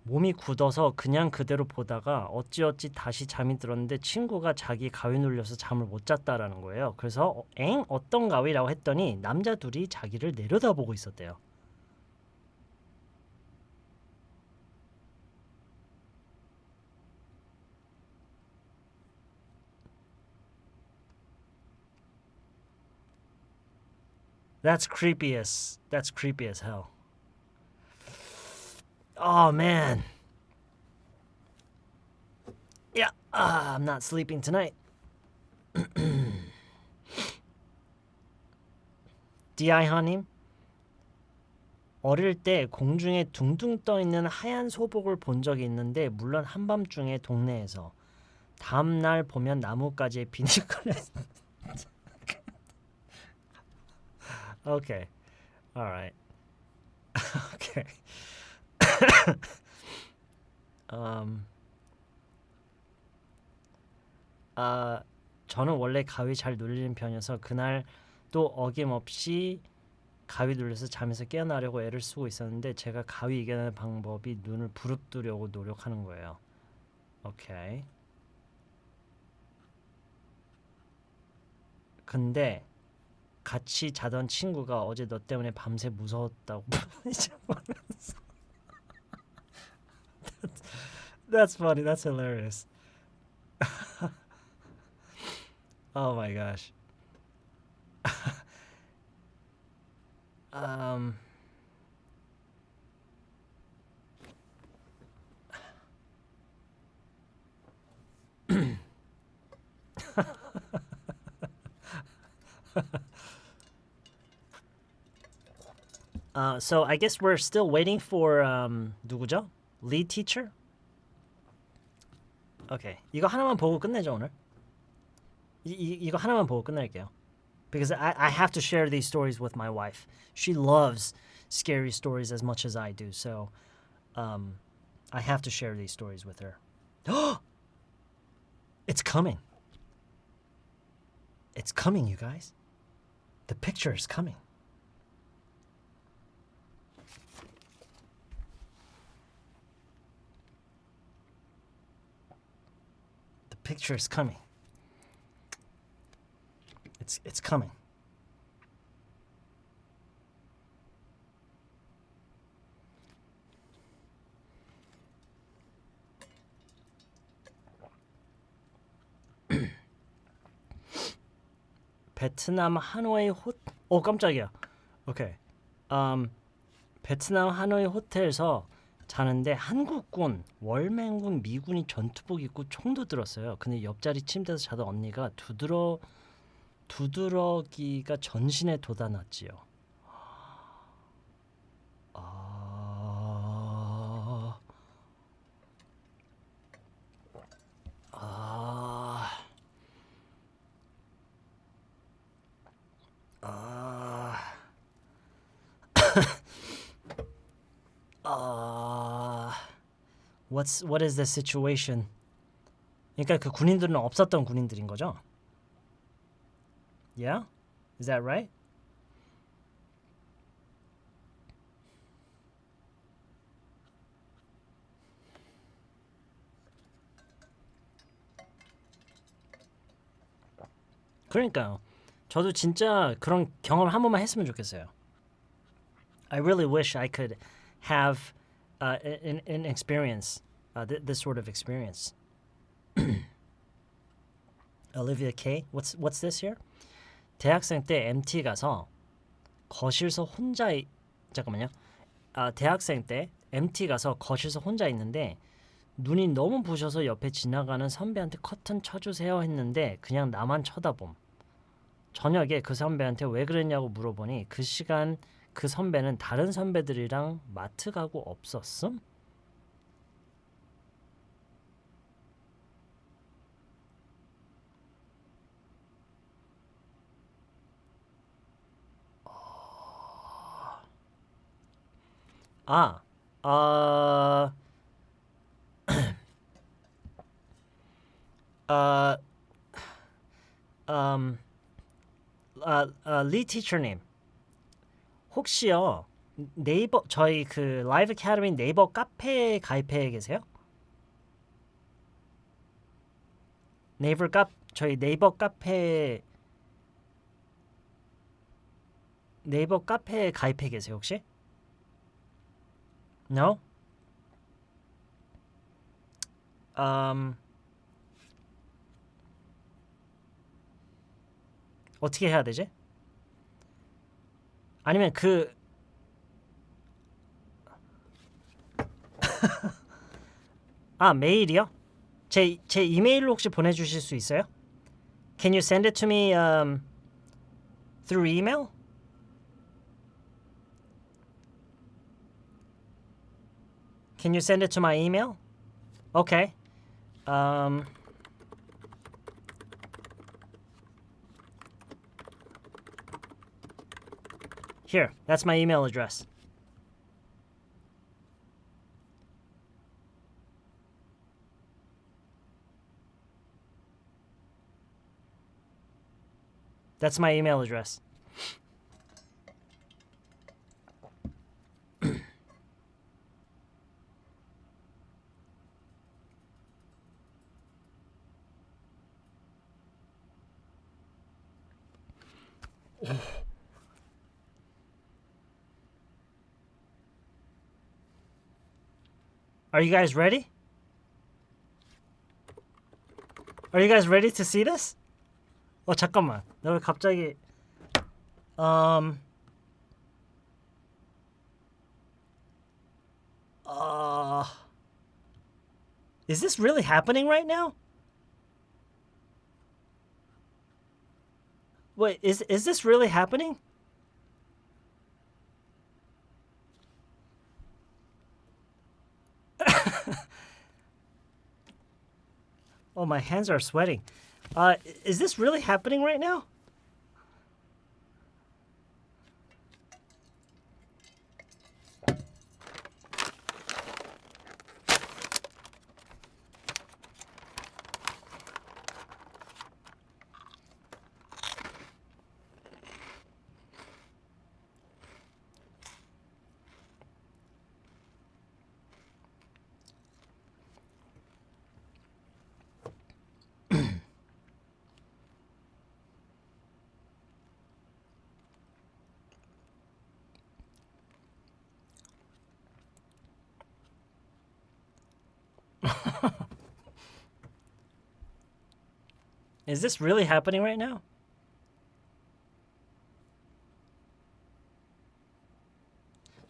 몸이 굳어서 그냥 그대로 보다가 어찌어찌 다시 잠이 들었는데 친구가 자기 가위 눌려서 잠을 못 잤다라는 거예요. 그래서 엥? 어떤 가위라고 했더니 남자 둘이 자기를 내려다보고 있었대요. That's creepy as hell. Oh man. Yeah, I'm not sleeping tonight. 디아이하님, 어릴 때 공중에 둥둥 떠 있는 하얀 소복을 본 적이 있는데 물론 한밤중에 동네에서 다음 날 보면 나뭇가지에 비니걸레. Okay, all right. Okay. 저는 원래 가위 잘 눌리는 편이어서 그날 또 어김없이 가위 눌려서 잠에서 깨어나려고 애를 쓰고 있었는데 제가 가위 이겨내는 방법이 눈을 부릅뜨려고 노력하는 거예요. 오케이. 근데 같이 자던 친구가 어제 너 때문에 밤새 무서웠다고 That's funny. That's hilarious. Oh my gosh. So I guess we're still waiting for 누구죠? Lead teacher? Okay. 이거 하나만 보고 끝내죠 오늘. 이거 하나만 보고 끝낼게요. Because I have to share these stories with my wife. She loves scary stories as much as I do. So I have to share these stories with her. It's coming. It's coming, you guys. The picture is coming. The picture is coming. It's coming. 베트남 하노이 깜짝이야. 오케이. 베트남 하노이 호텔에서 자는데 한국군, 월맹군, 미군이 전투복 입고 총도 들었어요. 근데 옆자리 침대에서 자던 언니가 두드러기가 전신에 돋아났지요. What is the situation? 그러니까 그 군인들은 없었던 군인들인 거죠? Yeah? Is that right? 그러니까요. 저도 진짜 그런 경험을 한 번만 했으면 좋겠어요. I really wish I could have an experience, this sort of experience. Olivia K, what's this here? 대학생 때 MT 가서 거실서 혼자 잠깐만요. 대학생 때 MT 가서 거실서 혼자 있는데 눈이 너무 부셔서 옆에 지나가는 선배한테 커튼 쳐주세요 했는데 그냥 나만 쳐다봄. 저녁에 그 선배한테 왜 그랬냐고 물어보니 그 시간 그 선배는 다른 선배들이랑 마트 가고 없었음? 리 티처님 혹시요 네이버 저희 그 라이브 아카데미 네이버 카페에 가입해 계세요? 저희 네이버 카페에 가입해 계세요 혹시? No? 어떻게 해야 되지? 아니면 메일이요? 제 이메일로 혹시 보내주실 수 있어요? Can you send it to me through email? Can you send it to my email? Okay. Here, that's my email address. That's my email address. Are you guys ready? Are you guys ready to see this? 잠깐만. 나 왜 갑자기 Is this really happening right now? Wait, is this really happening? Oh, my hands are sweating. Is this really happening right now? Is this really happening right now?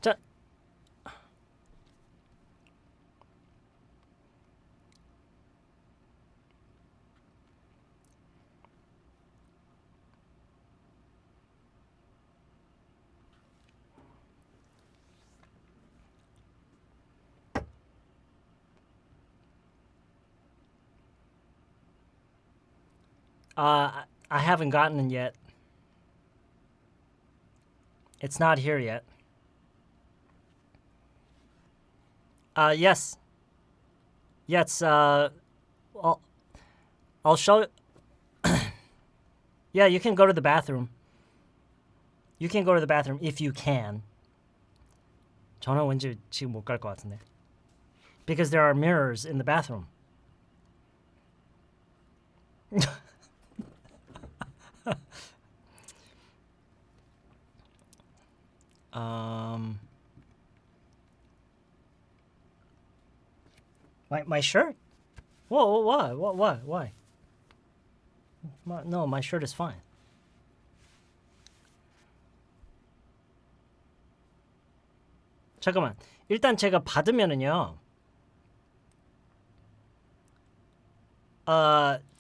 자, I haven't gotten it yet. It's not here yet. Yes. Yes, I'll show. Yeah, you can go to the bathroom. You can go to the bathroom if you can. 저는 왠지 지금 못 갈 것 같은데. Because there are mirrors in the bathroom. My shirt? Whoa, why? No, my shirt is fine. 잠깐만. 일단 제가 받으면은요.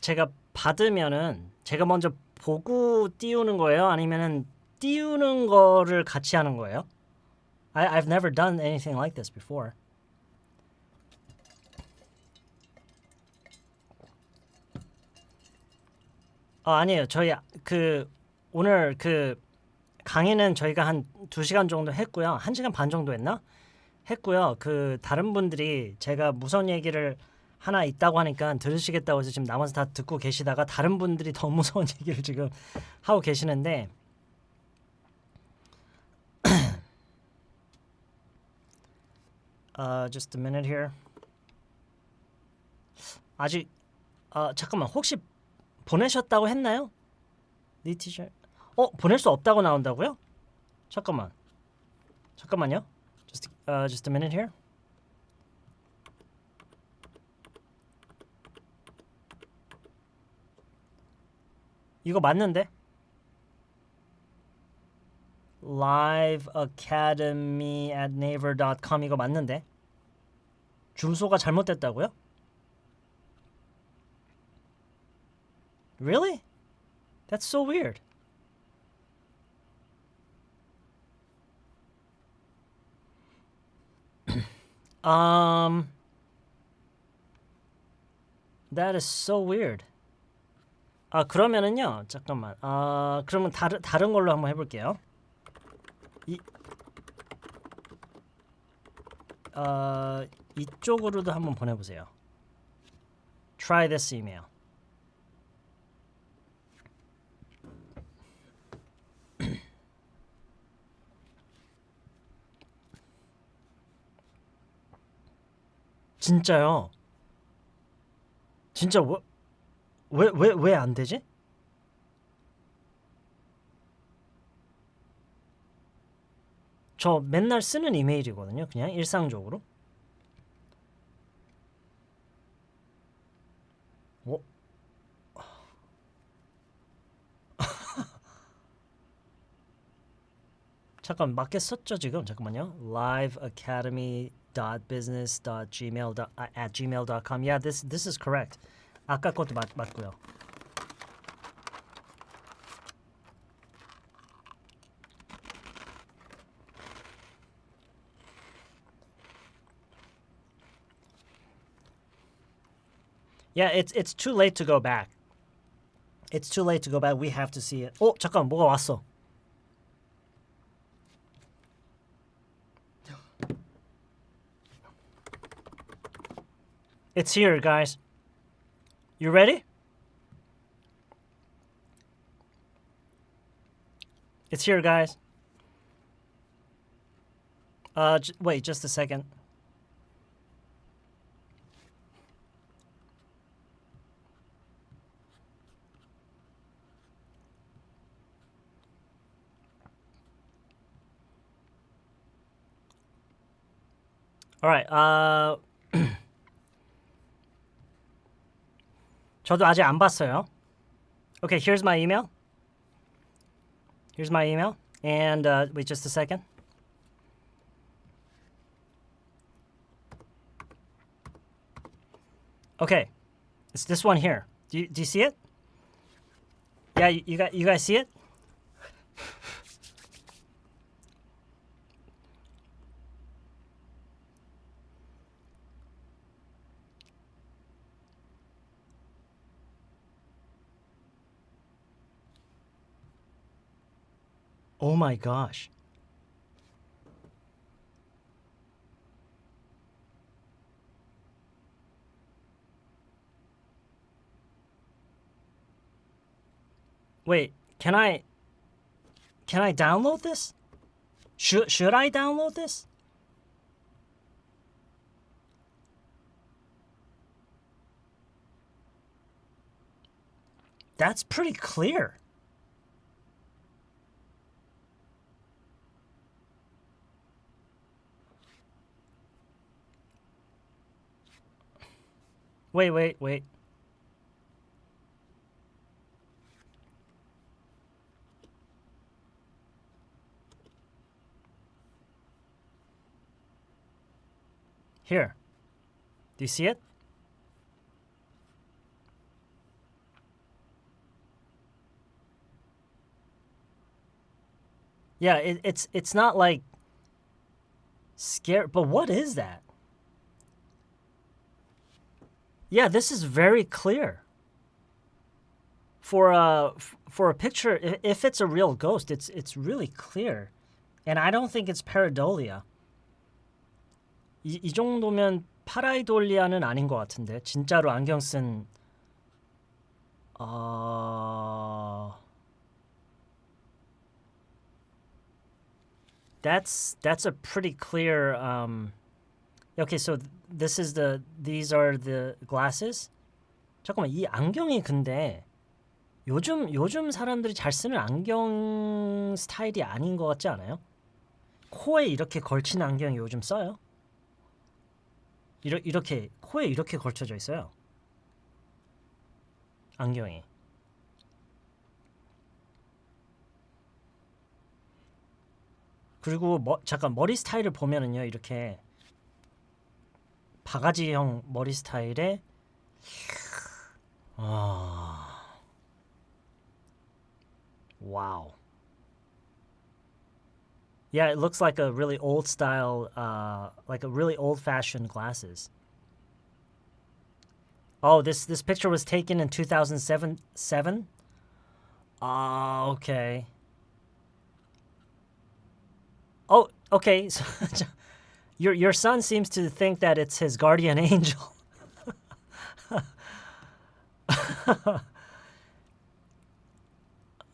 제가 받으면은 제가 먼저 보고 띄우는 거예요? 아니면은 띄우는 거를 같이 하는 거예요? I've never done anything like this before. 아니에요. 저희 오늘 강의는 저희가 한 2시간 정도 했고요. 1시간 반 정도 했고요. 다른 분들이 제가 무서운 얘기를 하나 있다고 하니까 들으시겠다고 해서 지금 남아서 다 듣고 계시다가 다른 분들이 더 무서운 얘기를 지금 하고 계시는데 Just a minute here. 아직 잠깐만 혹시 보내셨다고 했나요? 네 티셔츠. 보낼 수 없다고 나온다고요? 잠깐만요. Just a minute here. 이거 맞는데? liveacademy@naver.com 이거 맞는데? 주소가 잘못됐다고요? Really? That's so weird. That is so weird. 그러면은요. 잠깐만. 그러면 다른 걸로 한번 해 볼게요. 이쪽으로도 한번 보내 보세요. Try this email. 진짜요? 진짜 왜 안 되지? 저 맨날 쓰는 이메일이거든요. 그냥 일상적으로. 잠깐 맞게 썼죠 지금? 잠깐만요. liveacademy.business.gmail.com. Yeah, this is correct. 아까 것도 맞고요. Yeah, it's too late to go back. It's too late to go back. We have to see it. 잠깐 뭐가 왔어. It's here, guys. You ready? It's here, guys. Wait, just a second. All right. 저도 아직 안 봤어요. Okay, here's my email. Here's my email. And wait just a second. Okay, it's this one here. Do you see it? Yeah, you guys see it? Oh my gosh. Wait, can I download this? Should I download this? That's pretty clear. Wait. Here. Do you see it? Yeah, it's not like scary, but what is that? Yeah, this is very clear. For a picture, if it's a real ghost, it's really clear, and I don't think it's pareidolia. 이 정도면 파라이돌리아는 아닌 것 같은데 진짜로 안경 쓴 That's a pretty clear Okay, so these are the glasses. 잠깐만, 이 안경이 근데 요즘 사람들이 잘 쓰는 안경 스타일이 아닌 것 같지 않아요? 코에 이렇게 걸친 안경이 요즘 써요? 이렇게 코에 이렇게 걸쳐져 있어요. 안경이. 그리고 잠깐 머리 스타일을 보면은요, 이렇게 바가지형 머리 스타일에 wow. Yeah, it looks like a really old style, like a really old-fashioned glasses. Oh, this picture was taken in 2007. Oh, okay. Oh, okay. So your son seems to think that it's his guardian angel.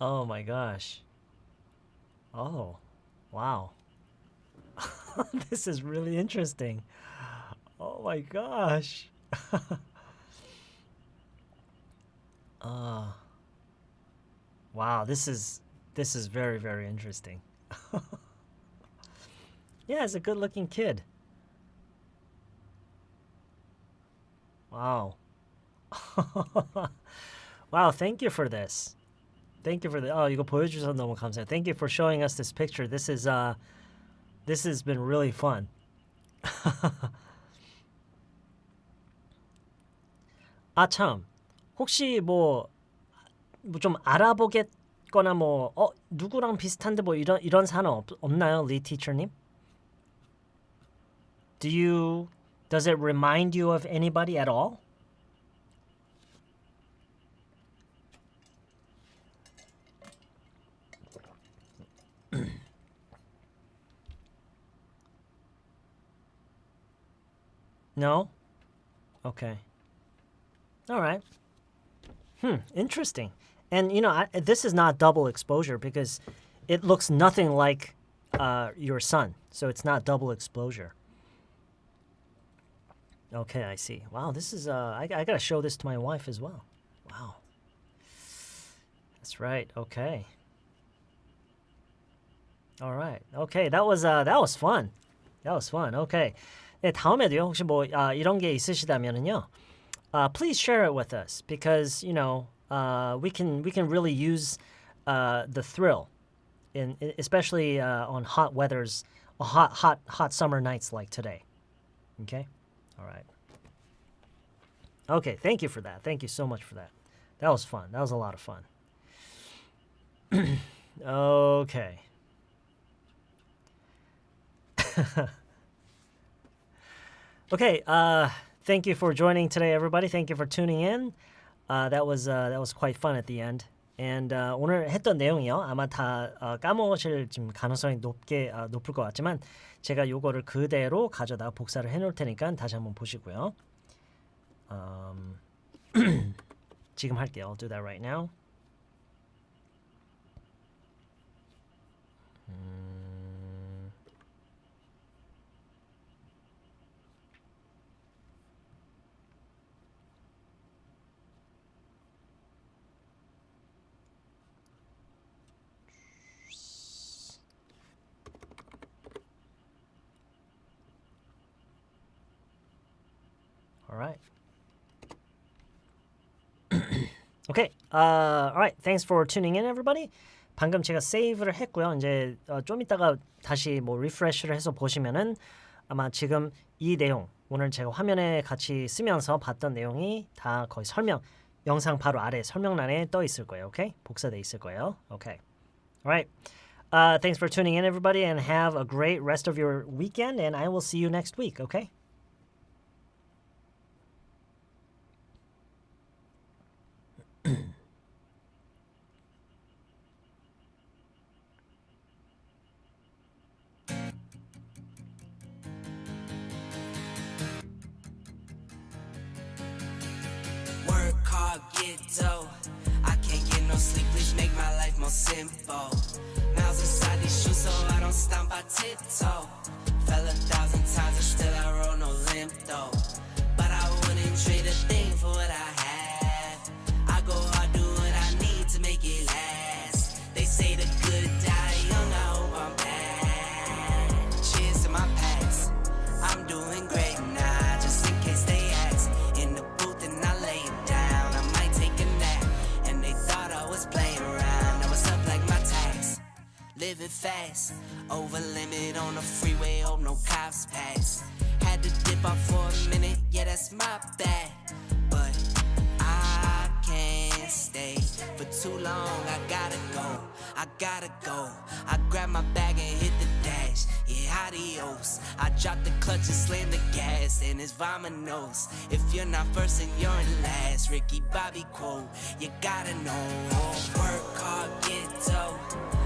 Oh my gosh. Oh, wow. This is really interesting. Oh my gosh. Wow, this is very, very interesting. Yeah, it's a good-looking kid. Wow. Wow, thank you for this. Thank you for the. Oh, 이거 보여주셔서 너무 감사해요. Thank you for showing us this picture. This has been really fun. 아 참, 혹시 뭐 좀 알아보겠거나 뭐 누구랑 비슷한데 뭐 이런 사람 없나요, 리 티처님? Does it remind you of anybody at all? No? Okay. All right. Interesting. And this is not double exposure because it looks nothing like your son. So it's not double exposure. Okay, I see. Wow, this is I got to show this to my wife as well. Wow. That's right. Okay. All right. Okay, that was fun. That was fun. Okay. 네, 다음에도요. 혹시 뭐 이런 게 있으시다면은요. Please share it with us because we can really use the thrill especially on hot weathers, hot summer nights like today. Okay? All right. Okay, thank you for that. Thank you so much for that. That was fun. That was a lot of fun. Okay. Okay, thank you for joining today, everybody. Thank you for tuning in. That was quite fun at the end. And 오늘 했던 내용이요. 아마 다 까먹으실 지금 가능성이 높을 것 같지만 제가 요거를 그대로 가져다 복사를 해놓을 테니까 다시 한번 보시고요. 지금 할게요. I'll do that right now. All right. Okay. All right. Thanks for tuning in, everybody. 방금 제가 세이브를 했고요. 이제 좀 이따가 다시 뭐 리프레시를 해서 보시면은 아마 지금 이 내용 오늘 제가 화면에 같이 쓰면서 봤던 내용이 다 거의 영상 바로 아래 설명란에 떠 있을 거예요. Okay? 복사돼 있을 거예요. Okay. All right. Thanks for tuning in, everybody, and have a great rest of your weekend. And I will see you next week. Okay. Work hard, get dough. I can't get no sleep, please make my life more simple. Miles inside these shoes so I don't stomp, I tiptoe. Fell 1,000 times and still I roll no limp though. But I wouldn't trade a thing for what I have. I go hard, do what I need to make it last. They say the good die young, I hope I'm bad. Cheers to my past, I'm doing great now, just in case they ask. In the booth and I lay it down, I might take a nap. And they thought I was playing around, I was up like my tax. Living fast, over limit on the freeway, hope no cops pass. Had to dip off for a minute, yeah that's my bad. But I can't stay for too long, I gotta go. I grab my bag and hit the dash, yeah adios. I drop the clutch and slam the gas, and it's vamonos. If you're not first then you're in last, Ricky Bobby quote, you gotta know. Work hard, get dough.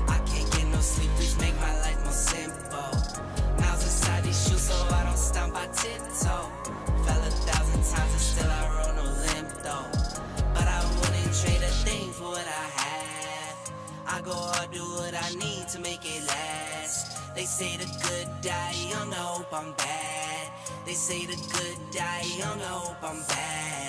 I can't get no sleep, please make my life more simple. Nails inside these shoes so I don't stomp, I tiptoe. Fell 1,000 times and still I roll no limp though. But I wouldn't trade a thing for what I have. I go hard, do what I need to make it last. They say the good die young, I hope I'm bad. They say the good die young, I hope I'm bad.